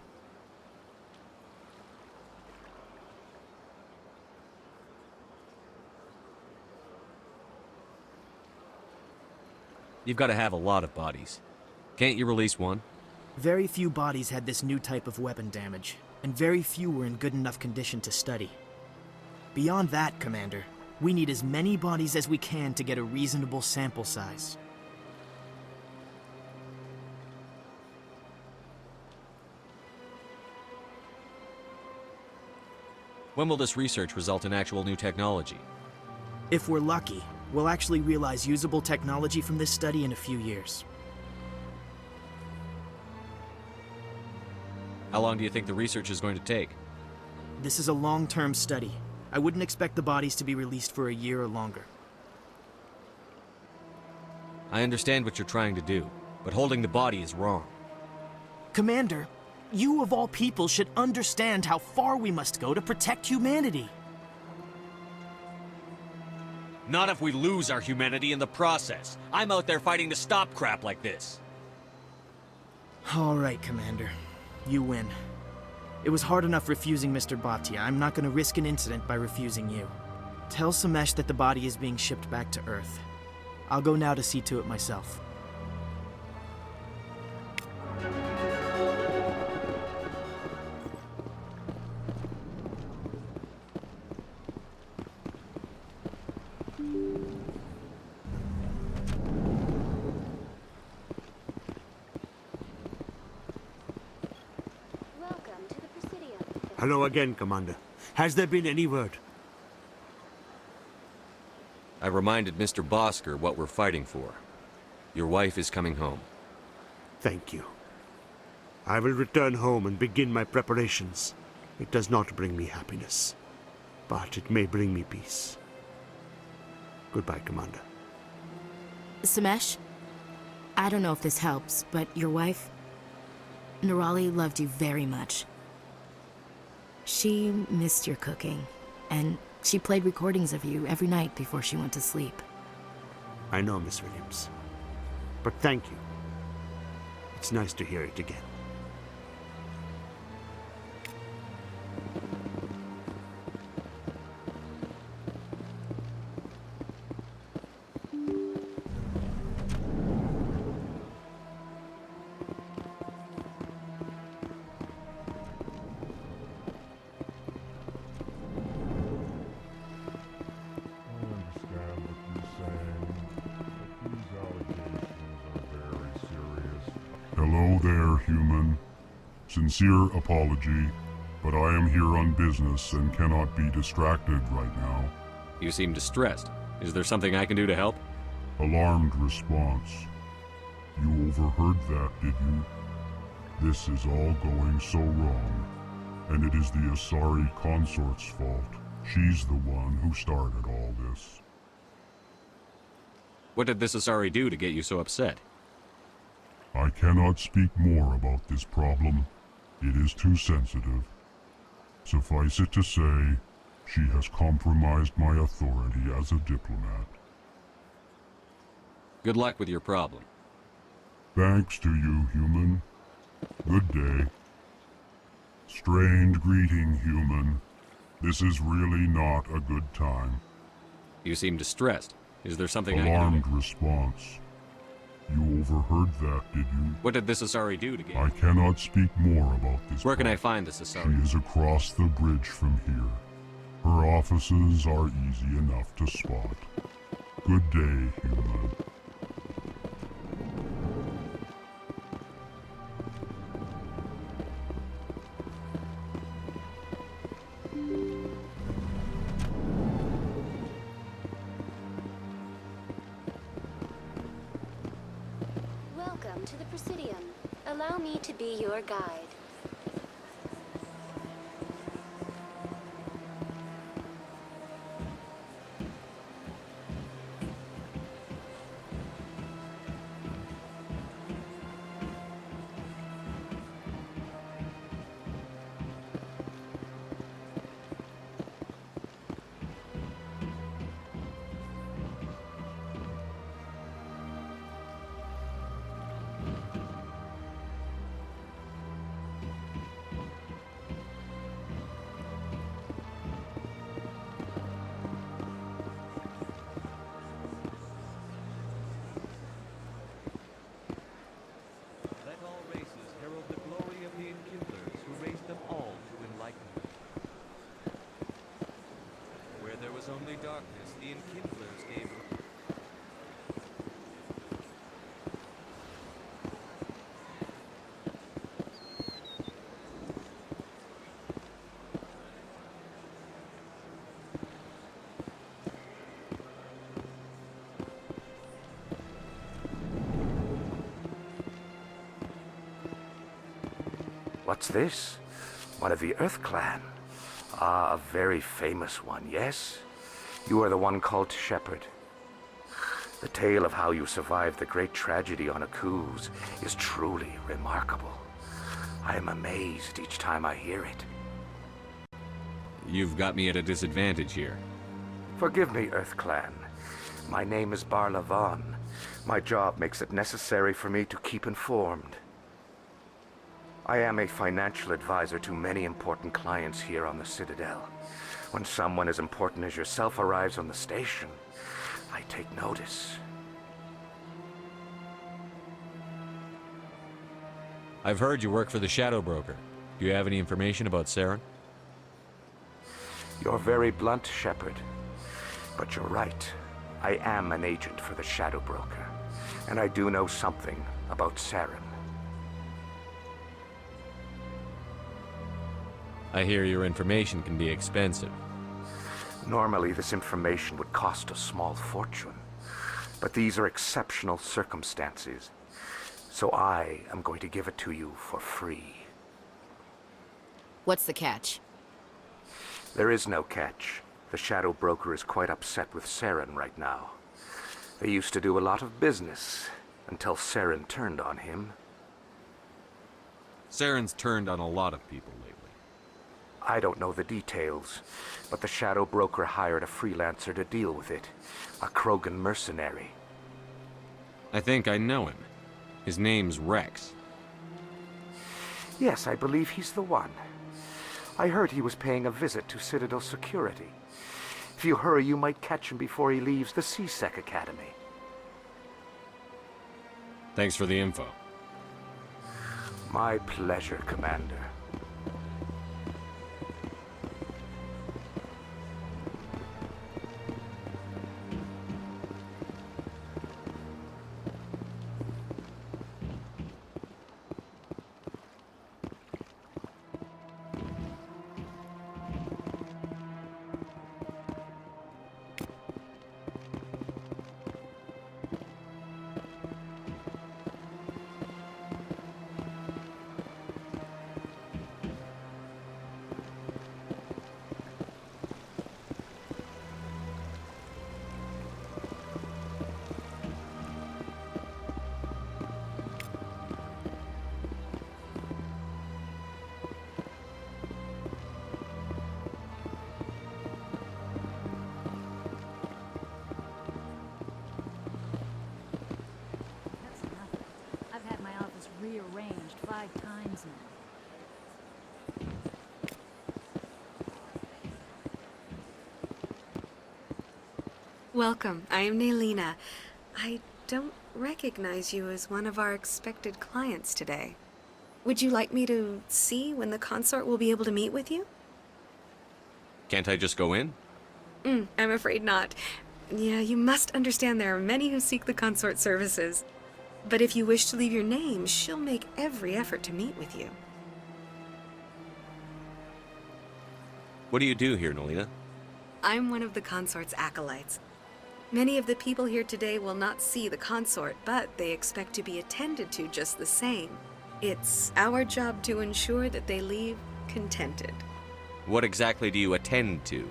You've got to have a lot of bodies. Can't you release one? Very few bodies had this new type of weapon damage, and very few were in good enough condition to study. Beyond that, Commander, we need as many bodies as we can to get a reasonable sample size. When will this research result in actual new technology? If we're lucky, we'll actually realize usable technology from this study in a few years. How long do you think the research is going to take? This is a long-term study. I wouldn't expect the bodies to be released for a year or longer. I understand what you're trying to do, but holding the body is wrong. Commander, you of all people should understand how far we must go to protect humanity. Not if we lose our humanity in the process. I'm out there fighting to stop crap like this. All right, Commander. You win. It was hard enough refusing Mr. Bhatia. I'm not going to risk an incident by refusing you. Tell Samesh that the body is being shipped back to Earth. I'll go now to see to it myself. Hello again, Commander. Has there been any word? I reminded Mr. Bosker what we're fighting for. Your wife is coming home. Thank you. I will return home and begin my preparations. It does not bring me happiness, but it may bring me peace. Goodbye, Commander. Samesh, I don't know if this helps, but your wife, Nirali, loved you very much. She missed your cooking, and she played recordings of you every night before she went to sleep. I know, Miss Williams. But thank you. It's nice to hear it again. Hello there, human. Sincere apology, but I am here on business and cannot be distracted right now. You seem distressed. Is there something I can do to help? Alarmed response. You overheard that, did you? This is all going so wrong, and it is the Asari consort's fault. She's the one who started all this. What did this Asari do to get you so upset? I cannot speak more about this problem. It is too sensitive. Suffice it to say, she has compromised my authority as a diplomat. Good luck with your problem. Thanks to you, human. Good day. Strained greeting, human. This is really not a good time. You seem distressed. Is there something I can Alarmed do? response. You overheard that, did you? What did this Asari do to get I you? cannot speak more about this. Where can I find this She Asari? is across the bridge from here. Her offices are easy enough to spot. Good day, human. Welcome to the Presidium. Allow me to be your guide. What's this? One of the Earth Clan. Ah, a very famous one, yes? You are the one called Shepard. The tale of how you survived the great tragedy on Akuz is truly remarkable. I am amazed each time I hear it. You've got me at a disadvantage here. Forgive me, Earth Clan. My name is Barla Vaughn. My job makes it necessary for me to keep informed. I am a financial advisor to many important clients here on the Citadel. When someone as important as yourself arrives on the station, I take notice. I've heard you work for the Shadow Broker. Do you have any information about Saren? You're very blunt, Shepard. But you're right. I am an agent for the Shadow Broker, and I do know something about Saren. I hear your information can be expensive. Normally, this information would cost a small fortune, but these are exceptional circumstances, so I am going to give it to you for free. What's the catch? There is no catch. The Shadow Broker is quite upset with Saren right now. They used to do a lot of business, until Saren turned on him. Saren's turned on a lot of people lately. I don't know the details, but the Shadow Broker hired a freelancer to deal with it. A Krogan mercenary. I think I know him. His name's Rex. Yes, I believe he's the one. I heard he was paying a visit to Citadel security. If you hurry, you might catch him before he leaves the CSEC Academy. Thanks for the info. My pleasure, Commander. Rearranged 5 times now. Welcome. I am Naylina. I don't recognize you as one of our expected clients today. Would you like me to see when the consort will be able to meet with you? Can't I just go in? I'm afraid not. Yeah, you must understand there are many who seek the consort services. But if you wish to leave your name, she'll make every effort to meet with you. What do you do here, Naylina? I'm one of the consort's acolytes. Many of the people here today will not see the consort, but they expect to be attended to just the same. It's our job to ensure that they leave contented. What exactly do you attend to?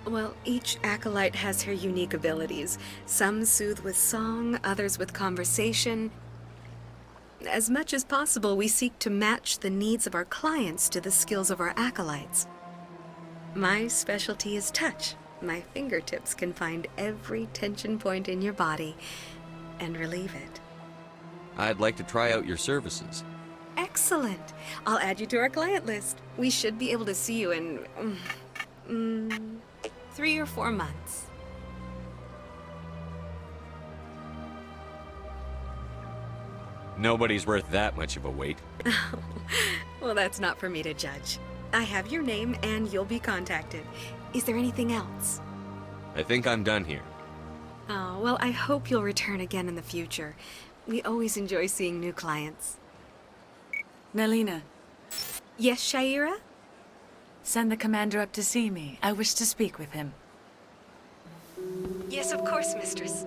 Well, each acolyte has her unique abilities. Some soothe with song, others with conversation. As much as possible, we seek to match the needs of our clients to the skills of our acolytes. My specialty is touch. My fingertips can find every tension point in your body and relieve it. I'd like to try out your services. Excellent! I'll add you to our client list. We should be able to see you in 3 or 4 months. Nobody's worth that much of a wait. Well, that's not for me to judge. I have your name and you'll be contacted. Is there anything else? I think I'm done here. Oh, well, I hope you'll return again in the future. We always enjoy seeing new clients. Naylina. Yes, Shaira? Send the commander up to see me. I wish to speak with him. Yes, of course, mistress.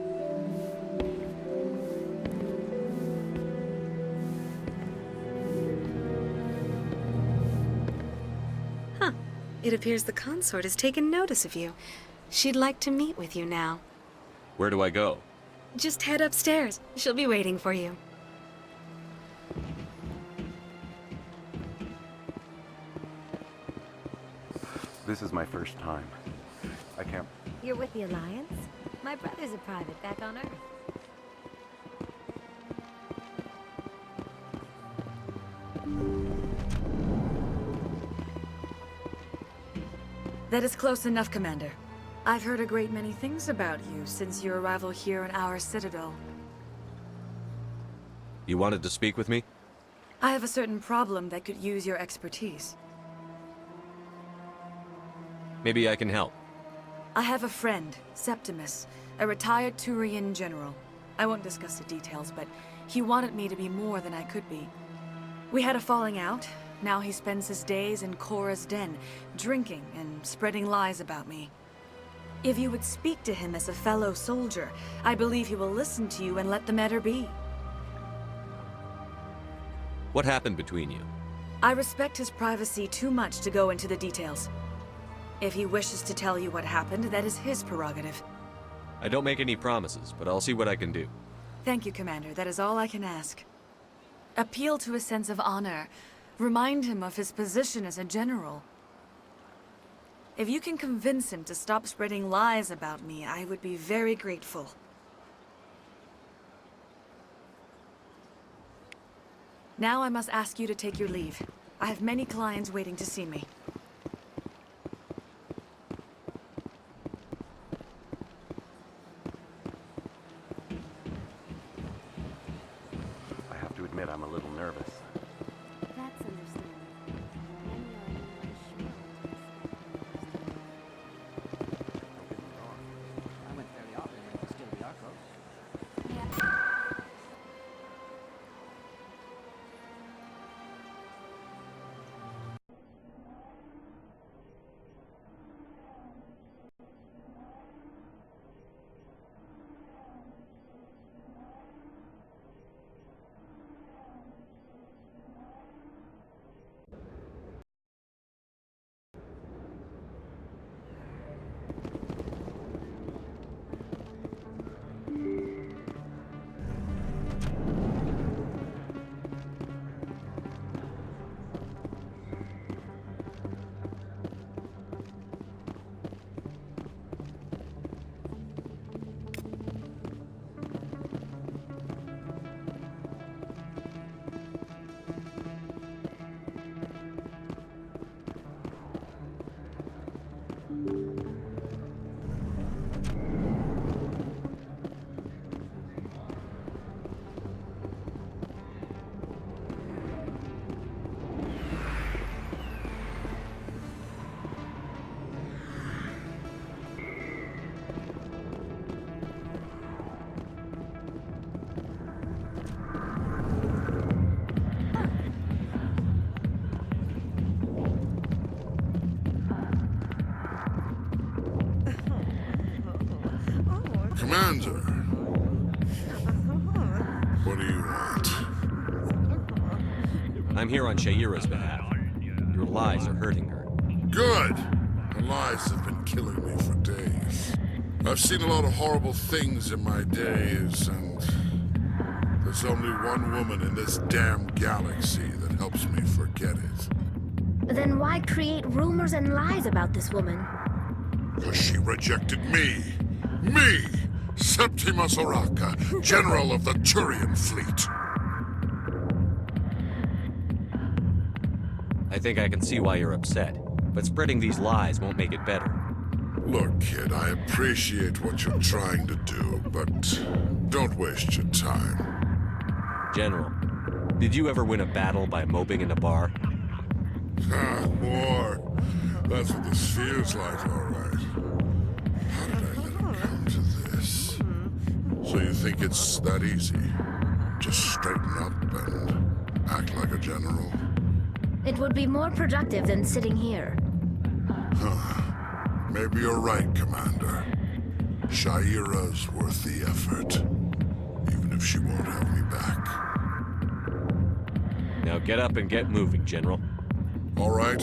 It appears the consort has taken notice of you. She'd like to meet with you now. Where do I go? Just head upstairs. She'll be waiting for you. This is my first time. I can't... You're with the Alliance? My brother's a private back on Earth. That is close enough, Commander. I've heard a great many things about you since your arrival here in our citadel. You wanted to speak with me? I have a certain problem that could use your expertise. Maybe I can help. I have a friend, Septimus, a retired Turian general. I won't discuss the details, but he wanted me to be more than I could be. We had a falling out. Now he spends his days in Korra's den, drinking and spreading lies about me. If you would speak to him as a fellow soldier, I believe he will listen to you and let the matter be. What happened between you? I respect his privacy too much to go into the details. If he wishes to tell you what happened, that is his prerogative. I don't make any promises, but I'll see what I can do. Thank you, Commander. That is all I can ask. Appeal to his sense of honor. Remind him of his position as a general. If you can convince him to stop spreading lies about me, I would be very grateful. Now I must ask you to take your leave. I have many clients waiting to see me. I have to admit I'm a little nervous. That's understandable. I went very often and it still be our coast. Commander, what do you want? I'm here on Shaira's behalf. Your lies are hurting her. Good! Her lies have been killing me for days. I've seen a lot of horrible things in my days, and there's only one woman in this damn galaxy that helps me forget it. Then why create rumors and lies about this woman? Because she rejected me! Me! Septimus Oraka, General of the Turian Fleet. I think I can see why you're upset, but spreading these lies won't make it better. Look, kid, I appreciate what you're trying to do, but don't waste your time. General, did you ever win a battle by moping in a bar? War. That's what this feels like, all right. How did I let it come to this? So you think it's that easy? Just straighten up and act like a general? It would be more productive than sitting here. Huh. Maybe you're right, Commander. Shaira's worth the effort, even if she won't have me back. Now get up and get moving, General. All right.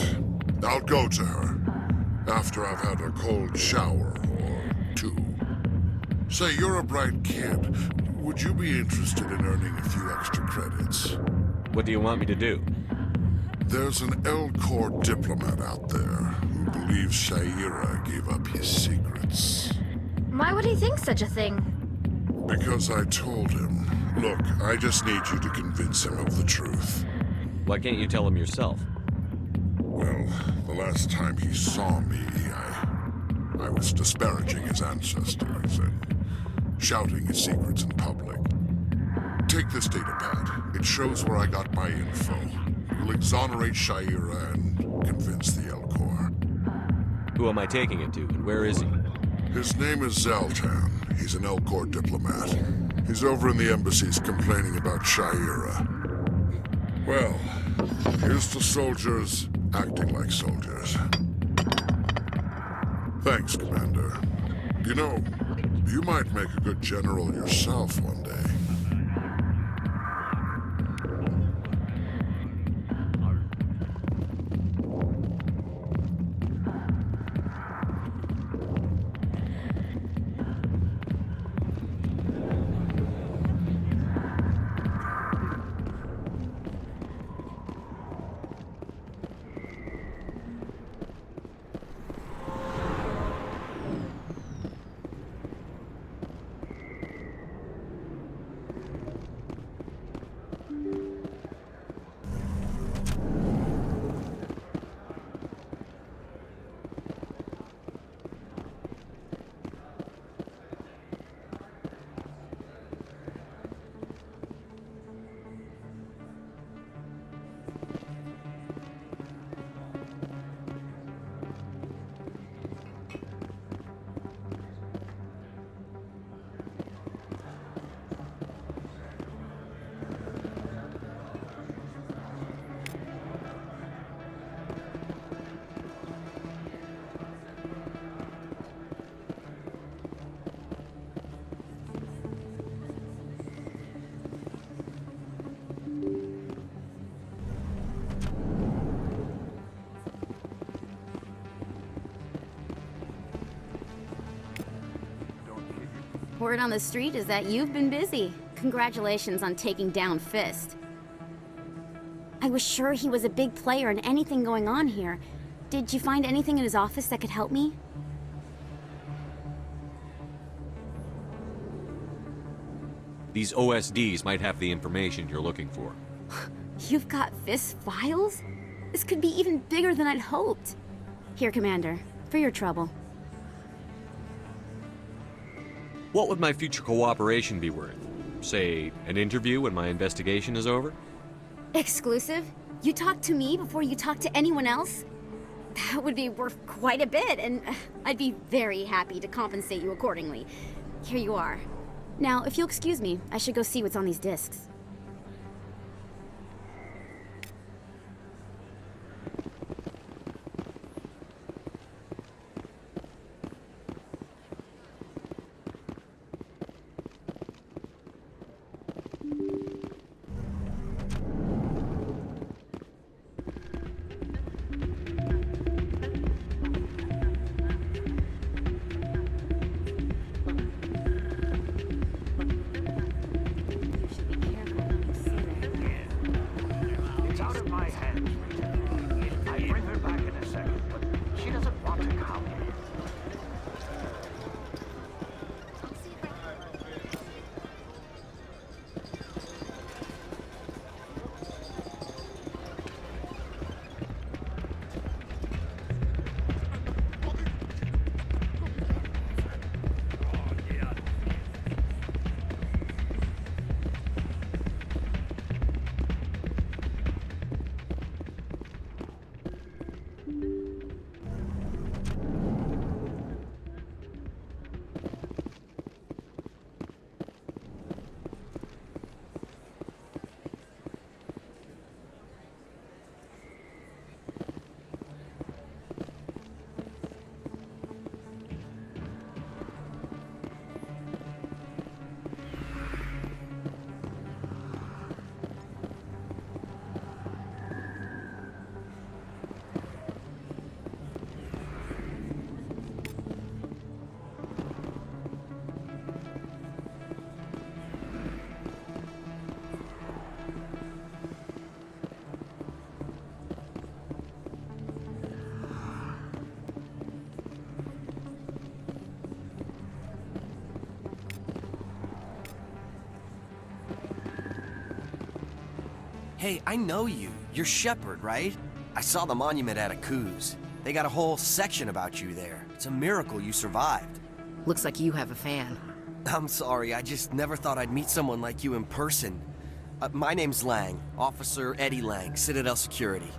I'll go to her after I've had a cold shower or two. Say, you're a bright kid. Would you be interested in earning a few extra credits? What do you want me to do? There's an Elcor diplomat out there who believes Shaira gave up his secrets. Why would he think such a thing? Because I told him. Look, I just need you to convince him of the truth. Why can't you tell him yourself? Well, the last time he saw me, I was disparaging his ancestors and shouting his secrets in public. Take this datapad. It shows where I got my info. We'll exonerate Shaira and convince the Elcor. Who am I taking it to, and where is he? His name is Zaltan. He's an Elcor diplomat. He's over in the embassies complaining about Shaira. Well, here's to soldiers acting like soldiers. Thanks, Commander. You know, you might make a good general yourself one day. Word on the street is that you've been busy. Congratulations on taking down Fist. I was sure he was a big player in anything going on here. Did you find anything in his office that could help me? These OSDs might have the information you're looking for. You've got Fist's files? This could be even bigger than I'd hoped. Here, Commander, for your trouble. What would my future cooperation be worth? Say, an interview when my investigation is over? Exclusive? You talk to me before you talk to anyone else? That would be worth quite a bit, and I'd be very happy to compensate you accordingly. Here you are. Now, if you'll excuse me, I should go see what's on these discs. Careful. Hey, I know you. You're Shepard, right? I saw the monument at Aku's. They got a whole section about you there. It's a miracle you survived. Looks like you have a fan. I'm sorry, I just never thought I'd meet someone like you in person. My name's Lang, Officer Eddie Lang, Citadel Security.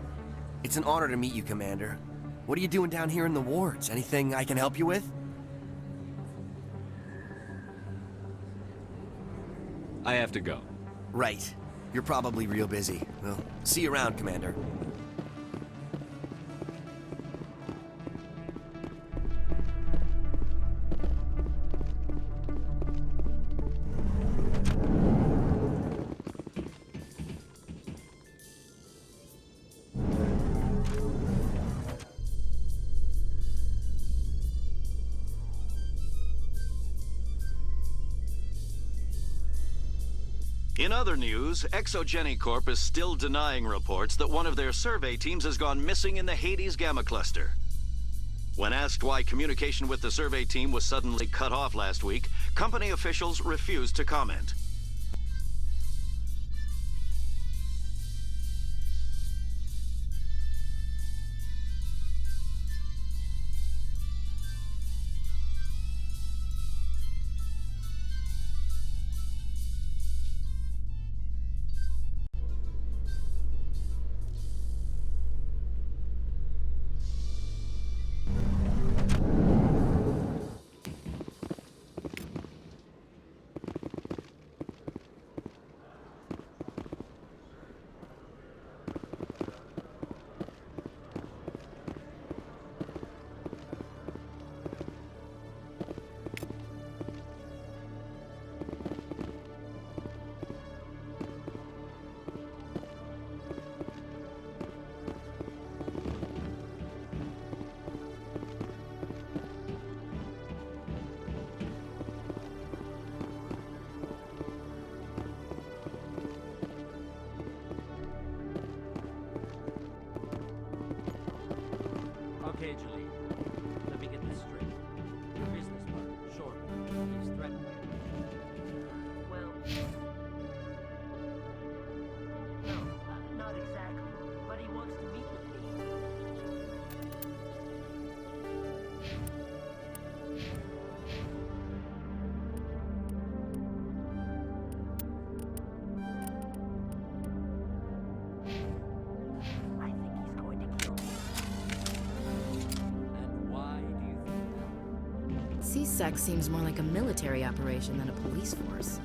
It's an honor to meet you, Commander. What are you doing down here in the wards? Anything I can help you with? I have to go. Right. You're probably real busy. Well, see you around, Commander. In other news, ExogeniCorp is still denying reports that one of their survey teams has gone missing in the Hades Gamma Cluster. When asked why communication with the survey team was suddenly cut off last week, company officials refused to comment. Okay, Julie. Let me get this straight. Your business partner, sure, he's threatening you. Well, no, not exactly. But he wants to meet with me. I think he's going to kill me. And why do you think that? CSEC seems more like a military operation than a police force.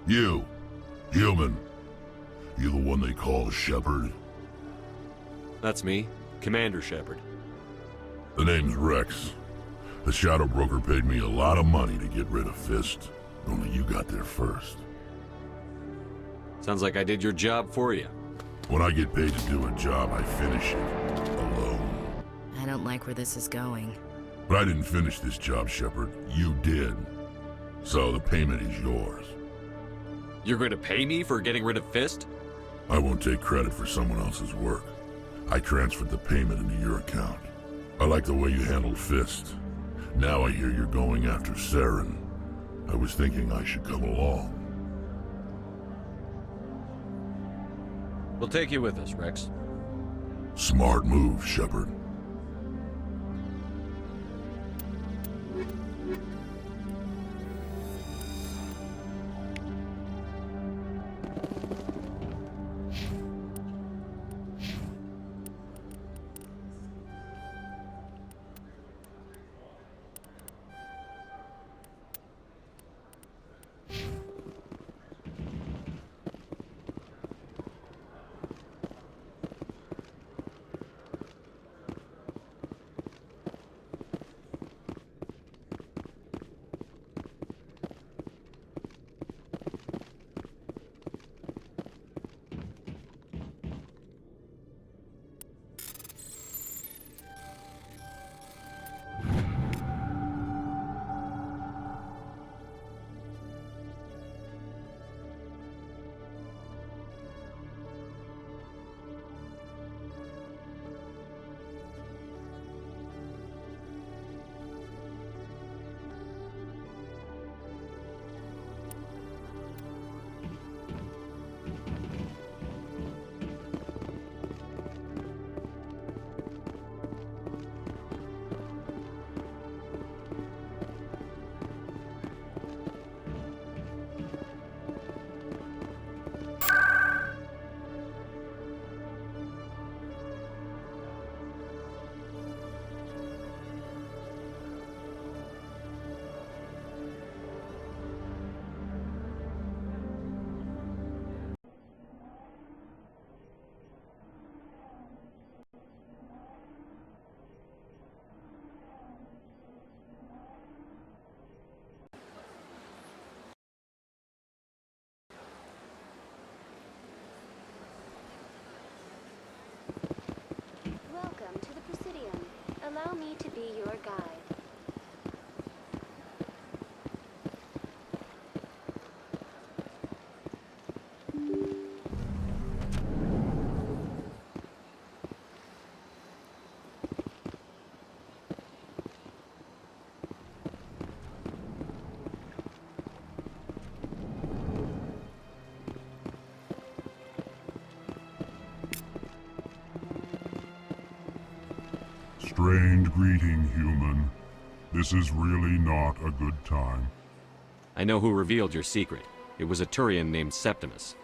You, human. You the one they call Shepard? That's me, Commander Shepard. The name's Rex. The Shadow Broker paid me a lot of money to get rid of Fist. Only you got there first. Sounds like I did your job for you. When I get paid to do a job, I finish it. Alone. I don't like where this is going. But I didn't finish this job, Shepard. You did. So the payment is yours. You're going to pay me for getting rid of Fist? I won't take credit for someone else's work. I transferred the payment into your account. I like the way you handled Fist. Now I hear you're going after Saren. I was thinking I should come along. We'll take you with us, Rex. Smart move, Shepard. Allow me to be your guide. Strained greeting, human. This is really not a good time. I know who revealed your secret. It was a Turian named Septimus.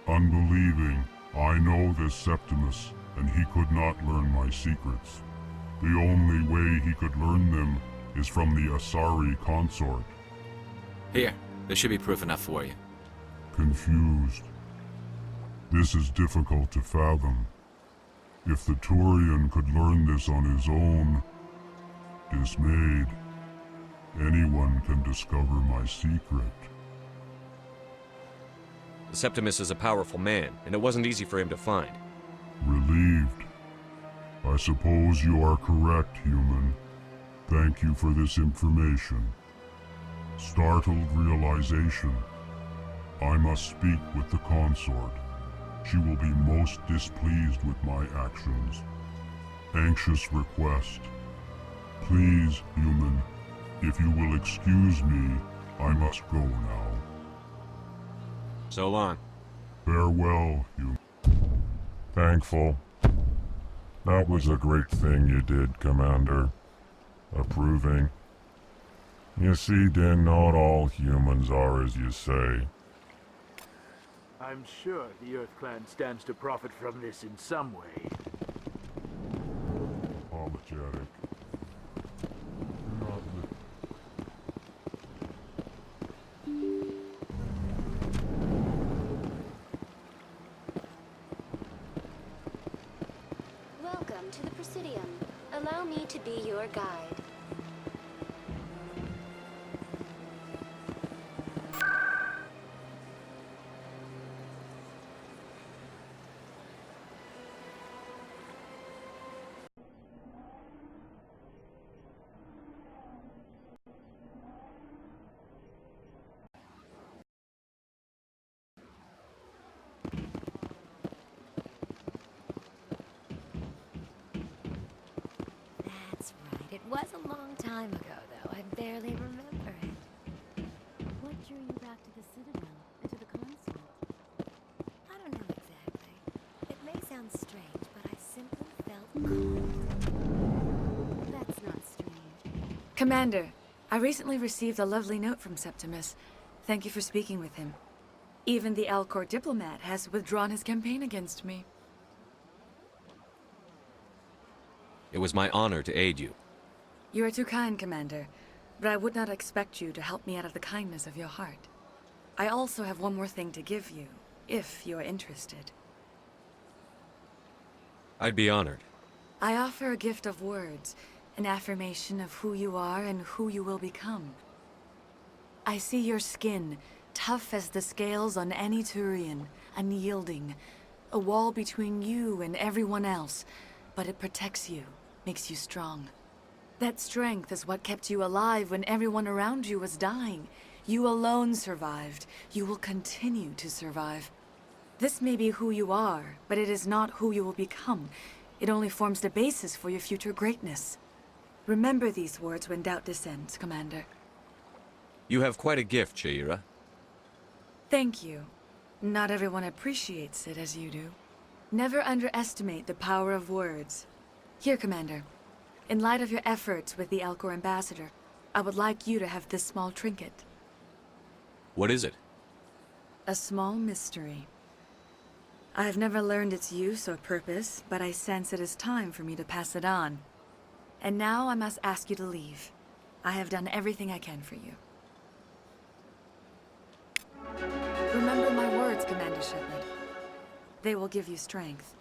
Unbelieving, I know this Septimus, and he could not learn my secrets. The only way he could learn them is from the Asari consort. Here, this should be proof enough for you. Confused. This is difficult to fathom. If the Turian could learn this on his own, dismayed, anyone can discover my secret. Septimus is a powerful man, and it wasn't easy for him to find. Relieved. I suppose you are correct, human. Thank you for this information. Startled realization. I must speak with the consort. She will be most displeased with my actions. Anxious request. Please, human, if you will excuse me, I must go now. So long. Farewell, human. Thankful. That was a great thing you did, Commander. Approving. You see, Din, not all humans are as you say. I'm sure the Earth Clan stands to profit from this in some way. Apologetic. Not Welcome to the Presidium. Allow me to be your guide. That's right. It was a long time ago, though. I barely remember it. What drew you back to the Citadel and to the consort? I don't know exactly. It may sound strange, but I simply felt cold. That's not strange. Commander, I recently received a lovely note from Septimus. Thank you for speaking with him. Even the Alcor diplomat has withdrawn his campaign against me. It was my honor to aid you. You are too kind, Commander, but I would not expect you to help me out of the kindness of your heart. I also have one more thing to give you, if you are interested. I'd be honored. I offer a gift of words, an affirmation of who you are and who you will become. I see your skin, tough as the scales on any Turian, unyielding, a wall between you and everyone else, but it protects you, makes you strong. That strength is what kept you alive when everyone around you was dying. You alone survived. You will continue to survive. This may be who you are, but it is not who you will become. It only forms the basis for your future greatness. Remember these words when doubt descends, Commander. You have quite a gift, Shaira. Thank you. Not everyone appreciates it as you do. Never underestimate the power of words. Here, Commander. In light of your efforts with the Alcor ambassador, I would like you to have this small trinket. What is it? A small mystery. I have never learned its use or purpose, but I sense it is time for me to pass it on. And now I must ask you to leave. I have done everything I can for you. Remember my words, Commander Shepard. They will give you strength.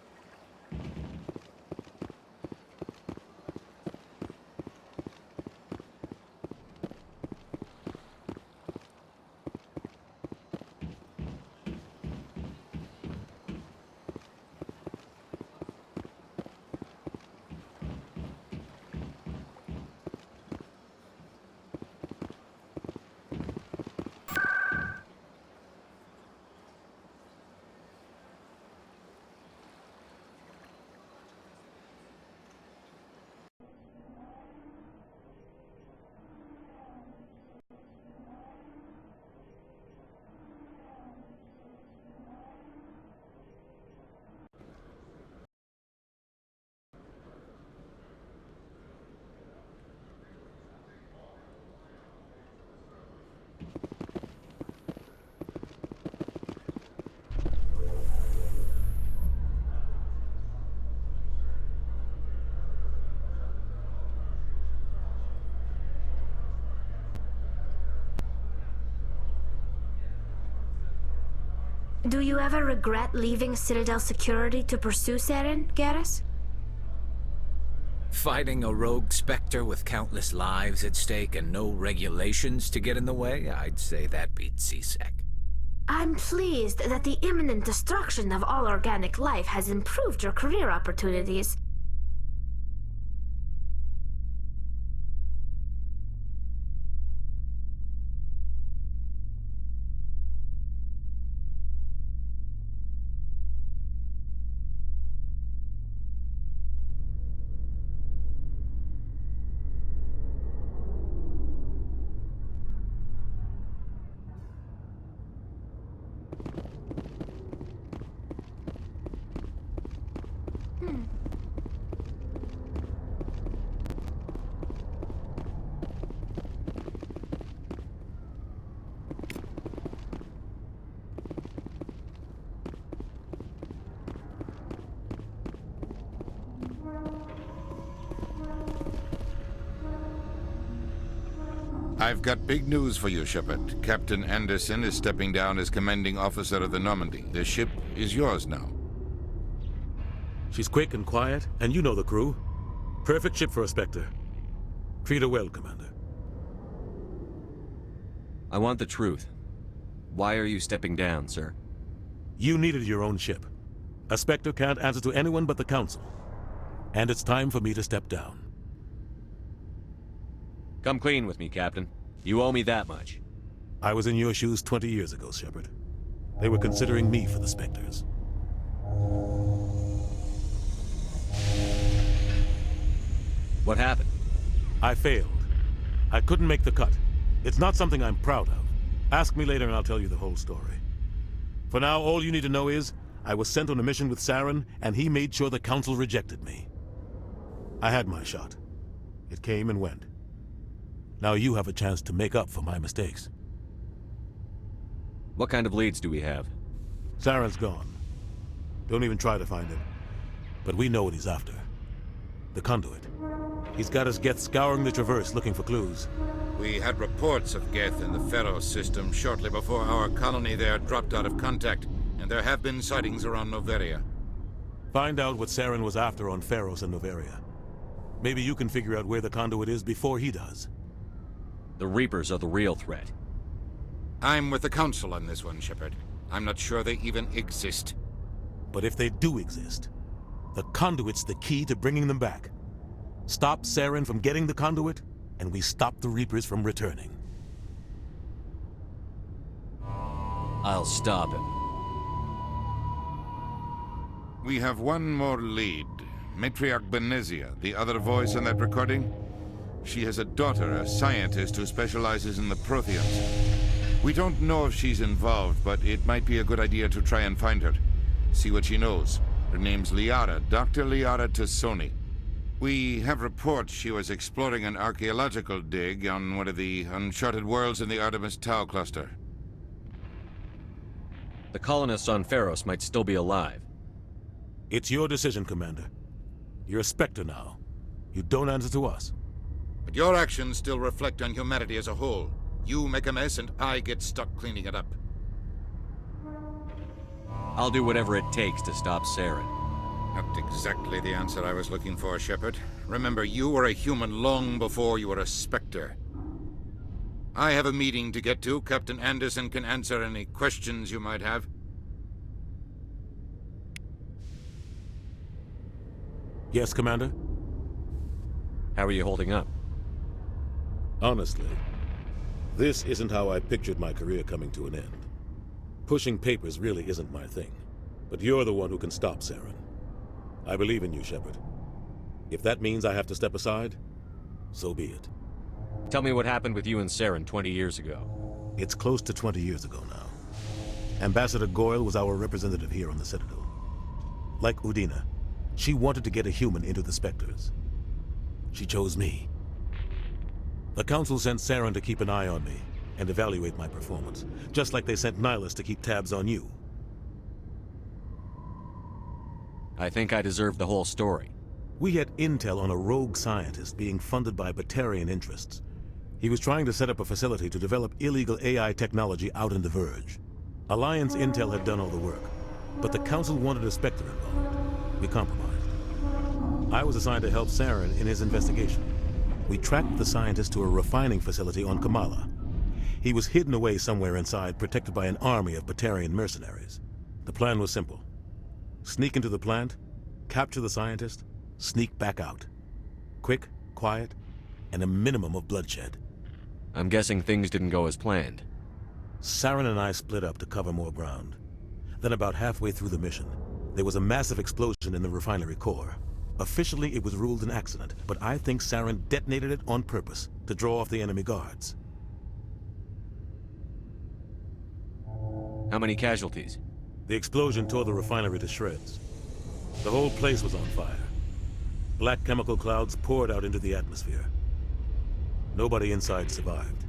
Do you ever regret leaving Citadel security to pursue Saren, Garrus? Fighting a rogue Spectre with countless lives at stake and no regulations to get in the way? I'd say that beats CSEC. I'm pleased that the imminent destruction of all organic life has improved your career opportunities. I've got big news for you, Shepard. Captain Anderson is stepping down as commanding officer of the Normandy. The ship is yours now. She's quick and quiet, and you know the crew. Perfect ship for a Spectre. Treat her well, Commander. I want the truth. Why are you stepping down, sir? You needed your own ship. A Spectre can't answer to anyone but the Council. And it's time for me to step down. Come clean with me, Captain. You owe me that much. I was in your shoes 20 years ago, Shepard. They were considering me for the Spectres. What happened? I failed. I couldn't make the cut. It's not something I'm proud of. Ask me later and I'll tell you the whole story. For now, all you need to know is, I was sent on a mission with Saren, and he made sure the Council rejected me. I had my shot. It came and went. Now you have a chance to make up for my mistakes. What kind of leads do we have? Saren's gone. Don't even try to find him. But we know what he's after. The conduit. He's got his Geth scouring the Traverse looking for clues. We had reports of Geth in the Pharos system shortly before our colony there dropped out of contact, and there have been sightings around Noveria. Find out what Saren was after on Pharos and Noveria. Maybe you can figure out where the conduit is before he does. The Reapers are the real threat. I'm with the Council on this one, Shepard. I'm not sure they even exist. But if they do exist, the conduit's the key to bringing them back. Stop Saren from getting the conduit, and we stop the Reapers from returning. I'll stop him. We have one more lead. Matriarch Benezia, the other voice in that recording. She has a daughter, a scientist who specializes in the Protheans. We don't know if she's involved, but it might be a good idea to try and find her. See what she knows. Her name's Liara, Dr. Liara Tassoni. We have reports she was exploring an archaeological dig on one of the uncharted worlds in the Artemis Tau cluster. The colonists on Pharos might still be alive. It's your decision, Commander. You're a Spectre now. You don't answer to us. But your actions still reflect on humanity as a whole. You make a mess and I get stuck cleaning it up. I'll do whatever it takes to stop Saren. Not exactly the answer I was looking for, Shepard. Remember, you were a human long before you were a Spectre. I have a meeting to get to. Captain Anderson can answer any questions you might have. Yes, Commander? How are you holding up? Honestly, this isn't how I pictured my career coming to an end. Pushing papers really isn't my thing. But you're the one who can stop Saren. I believe in you, Shepard. If that means I have to step aside, so be it. Tell me what happened with you and Saren 20 years ago. It's close to 20 years ago now. Ambassador Goyle was our representative here on the Citadel. Like Udina, she wanted to get a human into the Spectres. She chose me. The Council sent Saren to keep an eye on me and evaluate my performance, just like they sent Nihilus to keep tabs on you. I think I deserve the whole story. We had intel on a rogue scientist being funded by Batarian interests. He was trying to set up a facility to develop illegal AI technology out in the Verge. Alliance intel had done all the work, but the Council wanted a Spectre involved. We compromised. I was assigned to help Saren in his investigation. We tracked the scientist to a refining facility on Kamala. He was hidden away somewhere inside, protected by an army of Batarian mercenaries. The plan was simple. Sneak into the plant, capture the scientist, sneak back out. Quick, quiet, and a minimum of bloodshed. I'm guessing things didn't go as planned. Saren and I split up to cover more ground. Then about halfway through the mission, there was a massive explosion in the refinery core. Officially, it was ruled an accident, but I think Saren detonated it on purpose to draw off the enemy guards. How many casualties? The explosion tore the refinery to shreds. The whole place was on fire. Black chemical clouds poured out into the atmosphere. Nobody inside survived.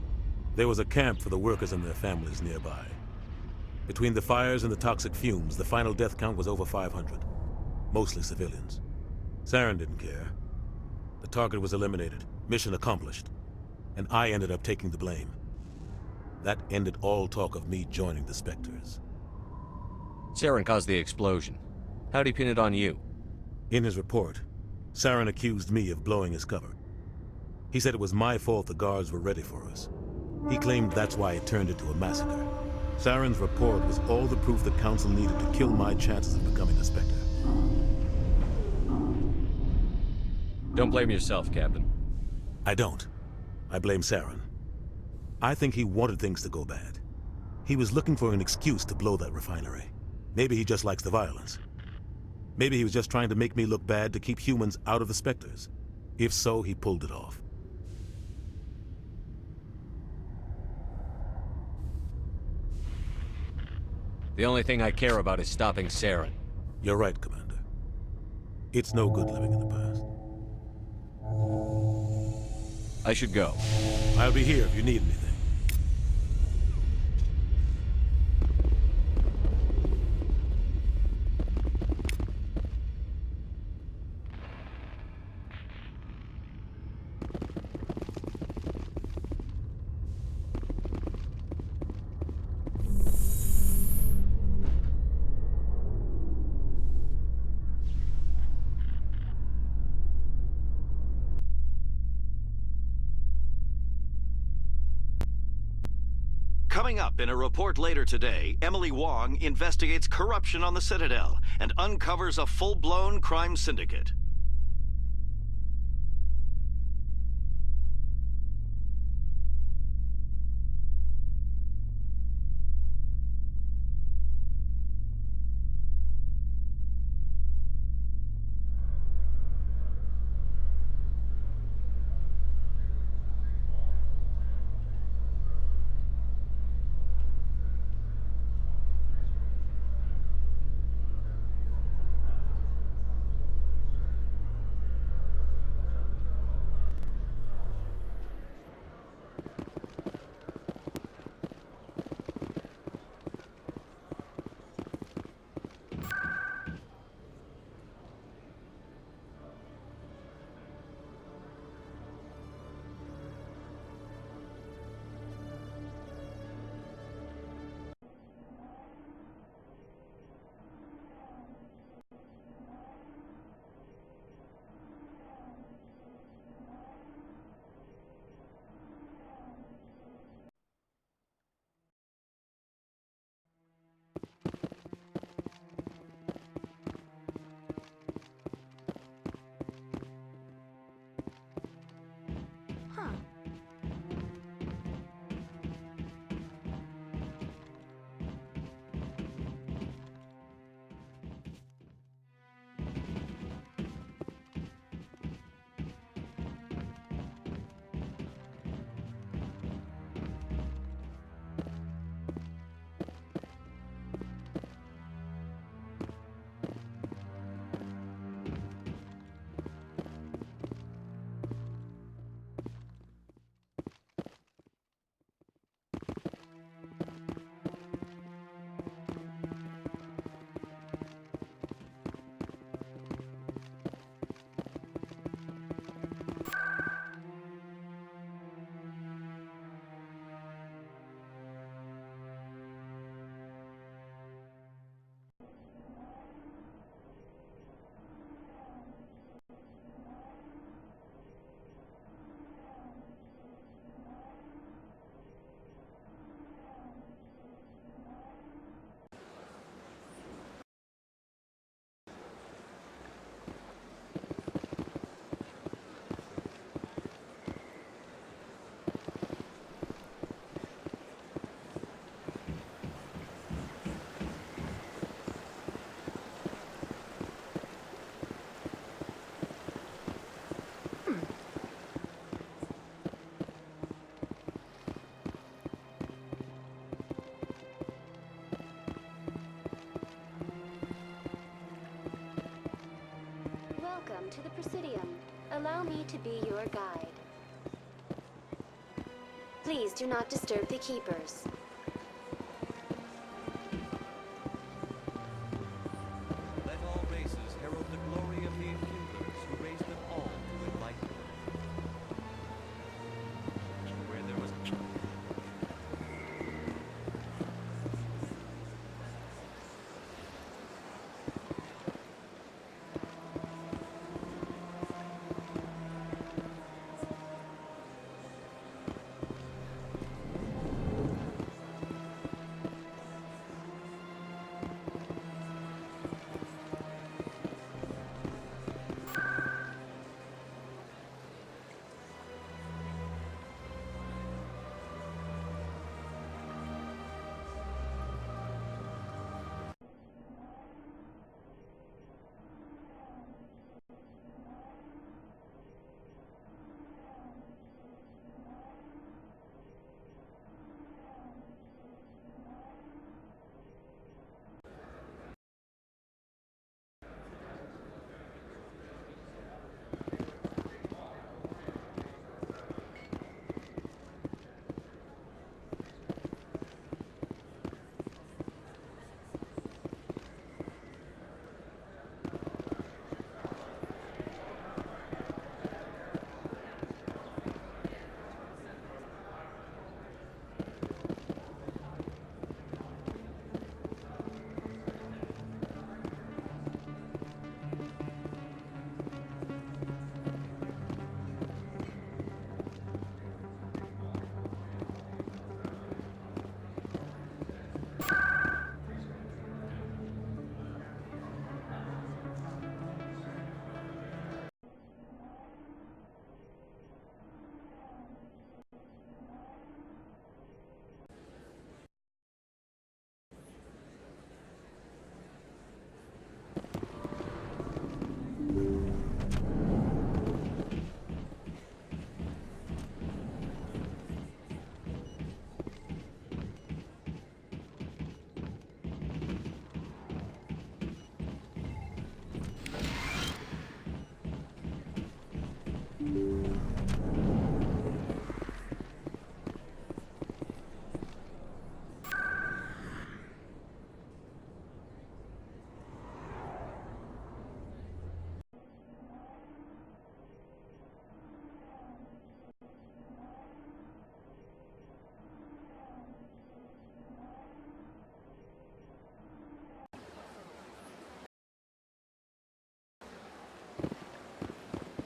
There was a camp for the workers and their families nearby. Between the fires and the toxic fumes, the final death count was over 500. Mostly civilians. Saren didn't care. The target was eliminated, mission accomplished, and I ended up taking the blame. That ended all talk of me joining the Spectres. Saren caused the explosion. How'd he pin it on you? In his report, Saren accused me of blowing his cover. He said it was my fault the guards were ready for us. He claimed that's why it turned into a massacre. Saren's report was all the proof the Council needed to kill my chances of becoming a Spectre. Don't blame yourself, Captain. I don't. I blame Saren. I think he wanted things to go bad. He was looking for an excuse to blow that refinery. Maybe he just likes the violence. Maybe he was just trying to make me look bad to keep humans out of the Spectres. If so, he pulled it off. The only thing I care about is stopping Saren. You're right, Commander. It's no good living in the past. I should go. I'll be here if you need anything. Coming up in a report later today, Emily Wong investigates corruption on the Citadel and uncovers a full-blown crime syndicate. Presidium. Allow me to be your guide. Please do not disturb the keepers. Let all races herald the glory of the enkindlers who raised them all to enlightenment. Where there was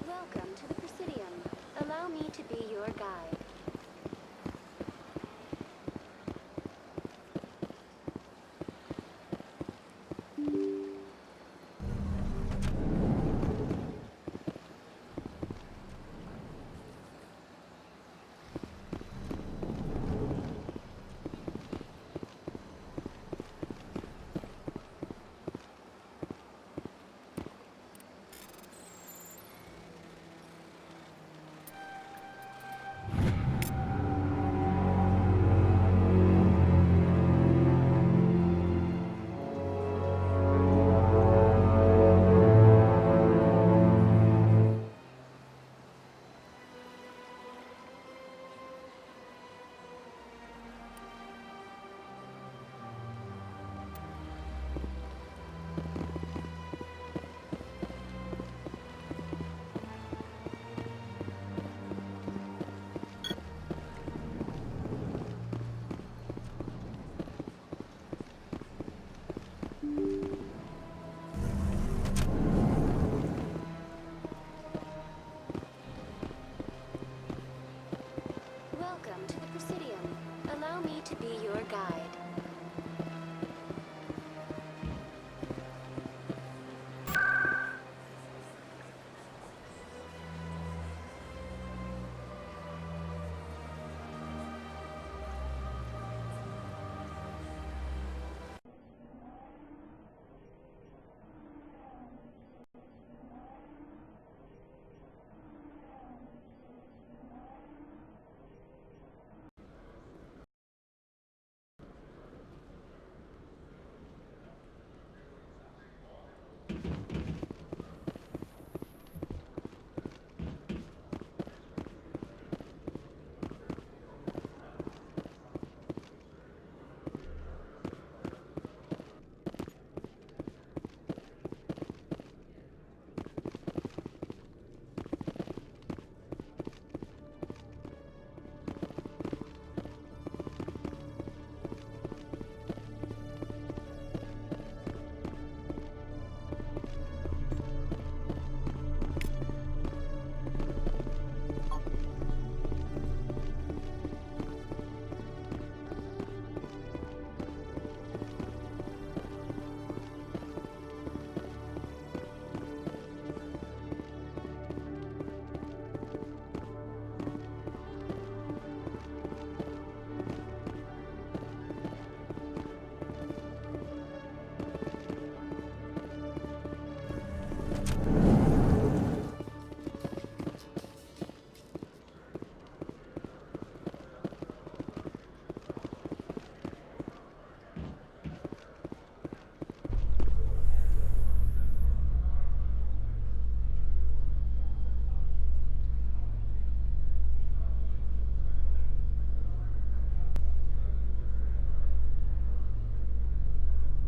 Welcome to the Presidium. Allow me to be your guide.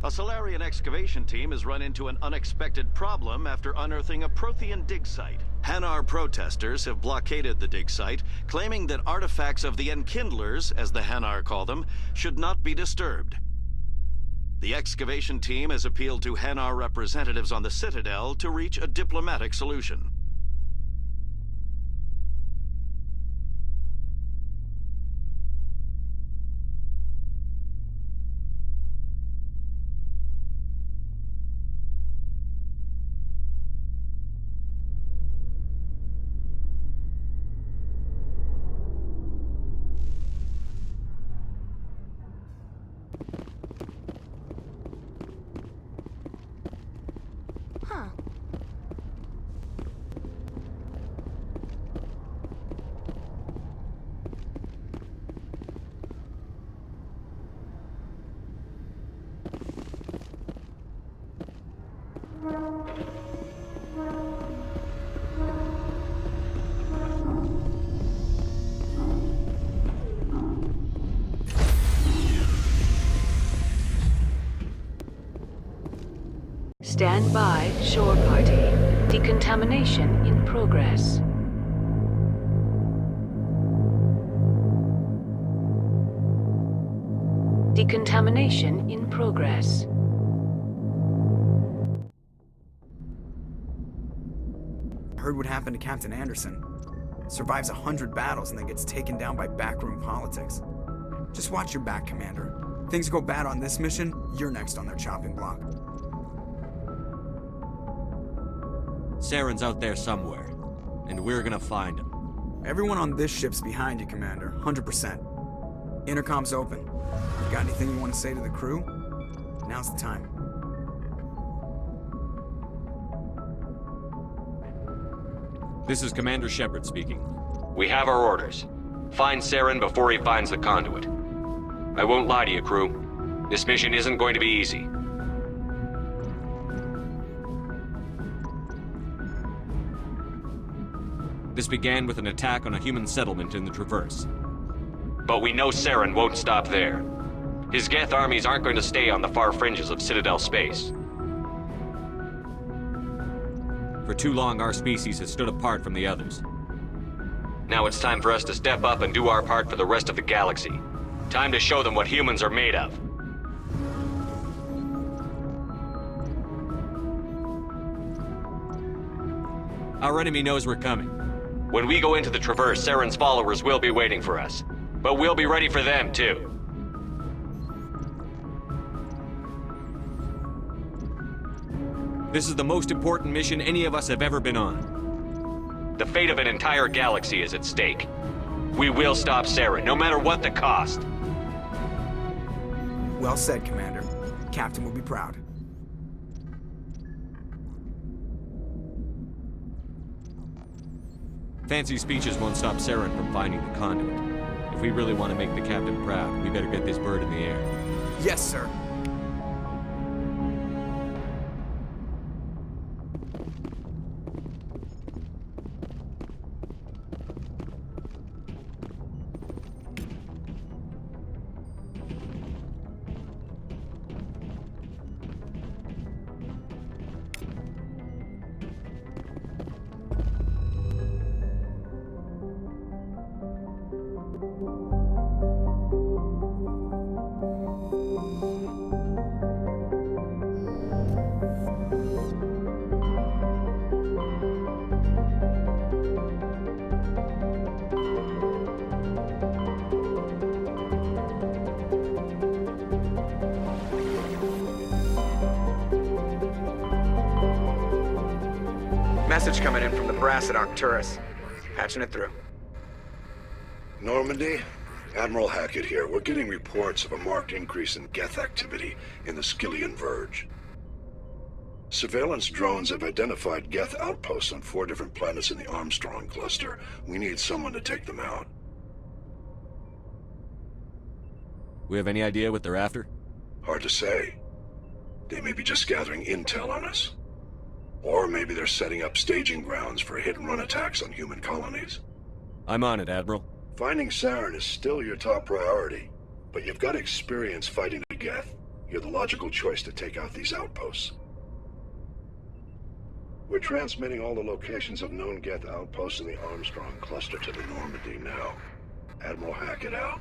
A Solarian excavation team has run into an unexpected problem after unearthing a Prothean dig site. Hanar protesters have blockaded the dig site, claiming that artifacts of the Enkindlers, as the Hanar call them, should not be disturbed. The excavation team has appealed to Hanar representatives on the Citadel to reach a diplomatic solution. Huh. Stand by, shore party. Decontamination in progress. Decontamination in progress. Heard what happened to Captain Anderson. Survives 100 battles and then gets taken down by backroom politics. Just watch your back, Commander. Things go bad on this mission, you're next on their chopping block. Saren's out there somewhere, and we're gonna find him. Everyone on this ship's behind you, Commander, 100%. Intercom's open. Got anything you want to say to the crew? Now's the time. This is Commander Shepard speaking. We have our orders. Find Saren before he finds the conduit. I won't lie to you, crew. This mission isn't going to be easy. This began with an attack on a human settlement in the Traverse. But we know Saren won't stop there. His Geth armies aren't going to stay on the far fringes of Citadel space. For too long, our species has stood apart from the others. Now it's time for us to step up and do our part for the rest of the galaxy. Time to show them what humans are made of. Our enemy knows we're coming. When we go into the Traverse, Saren's followers will be waiting for us. But we'll be ready for them, too. This is the most important mission any of us have ever been on. The fate of an entire galaxy is at stake. We will stop Saren, no matter what the cost. Well said, Commander. Captain will be proud. Fancy speeches won't stop Saren from finding the conduit. If we really want to make the captain proud, we better get this bird in the air. Yes, sir. Message coming in from the brass at Arcturus. Patching it through. Normandy, Admiral Hackett here. We're getting reports of a marked increase in Geth activity in the Skyllian Verge. Surveillance drones have identified Geth outposts on 4 different planets in the Armstrong cluster. We need someone to take them out. We have any idea what they're after? Hard to say. They may be just gathering intel on us. Or maybe they're setting up staging grounds for hit-and-run attacks on human colonies. I'm on it, Admiral. Finding Saren is still your top priority, but you've got experience fighting the Geth. You're the logical choice to take out these outposts. We're transmitting all the locations of known Geth outposts in the Armstrong cluster to the Normandy now. Admiral Hackett out.